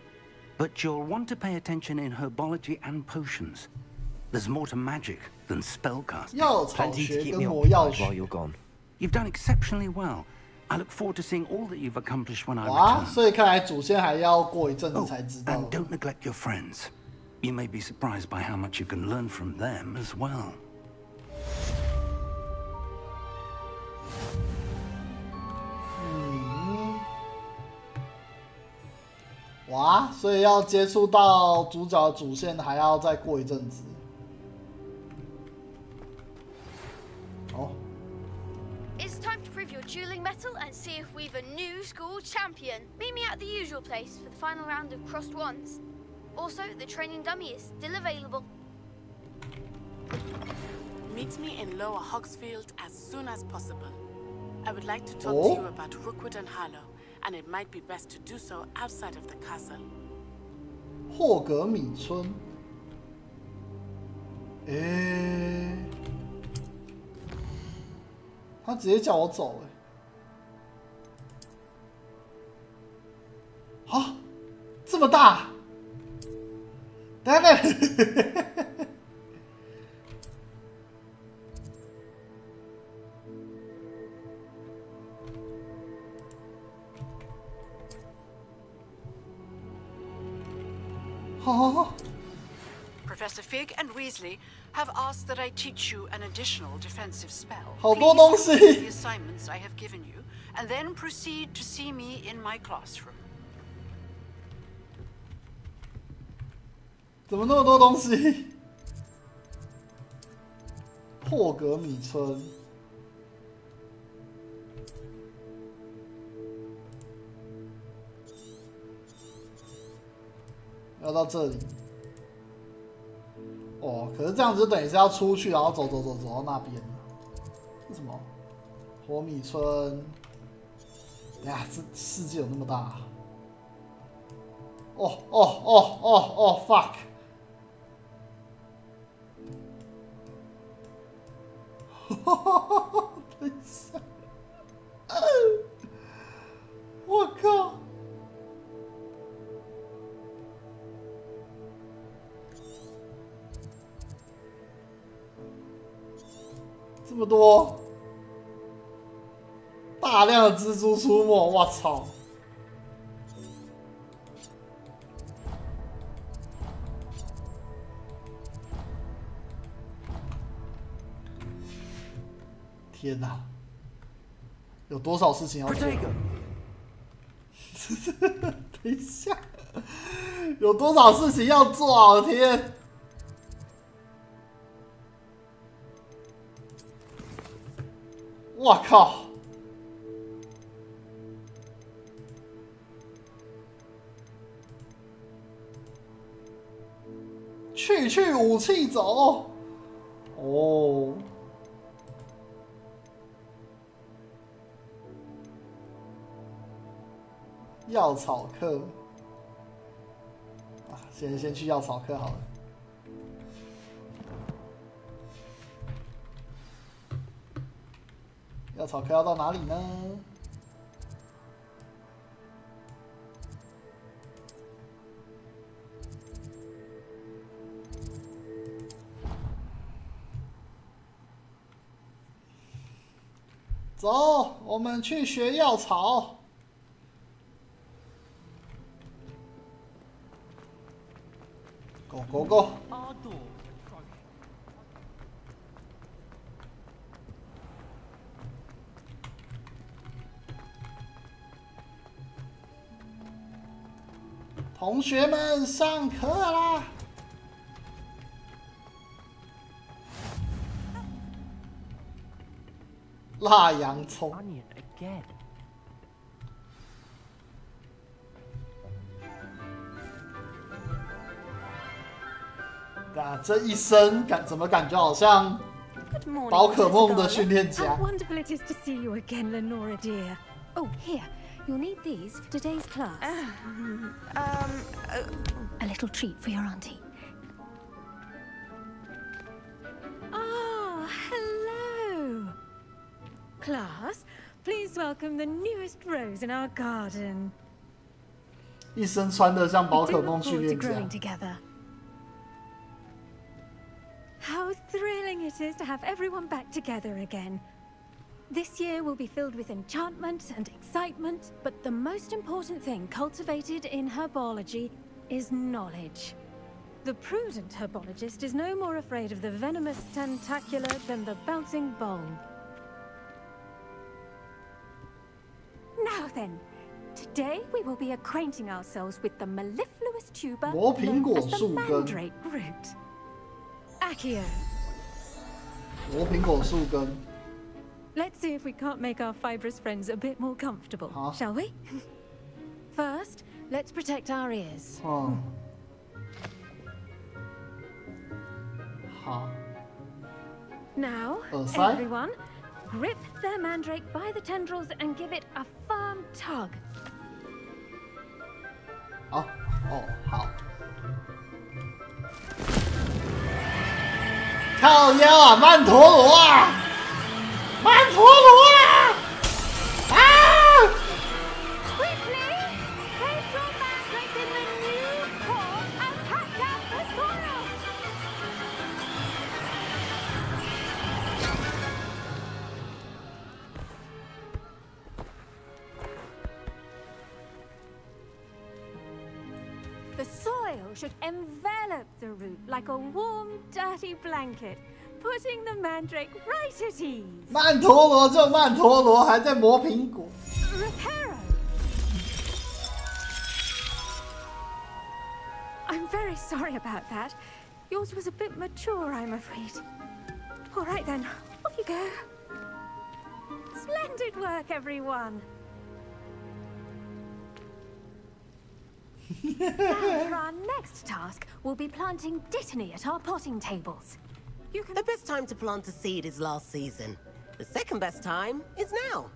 But you'll want to pay attention in herbology and potions. There's more to magic than spellcasting. Plenty to keep me occupied while you're gone. You've done exceptionally well. I look forward to seeing all that you've accomplished when I return. 所以看来祖先还要过一阵子才知道。And don't neglect your friends. You may be surprised by how much you can learn from them as well. 哇，所以要接触到主角的主线还要再过一阵子。哦。It's time to prove your dueling mettle and see if we've a new school champion. Meet me at the usual place for the final round of crossed wands. Also, the training dummy is still available. Meet me in Lower Hogsfield as soon as possible. I would like to talk to you about Rookwood and Harlow, and it might be best to do so outside of the castle. 霍格米村。他直接叫我走啊，这么大！等等。Professor Fig and Weasley have asked that I teach you an additional defensive spell. 好多东西。 Please the assignments I have given you, and then proceed to see me in my classroom. 怎么那么多东西？霍格米村。要到这里。哦，可是这样子就等于是要出去，然后走到那边了。是什么？火米村。哎呀，这世界有那么大？哦 ，fuck！ 等一下，我靠！这么多，大量的蜘蛛出没，我操！天哪，有多少事情要做？等一下，有多少事情要做啊！我的天！我靠！去武器走！哦。药草课啊，先去药草课好了。药草课要到哪里呢？走，我们去学药草。Go go go！ 同学们，上课啦！辣洋葱。啊，这一声怎么感觉好像宝可梦的训练家 How wonderful it is to see you again, Lenora dear. Oh, here. You'll need these for today's class. A little treat for your auntie. Ah, hello. Class, please welcome the newest rose in our garden. 一身穿得像宝可梦训练家。 How thrilling it is to have everyone back together again. This year will be filled with enchantment and excitement, but the most important thing cultivated in herbology is knowledge. The prudent herbologist is no more afraid of the venomous tentacular than the bouncing bulb. Now then, today we will be acquainting ourselves with the mellifluous tuber known as the mandrake root. Accio. 魔苹果树根。 Let's see if we can't make our fibrous friends a bit more comfortable, shall we? First, let's protect our ears. 好。 Now, everyone, grip their mandrake by the tendrils and give it a firm tug. 好，好。 靠腰啊，曼陀罗啊，曼陀罗啊！啊 Quickly, place your mandrake in the new core and catch out the soil. The soil should envelop the root like a warm, dirty blanket, putting the mandrake right at ease. 曼陀罗就曼陀罗，还在磨苹果。Reparo. I'm very sorry about that. Yours was a bit mature, I'm afraid. All right then, off you go. Splendid work, everyone. Now for our next task, we'll be planting dittany at our potting tables. The best time to plant a seed is last season. The second best time is now.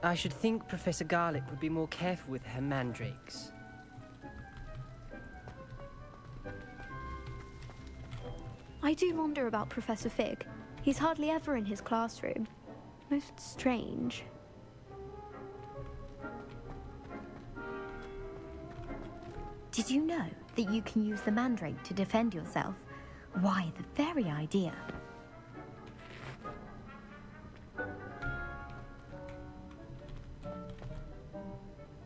I should think Professor Garlick would be more careful with her mandrakes. I do wonder about Professor Fig. He's hardly ever in his classroom. Most strange. Did you know that you can use the mandrake to defend yourself? Why, the very idea.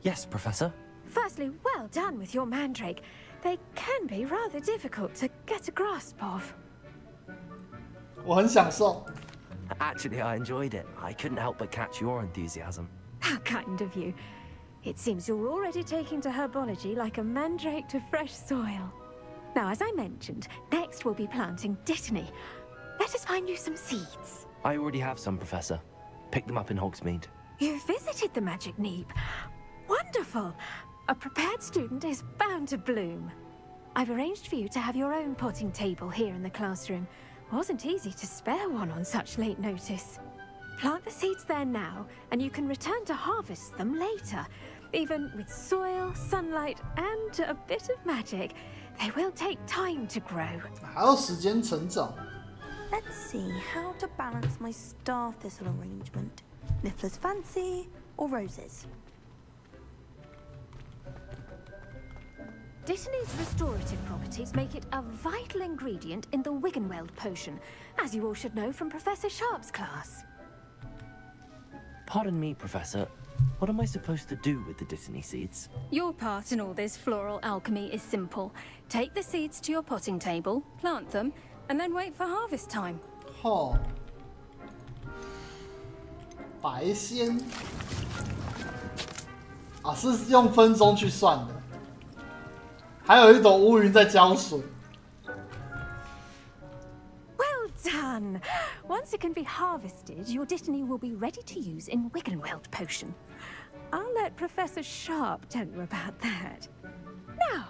Yes, Professor. Firstly, well done with your mandrake. They can be rather difficult to get a grasp of. 我很享受。 Actually, I enjoyed it. I couldn't help but catch your enthusiasm. How kind of you. It seems you're already taking to herbology like a mandrake to fresh soil. Now, as I mentioned, next we'll be planting dittany. Let us find you some seeds. I already have some, Professor. Picked them up in Hogsmeade. You visited the Magic Neep. Wonderful. A prepared student is bound to bloom. I've arranged for you to have your own potting table here in the classroom. Wasn't easy to spare one on such late notice. Plant the seeds there now, and you can return to harvest them later. Even with soil, sunlight, and a bit of magic, they will take time to grow. 还有时间成长。 Let's see how to balance my star thistle arrangement. Niffler's fancy or roses? Dittany's restorative properties make it a vital ingredient in the Wiggenweld potion, as you all should know from Professor Sharp's class. Pardon me, Professor. What am I supposed to do with the Dittany seeds? Your part in all this floral alchemy is simple. Take the seeds to your potting table, plant them, and then wait for harvest time. 哦，白仙啊，是用分钟去算的。还有一朵乌云在浇水。Well done! Once it can be harvested, your Dittany will be ready to use in Wiggenweld potion. I'll let Professor Sharp tell you about that. Now,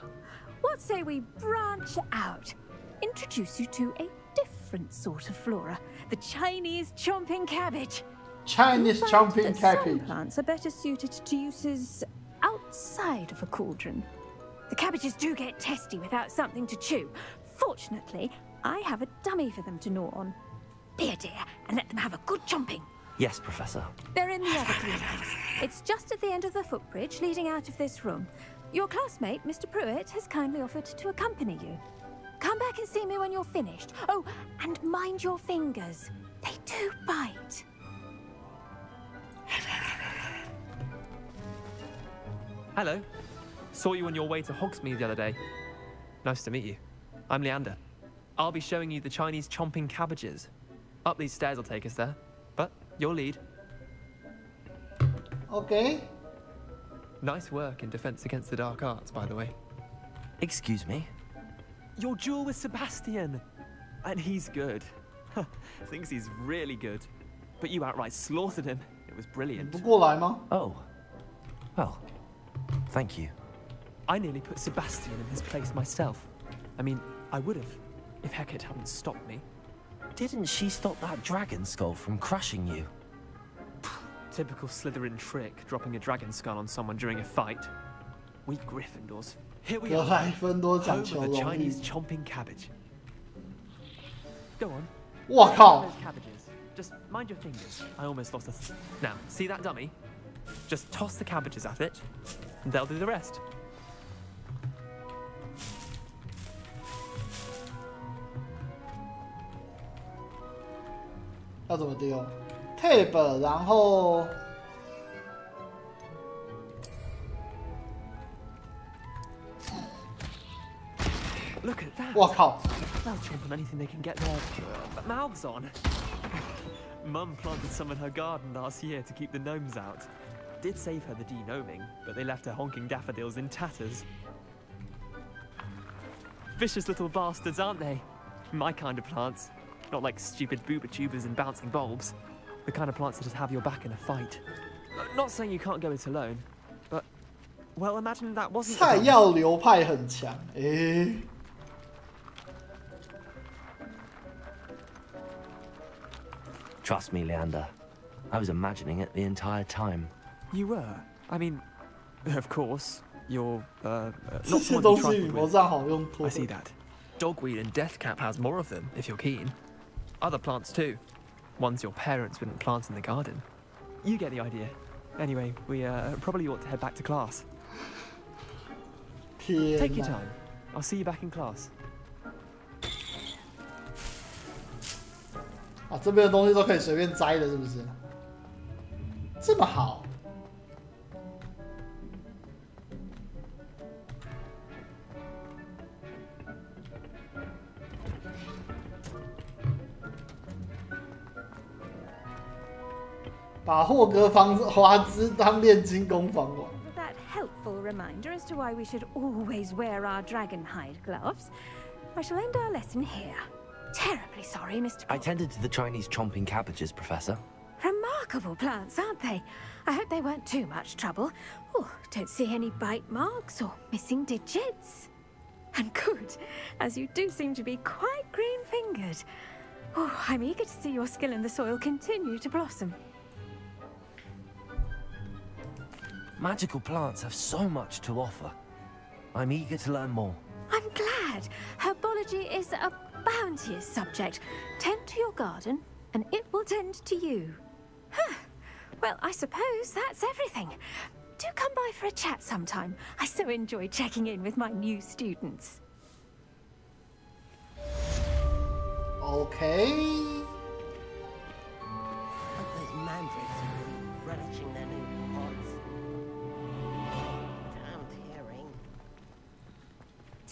what say we branch out? Introduce you to a different sort of flora, the Chinese chomping cabbage. Chinese chomping cabbage. Some plants are better suited to uses outside of a cauldron. The cabbages do get testy without something to chew. Fortunately, I have a dummy for them to gnaw on. Be a dear and let them have a good chomping. Yes, Professor. They're in the other greenhouse. It's just at the end of the footbridge leading out of this room. Your classmate, Mr. Pruitt, has kindly offered to accompany you. Come back and see me when you're finished. Oh, and mind your fingers. They do bite. Hello. Saw you on your way to Hogsmeade the other day. Nice to meet you. I'm Leander. I'll be showing you the Chinese chomping cabbages. Up these stairs will take us there, but you'll lead. Okay. Nice work in Defense Against the Dark Arts, by the way. Excuse me? Your duel with Sebastian! And he's good. Thinks he's really good. But you outright slaughtered him. It was brilliant. Oh. Well, thank you. I nearly put Sebastian in his place myself. I mean, I would have, if Hecate hadn't stopped me. Didn't she stop that dragon skull from crushing you? Typical Slytherin trick, dropping a dragon skull on someone during a fight. We Gryffindors. Here we are. Home of the Chinese chomping cabbage. Go on. What靠! Cabbages. Just mind your fingers. I almost lost a. Now, see that dummy? Just toss the cabbages at it, and they'll do the rest. 要怎么丢 ？Tab， 然后，Look at that！ 我靠 ！They'll chomp on anything they can get their mouths on. Mum planted some in her garden last year to keep the gnomes out. Did save her the de-gnoming, but they left her honking daffodils in tatters. Vicious little bastards, aren't they? My kind of plants. Not like stupid booba tubers and bouncing bulbs. The kind of plants that just have your back in a fight. Not saying you can't go it alone, but, well, imagine that wasn't... 菜药流派很强，诶。 Trust me, Leander. I was imagining it the entire time. You were? I mean, of course, you're, not 这些 someone 都 to 是羽 trifle 毛 with. 上好用多 I see that. Dogweed and deathcap has more of them, if you're keen. Other plants too. Ones your parents wouldn't plant in the garden. You get the idea. Anyway, we probably ought to head back to class. Take your time. I'll see you back in class. 啊，这边的东西都可以随便摘的，是不是？这么好。 把霍格华兹当炼金工坊玩。 That helpful reminder as to why we should always wear our dragonhide gloves. I shall end our lesson here. Terribly sorry, Mr. I tended to the Chinese chomping cabbages, Professor. Remarkable plants, aren't they? I hope they weren't too much trouble. Oh, don't see any bite marks or missing digits. And good, as you do seem to be quite green-fingered. Oh, I'm eager to see your skill in the soil continue to blossom. Magical plants have so much to offer. I'm eager to learn more. I'm glad. Herbology is a bounteous subject. Tend to your garden, and it will tend to you. Huh. Well, I suppose that's everything. Do come by for a chat sometime. I so enjoy checking in with my new students. Okay. Those mandrakes are relishing their new pods. Damn tearing.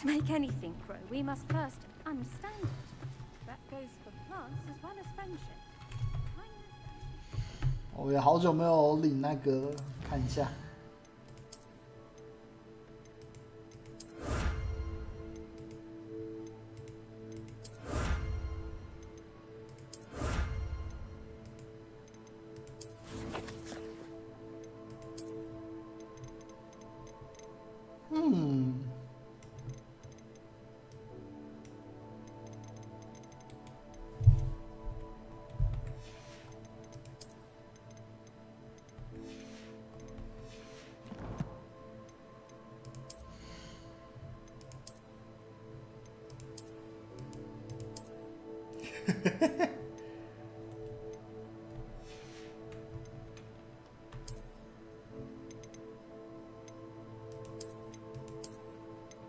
To make anything grow, we must first understand it. That goes for plants as well as friendship. 我也好久没有领那个，看一下。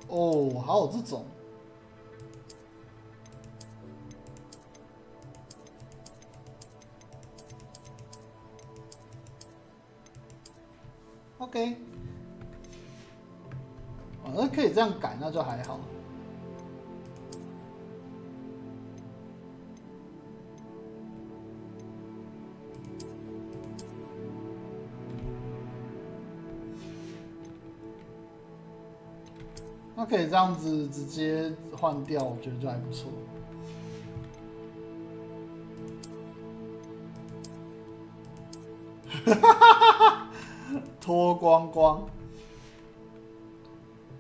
哦，还有这种。OK， 那可以这样改，那就还好。那可以这样子直接换掉，我觉得就还不错。脱光光，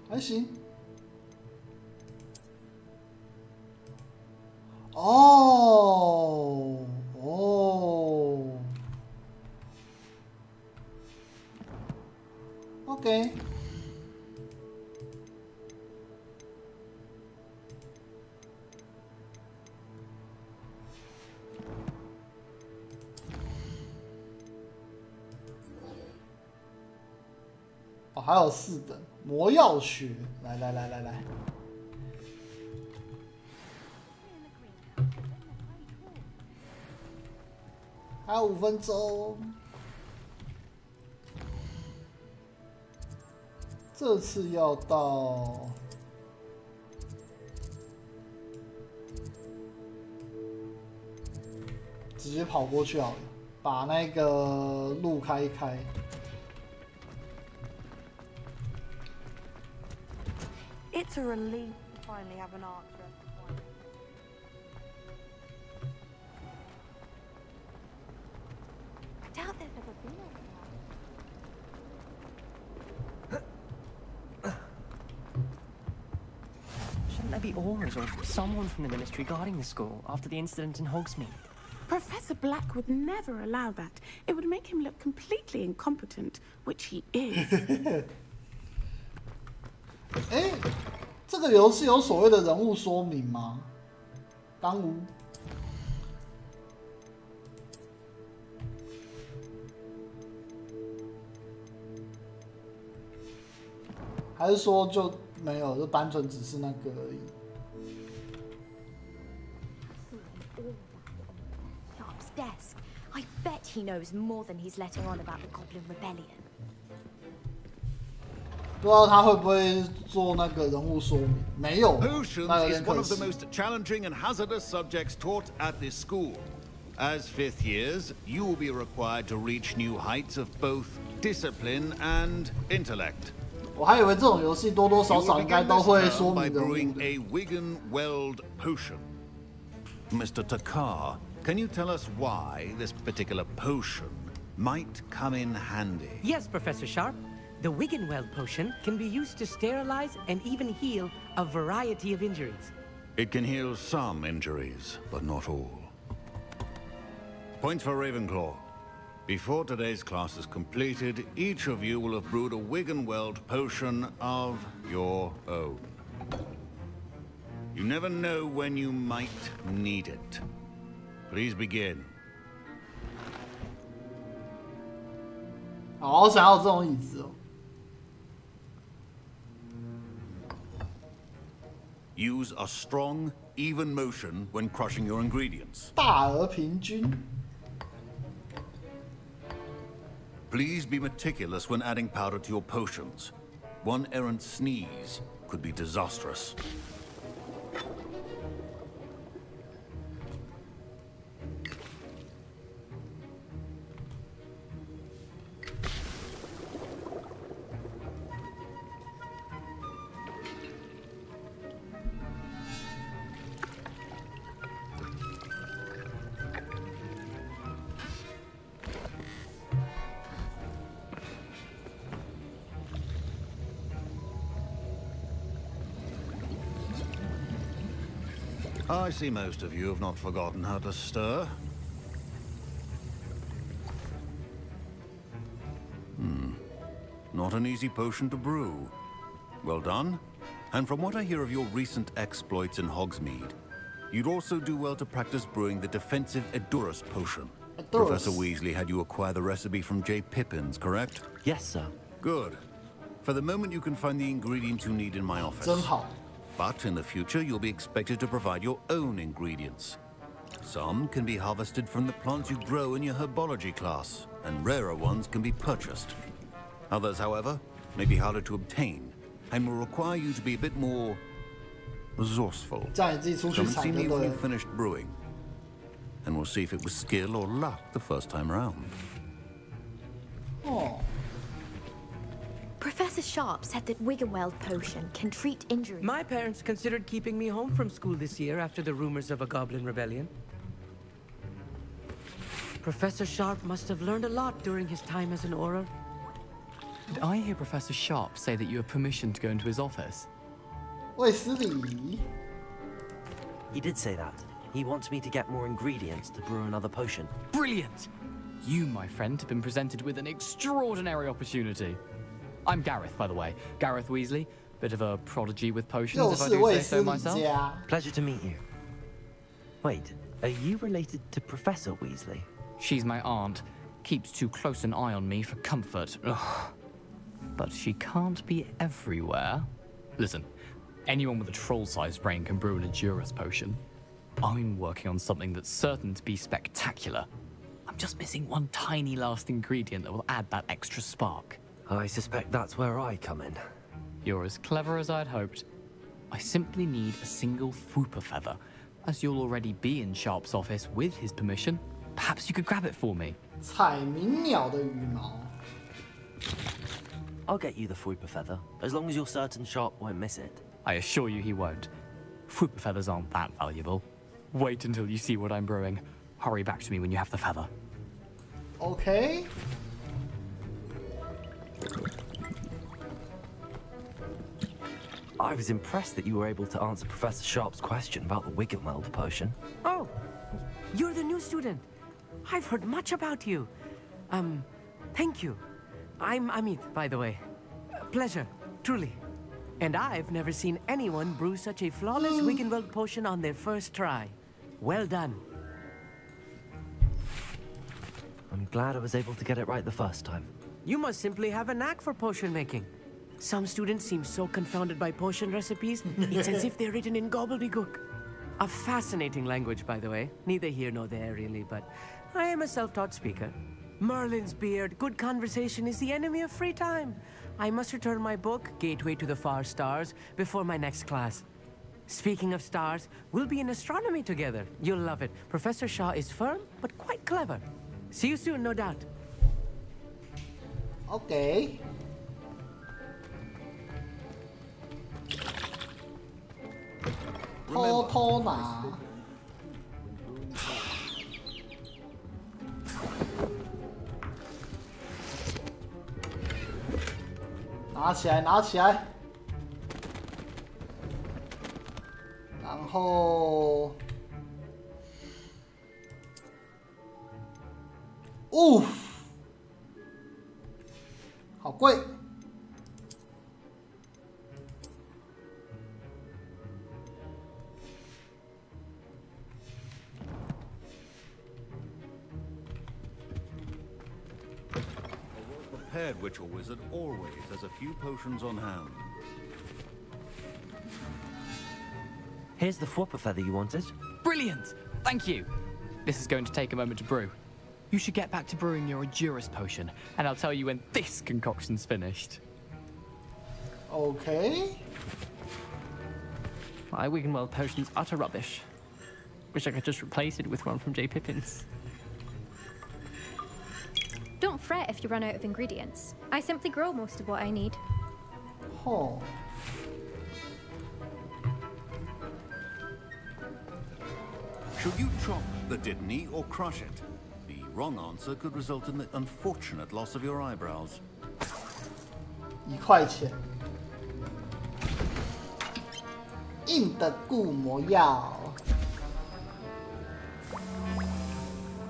还行。哦哦 ，OK。哦，还有4等魔药学，来，还有5分钟，这次要到直接跑过去好了，把那个路开一开。It's a relief to finally have an answer at the point. I doubt there's ever been one. Shouldn't there be Aura's or someone from the ministry guarding the school after the incident in Hogsmeade? Professor Black would never allow that. It would make him look completely incompetent, which he is. 哎，这个游戏有所谓的人物说明吗？当无。还是说就没有，就单纯只是那个而已。Sharp's desk. I bet he knows more than he's letting on about the Goblin Rebellion. 不知道他会不会做那个人物说明？没有，那有 Potions 点 is 可 one of the 惜。 most challenging and hazardous subjects taught at this school. As 5th years, you will be required to reach new heights of both discipline and intellect. 我还以为这种游戏多多少少应该都会说 By 明人物 brewing 的。 a Wigan-Weld potion. Mr. Takar, can you tell us why this particular potion might come in handy? Yes, Professor Sharp. The Wiggenweld potion can be used to sterilize and even heal a variety of injuries. It can heal some injuries, but not all. Points for Ravenclaw. Before today's class is completed, each of you will have brewed a Wiggenweld potion of your own. You never know when you might need it. Please begin. 好想要这种椅子哦。Use a strong, even motion when crushing your ingredients. 大而平均。Please be meticulous when adding powder to your potions. One errant sneeze could be disastrous. I see most of you have not forgotten how to stir. Not an easy potion to brew. Well done. And from what I hear of your recent exploits in Hogsmeade, you'd also do well to practice brewing the defensive Edurus potion. Professor Weasley had you acquire the recipe from J. Pippins, correct? Yes, sir. Good. For the moment, you can find the ingredients you need in my office. 真好。 But in the future, you'll be expected to provide your own ingredients. Some can be harvested from the plants you grow in your herbology class, and rarer ones can be purchased. Others, however, may be harder to obtain, and will require you to be a bit more resourceful. Come see me when you've finished brewing, and we'll see if it was skill or luck the first time around. Oh. Professor Sharp said that Wiggenweld potion can treat injuries. My parents considered keeping me home from school this year after the rumors of a goblin rebellion. Professor Sharp must have learned a lot during his time as an Auror. Did I hear Professor Sharp say that you have permission to go into his office? Weasley. He did say that. He wants me to get more ingredients to brew another potion. Brilliant! You, my friend, have been presented with an extraordinary opportunity. I'm Gareth, by the way. Gareth Weasley. Bit of a prodigy with potions, if I do say so myself. Pleasure to meet you. Wait, are you related to Professor Weasley? She's my aunt. Keeps too close an eye on me for comfort. Ugh. But she can't be everywhere. Listen, anyone with a troll-sized brain can brew an Edurus potion. I'm working on something that's certain to be spectacular. I'm just missing one tiny last ingredient that will add that extra spark. I suspect that's where I come in. You're as clever as I'd hoped. I simply need a single Fwooper feather. As you'll already be in Sharp's office with his permission, perhaps you could grab it for me. 彩鸣鸟的羽毛。 I'll get you the Fwooper feather, as long as you're certain Sharp won't miss it. I assure you he won't. Fwooper feathers aren't that valuable. Wait until you see what I'm brewing. Hurry back to me when you have the feather. Okay. I was impressed that you were able to answer Professor Sharp's question about the Wiggenweld potion. Oh, you're the new student. I've heard much about you. Thank you. I'm Amit, by the way. Pleasure, truly. And I've never seen anyone brew such a flawless Wiggenweld potion on their first try. Well done. I'm glad I was able to get it right the first time. You must simply have a knack for potion making. Some students seem so confounded by potion recipes, it's as if they're written in gobbledygook. A fascinating language, by the way. Neither here nor there, really, but I am a self-taught speaker. Merlin's beard, good conversation is the enemy of free time. I must return my book, Gateway to the Far Stars, before my next class. Speaking of stars, we'll be in astronomy together. You'll love it. Professor Shaw is firm, but quite clever. See you soon, no doubt. Okay.偷拿。拿起来，拿起来。然后，哦，好贵。prepared witch or wizard always has a few potions on hand. Here's the flopper feather you wanted. Brilliant! Thank you. This is going to take a moment to brew. You should get back to brewing your Edurus potion, and I'll tell you when this concoction's finished. Okay. My Wiggenweld potion's utter rubbish. Wish I could just replace it with one from J. Pippin's. Don't fret if you run out of ingredients. I simply grow most of what I need. Oh. Should you chop the Didney or crush it? The wrong answer could result in the unfortunate loss of your eyebrows. 1块钱，硬的固魔药。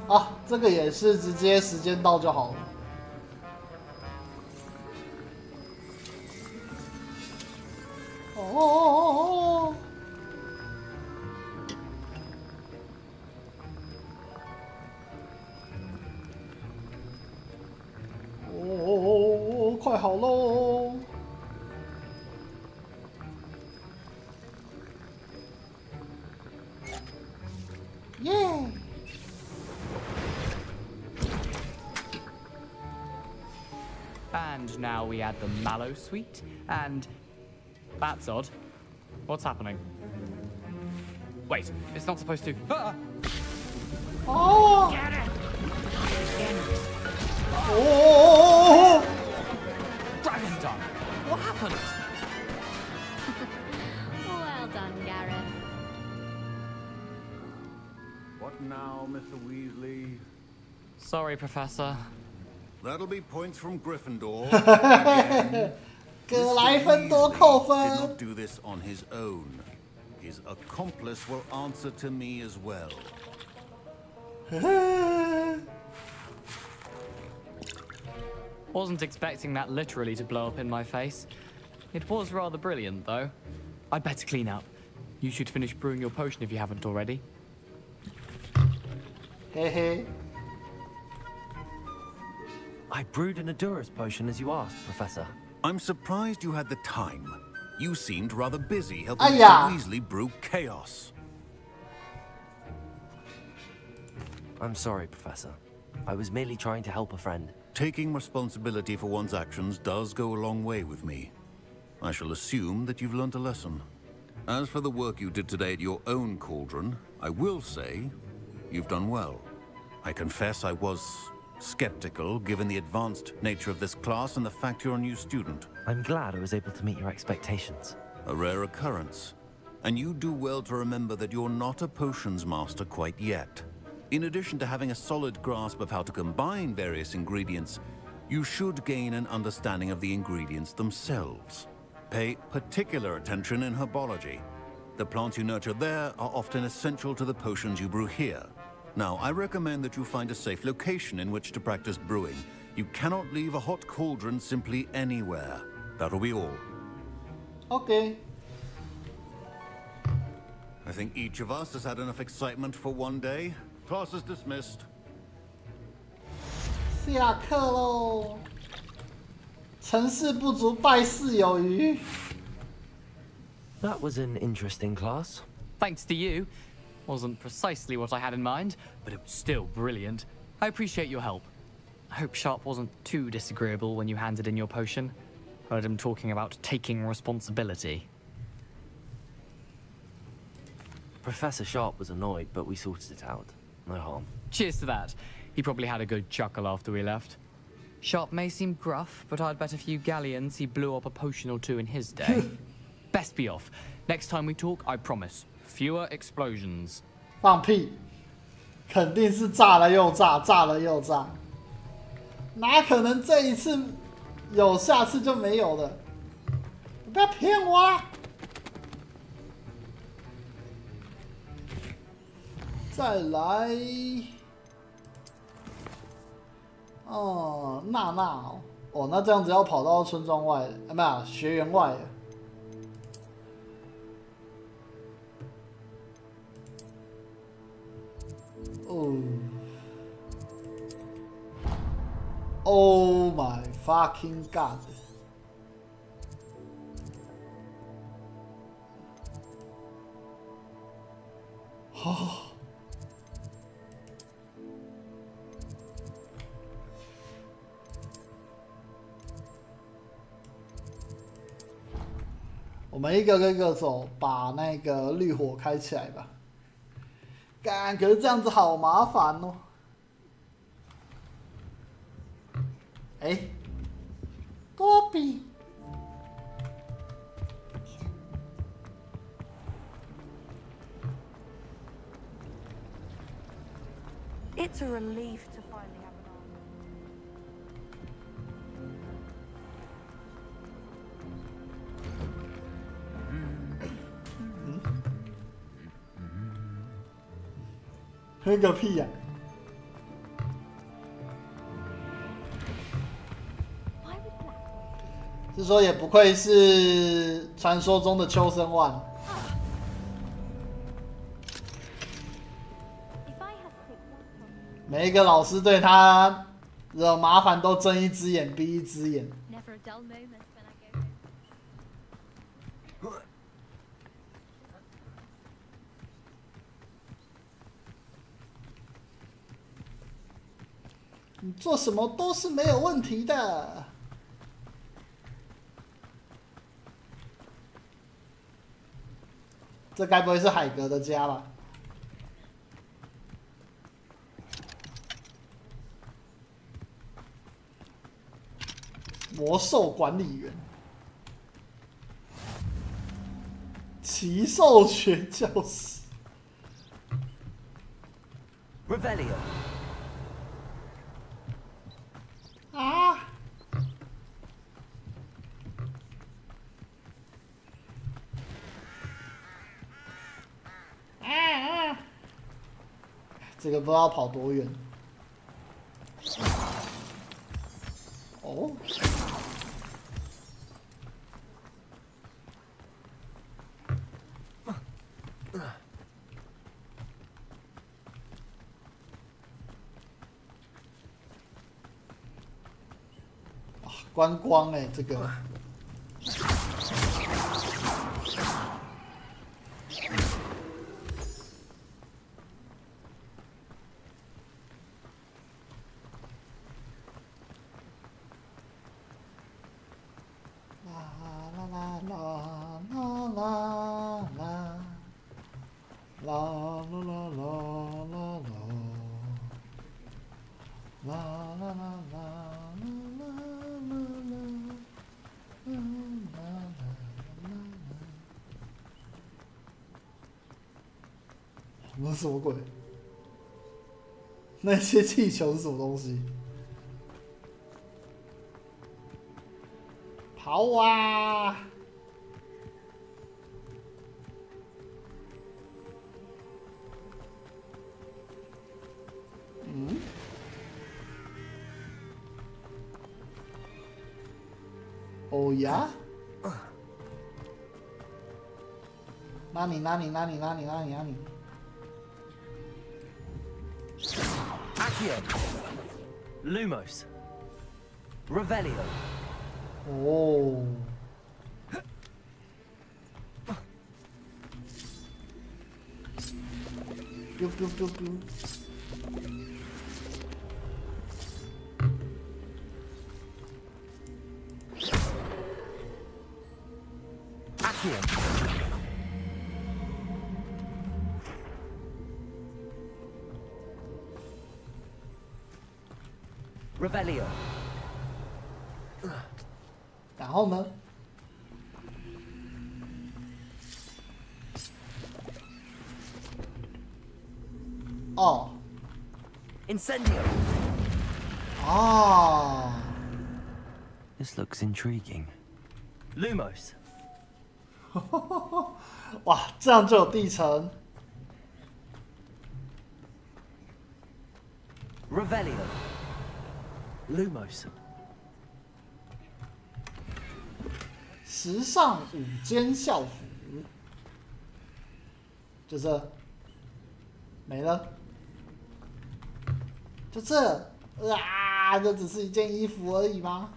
啊，这个也是直接时间到就好了。哦。 哦，快好喽！耶！ And now we add the mallow sweet, and that's odd. What's happening? Wait, it's not supposed to. Oh! Get it! Oh! Dragon Dog! What happened? Well done, Gareth. What now, Mr. Weasley? Sorry, Professor. That'll be points from Gryffindor. 格莱芬多扣分。 Did not do this on his own. His accomplice will answer to me as well. Wasn't expecting that literally to blow up in my face. It was rather brilliant, though. I'd better clean up. You should finish brewing your potion if you haven't already. Hehe. I brewed an Edurus potion as you asked, Professor. I'm surprised you had the time. You seemed rather busy helping Mr. Weasley brew chaos. I'm sorry, Professor. I was merely trying to help a friend. Taking responsibility for one's actions does go a long way with me. I shall assume that you've learnt a lesson. As for the work you did today at your own cauldron, I will say you've done well. I confess I was skeptical given the advanced nature of this class and the fact you're a new student. I'm glad I was able to meet your expectations. A rare occurrence. And you do well to remember that you're not a potions master quite yet. In addition to having a solid grasp of how to combine various ingredients, you should gain an understanding of the ingredients themselves. Pay particular attention in herbology. The plants you nurture there are often essential to the potions you brew here. Now, I recommend that you find a safe location in which to practice brewing. You cannot leave a hot cauldron simply anywhere. That'll be all. Okay. I think each of us has had enough excitement for one day. Class is dismissed. 下课喽。成事不足败事有余。 That was an interesting class. Thanks to you. Wasn't precisely what I had in mind, but it was still brilliant. I appreciate your help. I hope Sharp wasn't too disagreeable when you handed in your potion. Heard him talking about taking responsibility. Professor Sharp was annoyed, but we sorted it out. No harm. Cheers to that. He probably had a good chuckle after we left. Sharp may seem gruff, but I'd bet a few galleons he blew up a potion or two in his day. Best be off. Next time we talk, I promise. Fewer explosions. 放屁！肯定是炸了又炸，炸了又炸。哪可能这一次有，下次就没有了？你不要骗我啦！再来，哦，娜娜哦，哦，那这样子要跑到村庄外，没有学园外了。 哦， Oh my fucking god！ 哦。 我们一个一个走，把那个绿火开起来吧。干，可是这样子好麻烦哦。哎，多比。It's a relief to finally have an arm. 哼个屁呀！是说也不愧是传说中的秋生万。每一个老师对他惹麻烦都睁一只眼闭一只眼。 你做什么都是没有问题的。这该不会是海格的家吧？魔兽管理员，奇兽学教师。Revelio。 啊！这个不知道跑多远。哦。观光哎、欸，这个。那是什么鬼？那些气球是什么东西？跑啊！嗯？哦呀？哪里？ Accio. Lumos. Revelio. Oh. Pew, pew, pew, pew. Accio. Revelio。然后呢？哦。Incendio。哦。This looks intriguing. Lumos。哇，这样就有地层。Revelio。Lumos。时尚午间校服，就这，没了，就这，啊！啊，这只是一件衣服而已吗？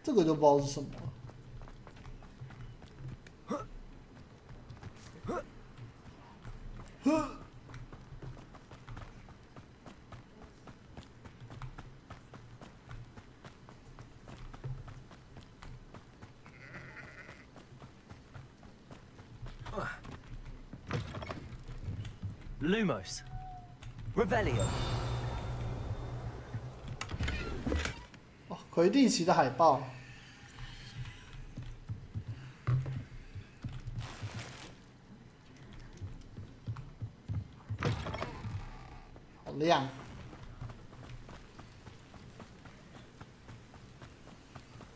这个就不知道是什么了。Lumos. Revelio. 哦，魁地奇的海报。好亮。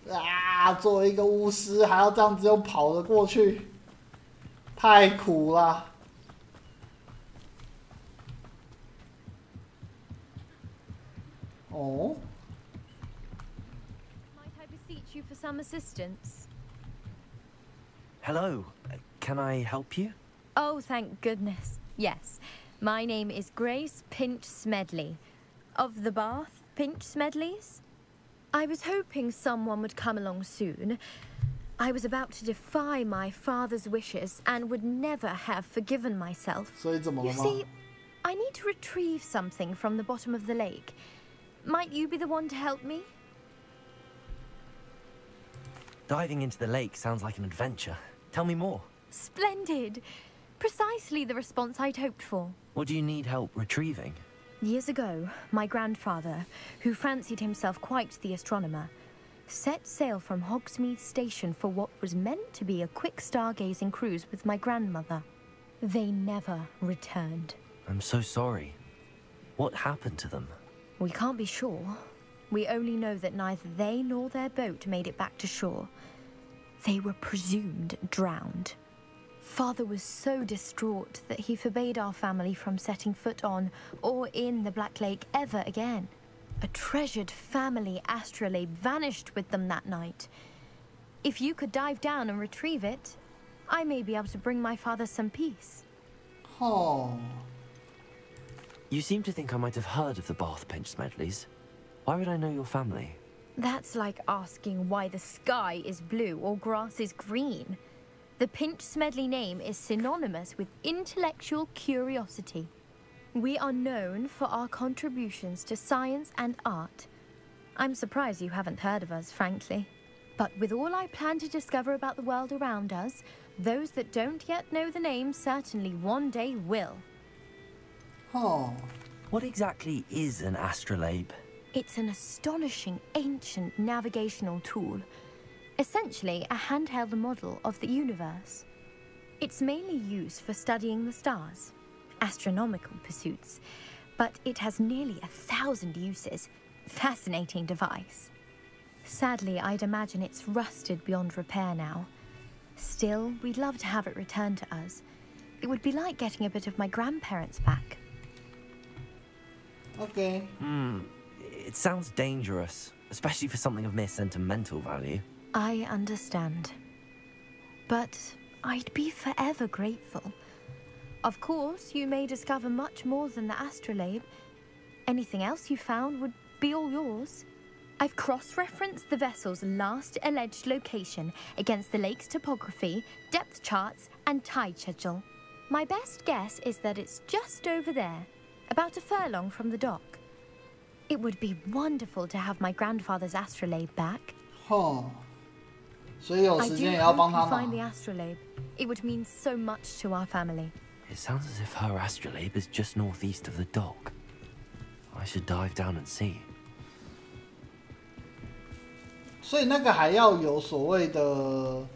啊！作为一个巫师，还要这样子又跑了过去，太苦了。 Oh. Might I beseech you for some assistance? Hello. Can I help you? Oh, thank goodness. Yes. My name is Grace Pinch Smedley. Of the Bath Pinch Smedleys? I was hoping someone would come along soon. I was about to defy my father's wishes and would never have forgiven myself. You see, I need to retrieve something from the bottom of the lake. Might you be the one to help me? Diving into the lake sounds like an adventure. Tell me more. Splendid. Precisely the response I'd hoped for. What do you need help retrieving? Years ago, my grandfather, who fancied himself quite the astronomer, set sail from Hogsmeade Station for what was meant to be a quick stargazing cruise with my grandmother. They never returned. I'm so sorry. What happened to them? We can't be sure. We only know that neither they nor their boat made it back to shore. They were presumed drowned. Father was so distraught that he forbade our family from setting foot on or in the Black Lake ever again. A treasured family astrolabe vanished with them that night. If you could dive down and retrieve it, I may be able to bring my father some peace. Oh. You seem to think I might have heard of the Bath Pinch Smedleys. Why would I know your family? That's like asking why the sky is blue or grass is green. The Pinch Smedley name is synonymous with intellectual curiosity. We are known for our contributions to science and art. I'm surprised you haven't heard of us, frankly. But with all I plan to discover about the world around us, those that don't yet know the name certainly one day will. Oh. What exactly is an astrolabe? It's an astonishing ancient navigational tool. Essentially, a handheld model of the universe. It's mainly used for studying the stars, astronomical pursuits, but it has nearly 1,000 uses. Fascinating device. Sadly, I'd imagine it's rusted beyond repair now. Still, we'd love to have it returned to us. It would be like getting a bit of my grandparents back. Okay. It sounds dangerous, especially for something of mere sentimental value. I understand. But I'd be forever grateful. Of course, you may discover much more than the astrolabe. Anything else you found would be all yours. I've cross-referenced the vessel's last alleged location against the lake's topography, depth charts, and tide schedule. My best guess is that it's just over there, about a furlong from the dock. It would be wonderful to have my grandfather's astrolabe back. Huh. 所以有时间也要帮他忙。 I do hope you find the astrolabe. It would mean so much to our family. It sounds as if her astrolabe is just northeast of the dock. I should dive down and see. 所以那个还要有所谓的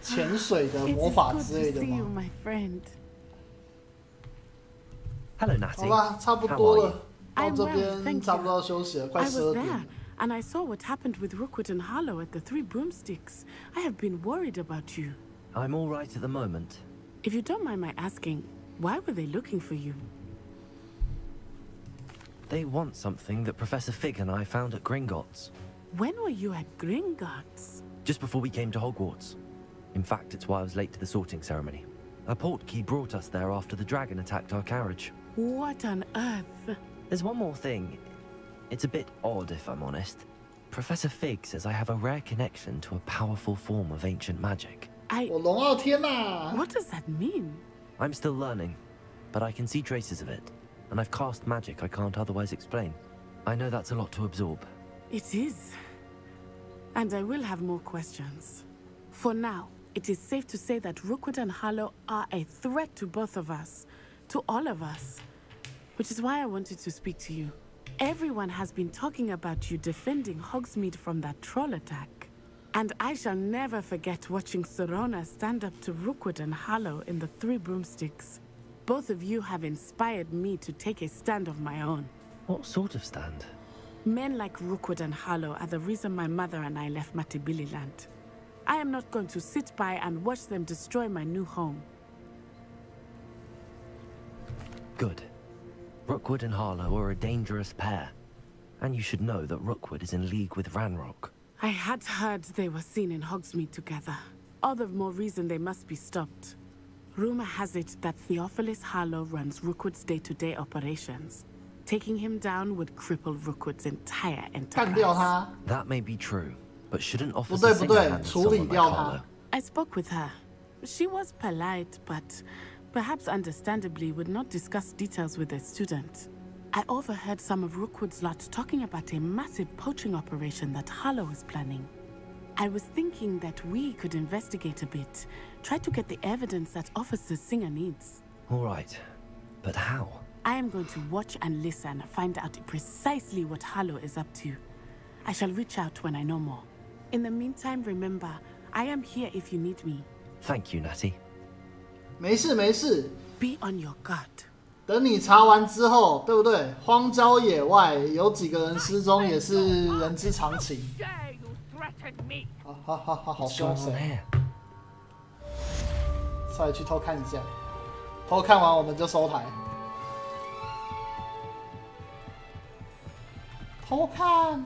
潜水的魔法之类的吗？ Hello, Natty. 好吧，差不多了，到这边差不多要休息了，快12点。 And I saw what happened with Rookwood and Harlow at the Three Broomsticks. I have been worried about you. I'm all right at the moment. If you don't mind my asking, why were they looking for you? They want something that Professor Fig and I found at Gringotts. When were you at Gringotts? Just before we came to Hogwarts. In fact, it's why I was late to the sorting ceremony. A portkey brought us there after the dragon attacked our carriage. What on earth? There's one more thing. It's a bit odd, if I'm honest. Professor Fig says I have a rare connection to a powerful form of ancient magic. What does that mean? I'm still learning, but I can see traces of it, and I've cast magic I can't otherwise explain. I know that's a lot to absorb. It is. And I will have more questions. For now, it is safe to say that Rookwood and Harlow are a threat to both of us, to all of us. Which is why I wanted to speak to you. Everyone has been talking about you defending Hogsmeade from that troll attack. And I shall never forget watching Serona stand up to Rookwood and Harlow in the Three Broomsticks. Both of you have inspired me to take a stand of my own. What sort of stand? Men like Rookwood and Harlow are the reason my mother and I left Matabeleland. I am not going to sit by and watch them destroy my new home. Good. Rookwood and Harlow are a dangerous pair. And you should know that Rookwood is in league with Ranrock. I had heard they were seen in Hogsmeade together. All the more reason they must be stopped. Rumor has it that Theophilus Harlow runs Rookwood's day-to-day operations. Taking him down would cripple Rookwood's entire enterprise. That may be true, but shouldn't officer sing a hand with someone like Harlow? I spoke with her. She was polite, but perhaps understandably would not discuss details with a student. I overheard some of Rookwood's lot talking about a massive poaching operation that Harlow is planning. I was thinking that we could investigate a bit, try to get the evidence that Officer Singer needs. All right, but how? I am going to watch and listen, find out precisely what Harlow is up to. I shall reach out when I know more. In the meantime, remember, I am here if you need me. Thank you, Natty. 没事没事。 Be on your guard. 等你查完之后，对不对？荒郊野外有几个人失踪也是人之常情。好凶谁？稍微去偷看一下，偷看完我们就收台。偷看。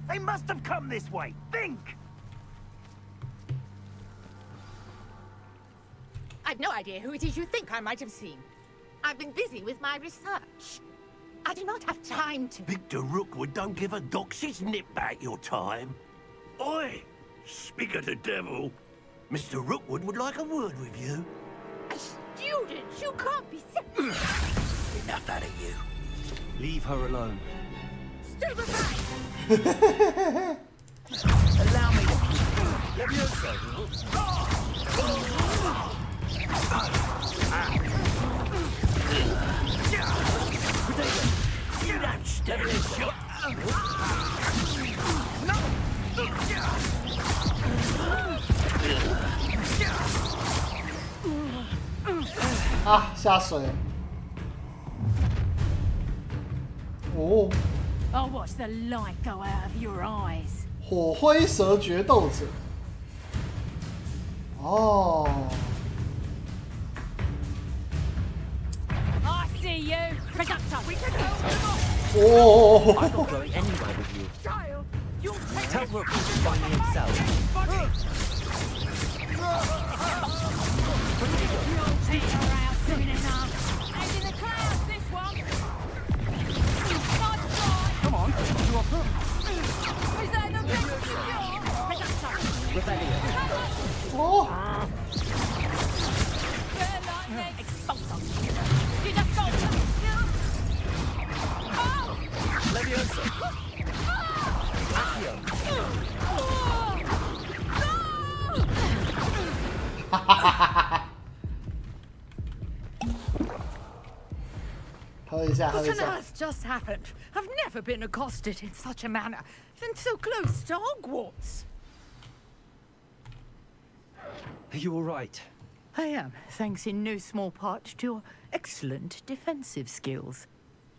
They must have come this way. Think! I've no idea who it is you think I might have seen. I've been busy with my research. I do not have time to... Victor Rookwood don't give a doxy's nip back your time. Oi! Speak of the devil. Mr. Rookwood would like a word with you. A student? You can't be... Enough out of you. Leave her alone. Stupefy! Allow me to... Let me You don't step this shot. No!啊，下水。哦。 I'll watch the light go out of your eyes. 火灰蛇决斗者。哦。 I see you, Reductor. We can go. Oh. I'm not going anywhere with you. Child, you'll take Tell Rook to find me himself. You'll take her out soon enough. And in the clouds, this one. Come on, you are through. Is that the best of yours? Reductor. Rebellion. Oh. You're like the expulsor. You just go. Oh! Leviosa. Accio. What on earth just happened? I've never been accosted in such a manner, and so close to Hogwarts. Are you all right? I am, thanks in no small part to your excellent defensive skills.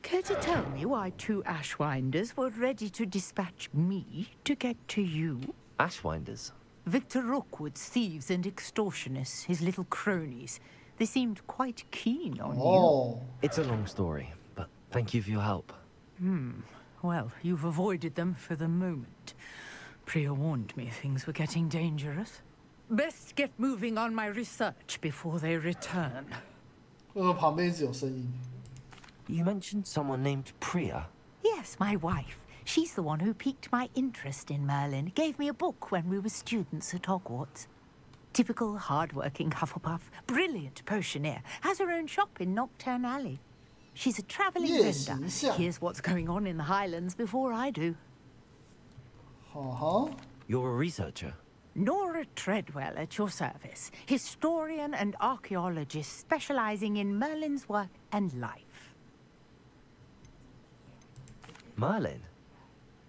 Care to tell me why 2 Ashwinders were ready to dispatch me to get to you? Ashwinders? Victor Rookwood's thieves and extortionists, his little cronies. They seemed quite keen on you. It's a long story, but thank you for your help. Well, you've avoided them for the moment. Priya warned me things were getting dangerous. Best get moving on my research before they return. 旁边一直有声音。You mentioned someone named Priya. Yes, my wife. She's the one who piqued my interest in Merlin. Gave me a book when we were students at Hogwarts. Typical hard-working Hufflepuff, brilliant potioneer, has her own shop in Nocturne Alley. She's a travelling vendor. Here's what's going on in the Highlands before I do. You're a researcher? Nora Treadwell at your service. Historian and archaeologist specializing in Merlin's work and life. Merlin?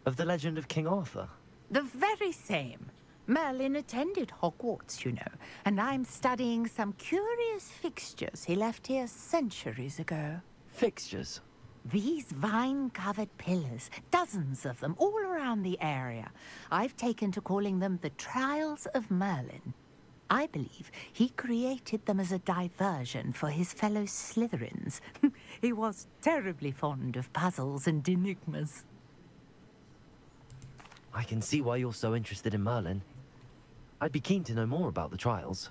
Of the legend of King Arthur? The very same. Merlin attended Hogwarts, you know, and I'm studying some curious fixtures he left here centuries ago. Fixtures? These vine-covered pillars, dozens of them, all around the area. I've taken to calling them the Trials of Merlin. I believe he created them as a diversion for his fellow Slytherins. He was terribly fond of puzzles and enigmas. I can see why you're so interested in Merlin. I'd be keen to know more about the trials.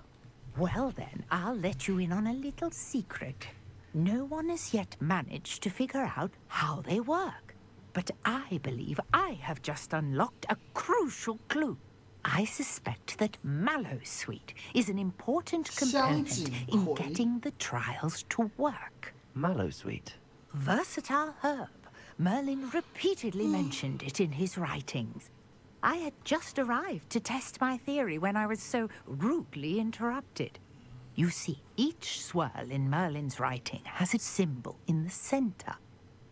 Well then, I'll let you in on a little secret. No one has yet managed to figure out how they work. But I believe I have just unlocked a crucial clue. I suspect that Mallowsweet is an important component in getting the trials to work. Mallowsweet? Versatile herb. Merlin repeatedly mentioned it in his writings. I had just arrived to test my theory when I was so rudely interrupted. You see, each swirl in Merlin's writing has a symbol in the center.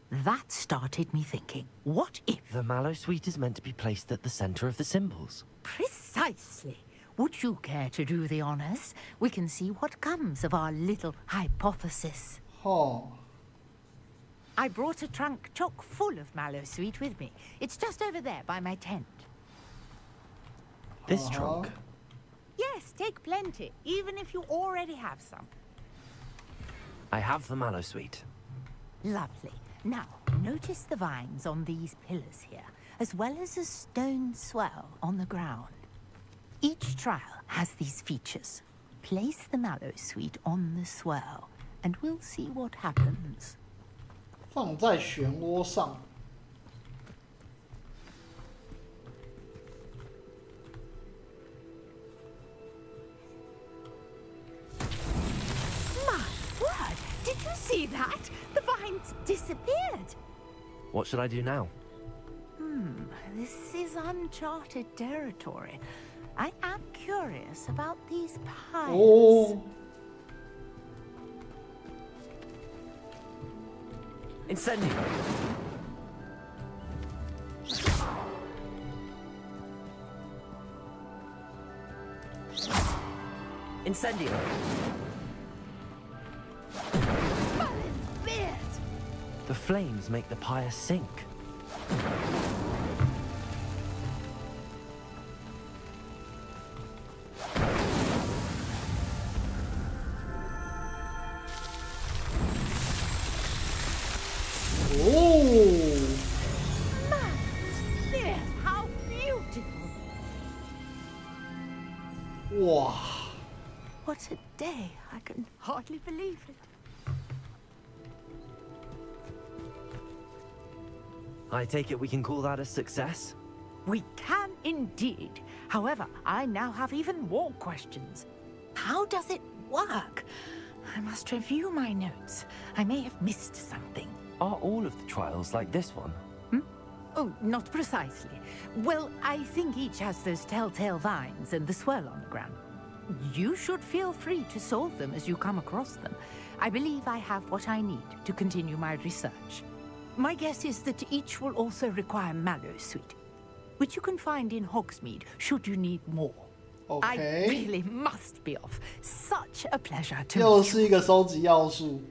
That started me thinking, what if... The Mallowsweet is meant to be placed at the center of the symbols. Precisely. Would you care to do the honors? We can see what comes of our little hypothesis. I brought a trunk chock full of Mallowsweet with me. It's just over there by my tent. This trunk? Yes, take plenty, even if you already have some. I have the Mallowsweet. Lovely. Now, notice the vines on these pillars here, as well as a stone swirl on the ground. Each trial has these features. Place the Mallowsweet on the swirl, and we'll see what happens. 放在漩涡上。My word! Did you see that? The vines disappeared. What should I do now? This is uncharted territory. I am curious about these piles. Incendio. Incendio. The flames make the pyre sink. How beautiful! Wow! What a day! I can hardly believe it. I take it we can call that a success? We can indeed. However, I now have even more questions. How does it work? I must review my notes. I may have missed something. Are all of the trials like this one? Oh, not precisely. Well, I think each has those telltale vines and the swirl on the ground. You should feel free to solve them as you come across them. I believe I have what I need to continue my research. My guess is that each will also require Mallowsweet, which you can find in Hogsmeade should you need more. Okay. I really must be off. Such a pleasure to 又是一个收集要素。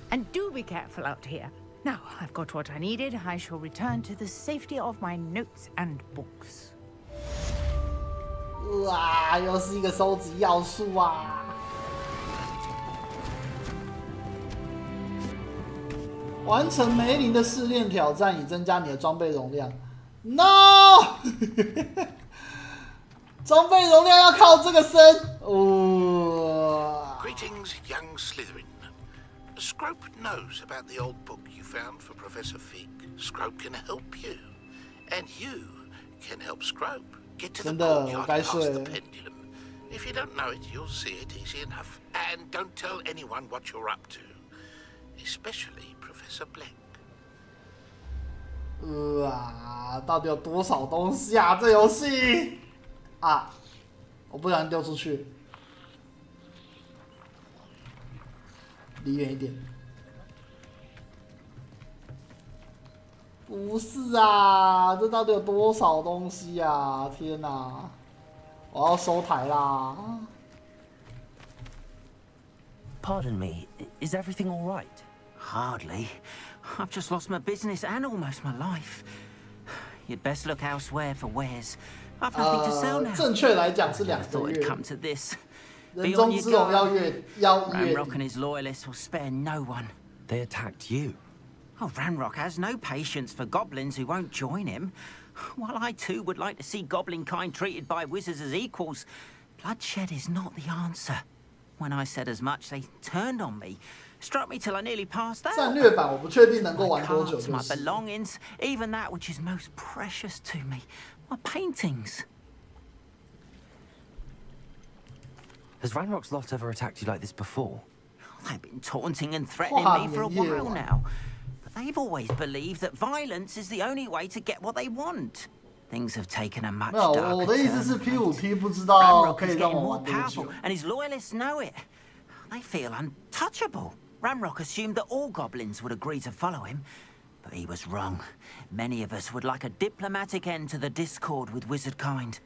And do be careful out here. Now, I've got what I needed. I shall return to the safety of my notes and books. 哇，又是一个收集要素啊！完成梅林的试炼挑战，以增加你的装备容量。No 装备容量要靠这个升。Greetings, young Slytherin. Scrope knows about the old book you found for Professor Fig. Scrope can help you, and you can help Scrope get to the courtyard past the pendulum. If you don't know it, you'll see it easy enough. And don't tell anyone what you're up to, especially Professor Black. 到底有多少东西啊？这游戏啊，我不想丢出去，离远一点。不是啊，这到底有多少东西啊？天哪！我要收台啦。Pardon me, is everything all right? Hardly. I've just lost my business and almost my life. You'd best look elsewhere for wares. I've nothing to sell now. 正确来讲是2个月。Thought it'd come to this. 人中之龙要月。Ranrock and his loyalists will spare no one. They attacked you. Oh, Ranrock has no patience for goblins who won't join him. While I too would like to see goblin kind treated by wizards as equals, bloodshed is not the answer. When I said as much, they turned on me. Struck me till I nearly passed out. 战略版我不确定能够玩多久。My belongings, even that which is most precious to me, my paintings. Has Ranrock's lot ever attacked you like this before? They've been taunting and threatening me for a while now. But they've always believed that violence is the only way to get what they want. Things have taken a much darker turn. 我的意思是 P5P 不知道可以让我玩多久。And his loyalists know it. They feel untouchable. Ranrock assumed that all goblins would agree to follow him, but he was wrong. Many of us would like a diplomatic end to the discord with wizard kind.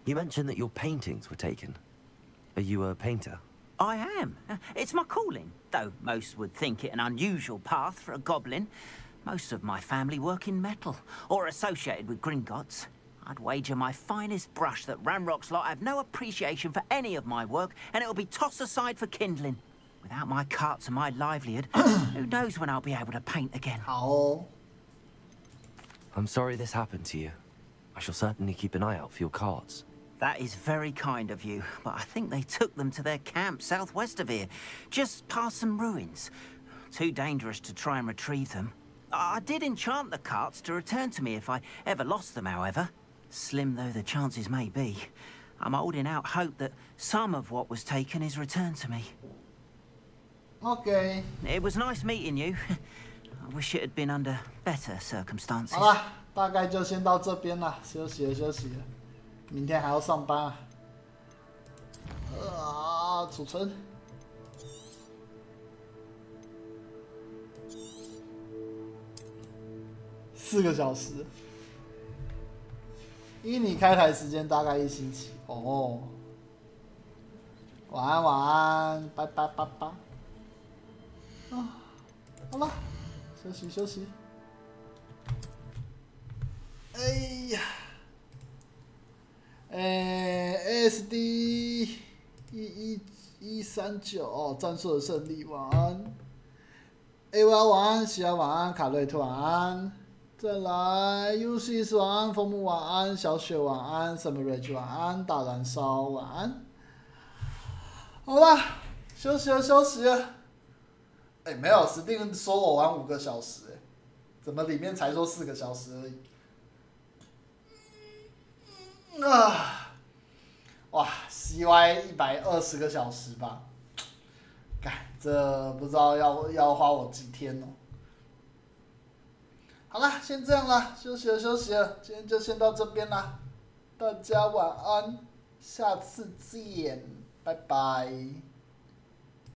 You mentioned that your paintings were taken. Are you a painter? I am. It's my calling, though most would think it an unusual path for a goblin. Most of my family work in metal, or associated with Gringotts. I'd wager my finest brush that Ranrock's lot have no appreciation for any of my work, and it'll be tossed aside for kindling. Without my carts and my livelihood, who knows when I'll be able to paint again. I'm sorry this happened to you. I shall certainly keep an eye out for your carts. That is very kind of you, but I think they took them to their camp southwest of here, just past some ruins. Too dangerous to try and retrieve them. I did enchant the carts to return to me if I ever lost them, however. Slim though the chances may be, I'm holding out hope that some of what was taken is returned to me. Okay. It was nice meeting you. I wish it had been under better circumstances. 好啦，大概就先到这边啦，休息了休息了，明天还要上班啊。储存。4个小时。依你开台时间大概1星期哦。晚安晚安，拜拜拜拜。啊，好了，休息休息。哎呀，ASD 11139哦，战术的胜利，晚安。AY 晚安，喜安晚安，卡瑞特晚安。再来 UC 晚安，枫木晚安，小雪晚安 ，Summer Rage 晚安，大燃烧晚安。好啦，休息了休息了。哎，没有，史蒂文说我玩5个小时，哎，怎么里面才说4个小时而已？啊，哇 ，CY 120个小时吧，干，这不知道要花我几天哦。好啦，先这样啦，休息了休息了，今天就先到这边啦，大家晚安，下次见，拜拜。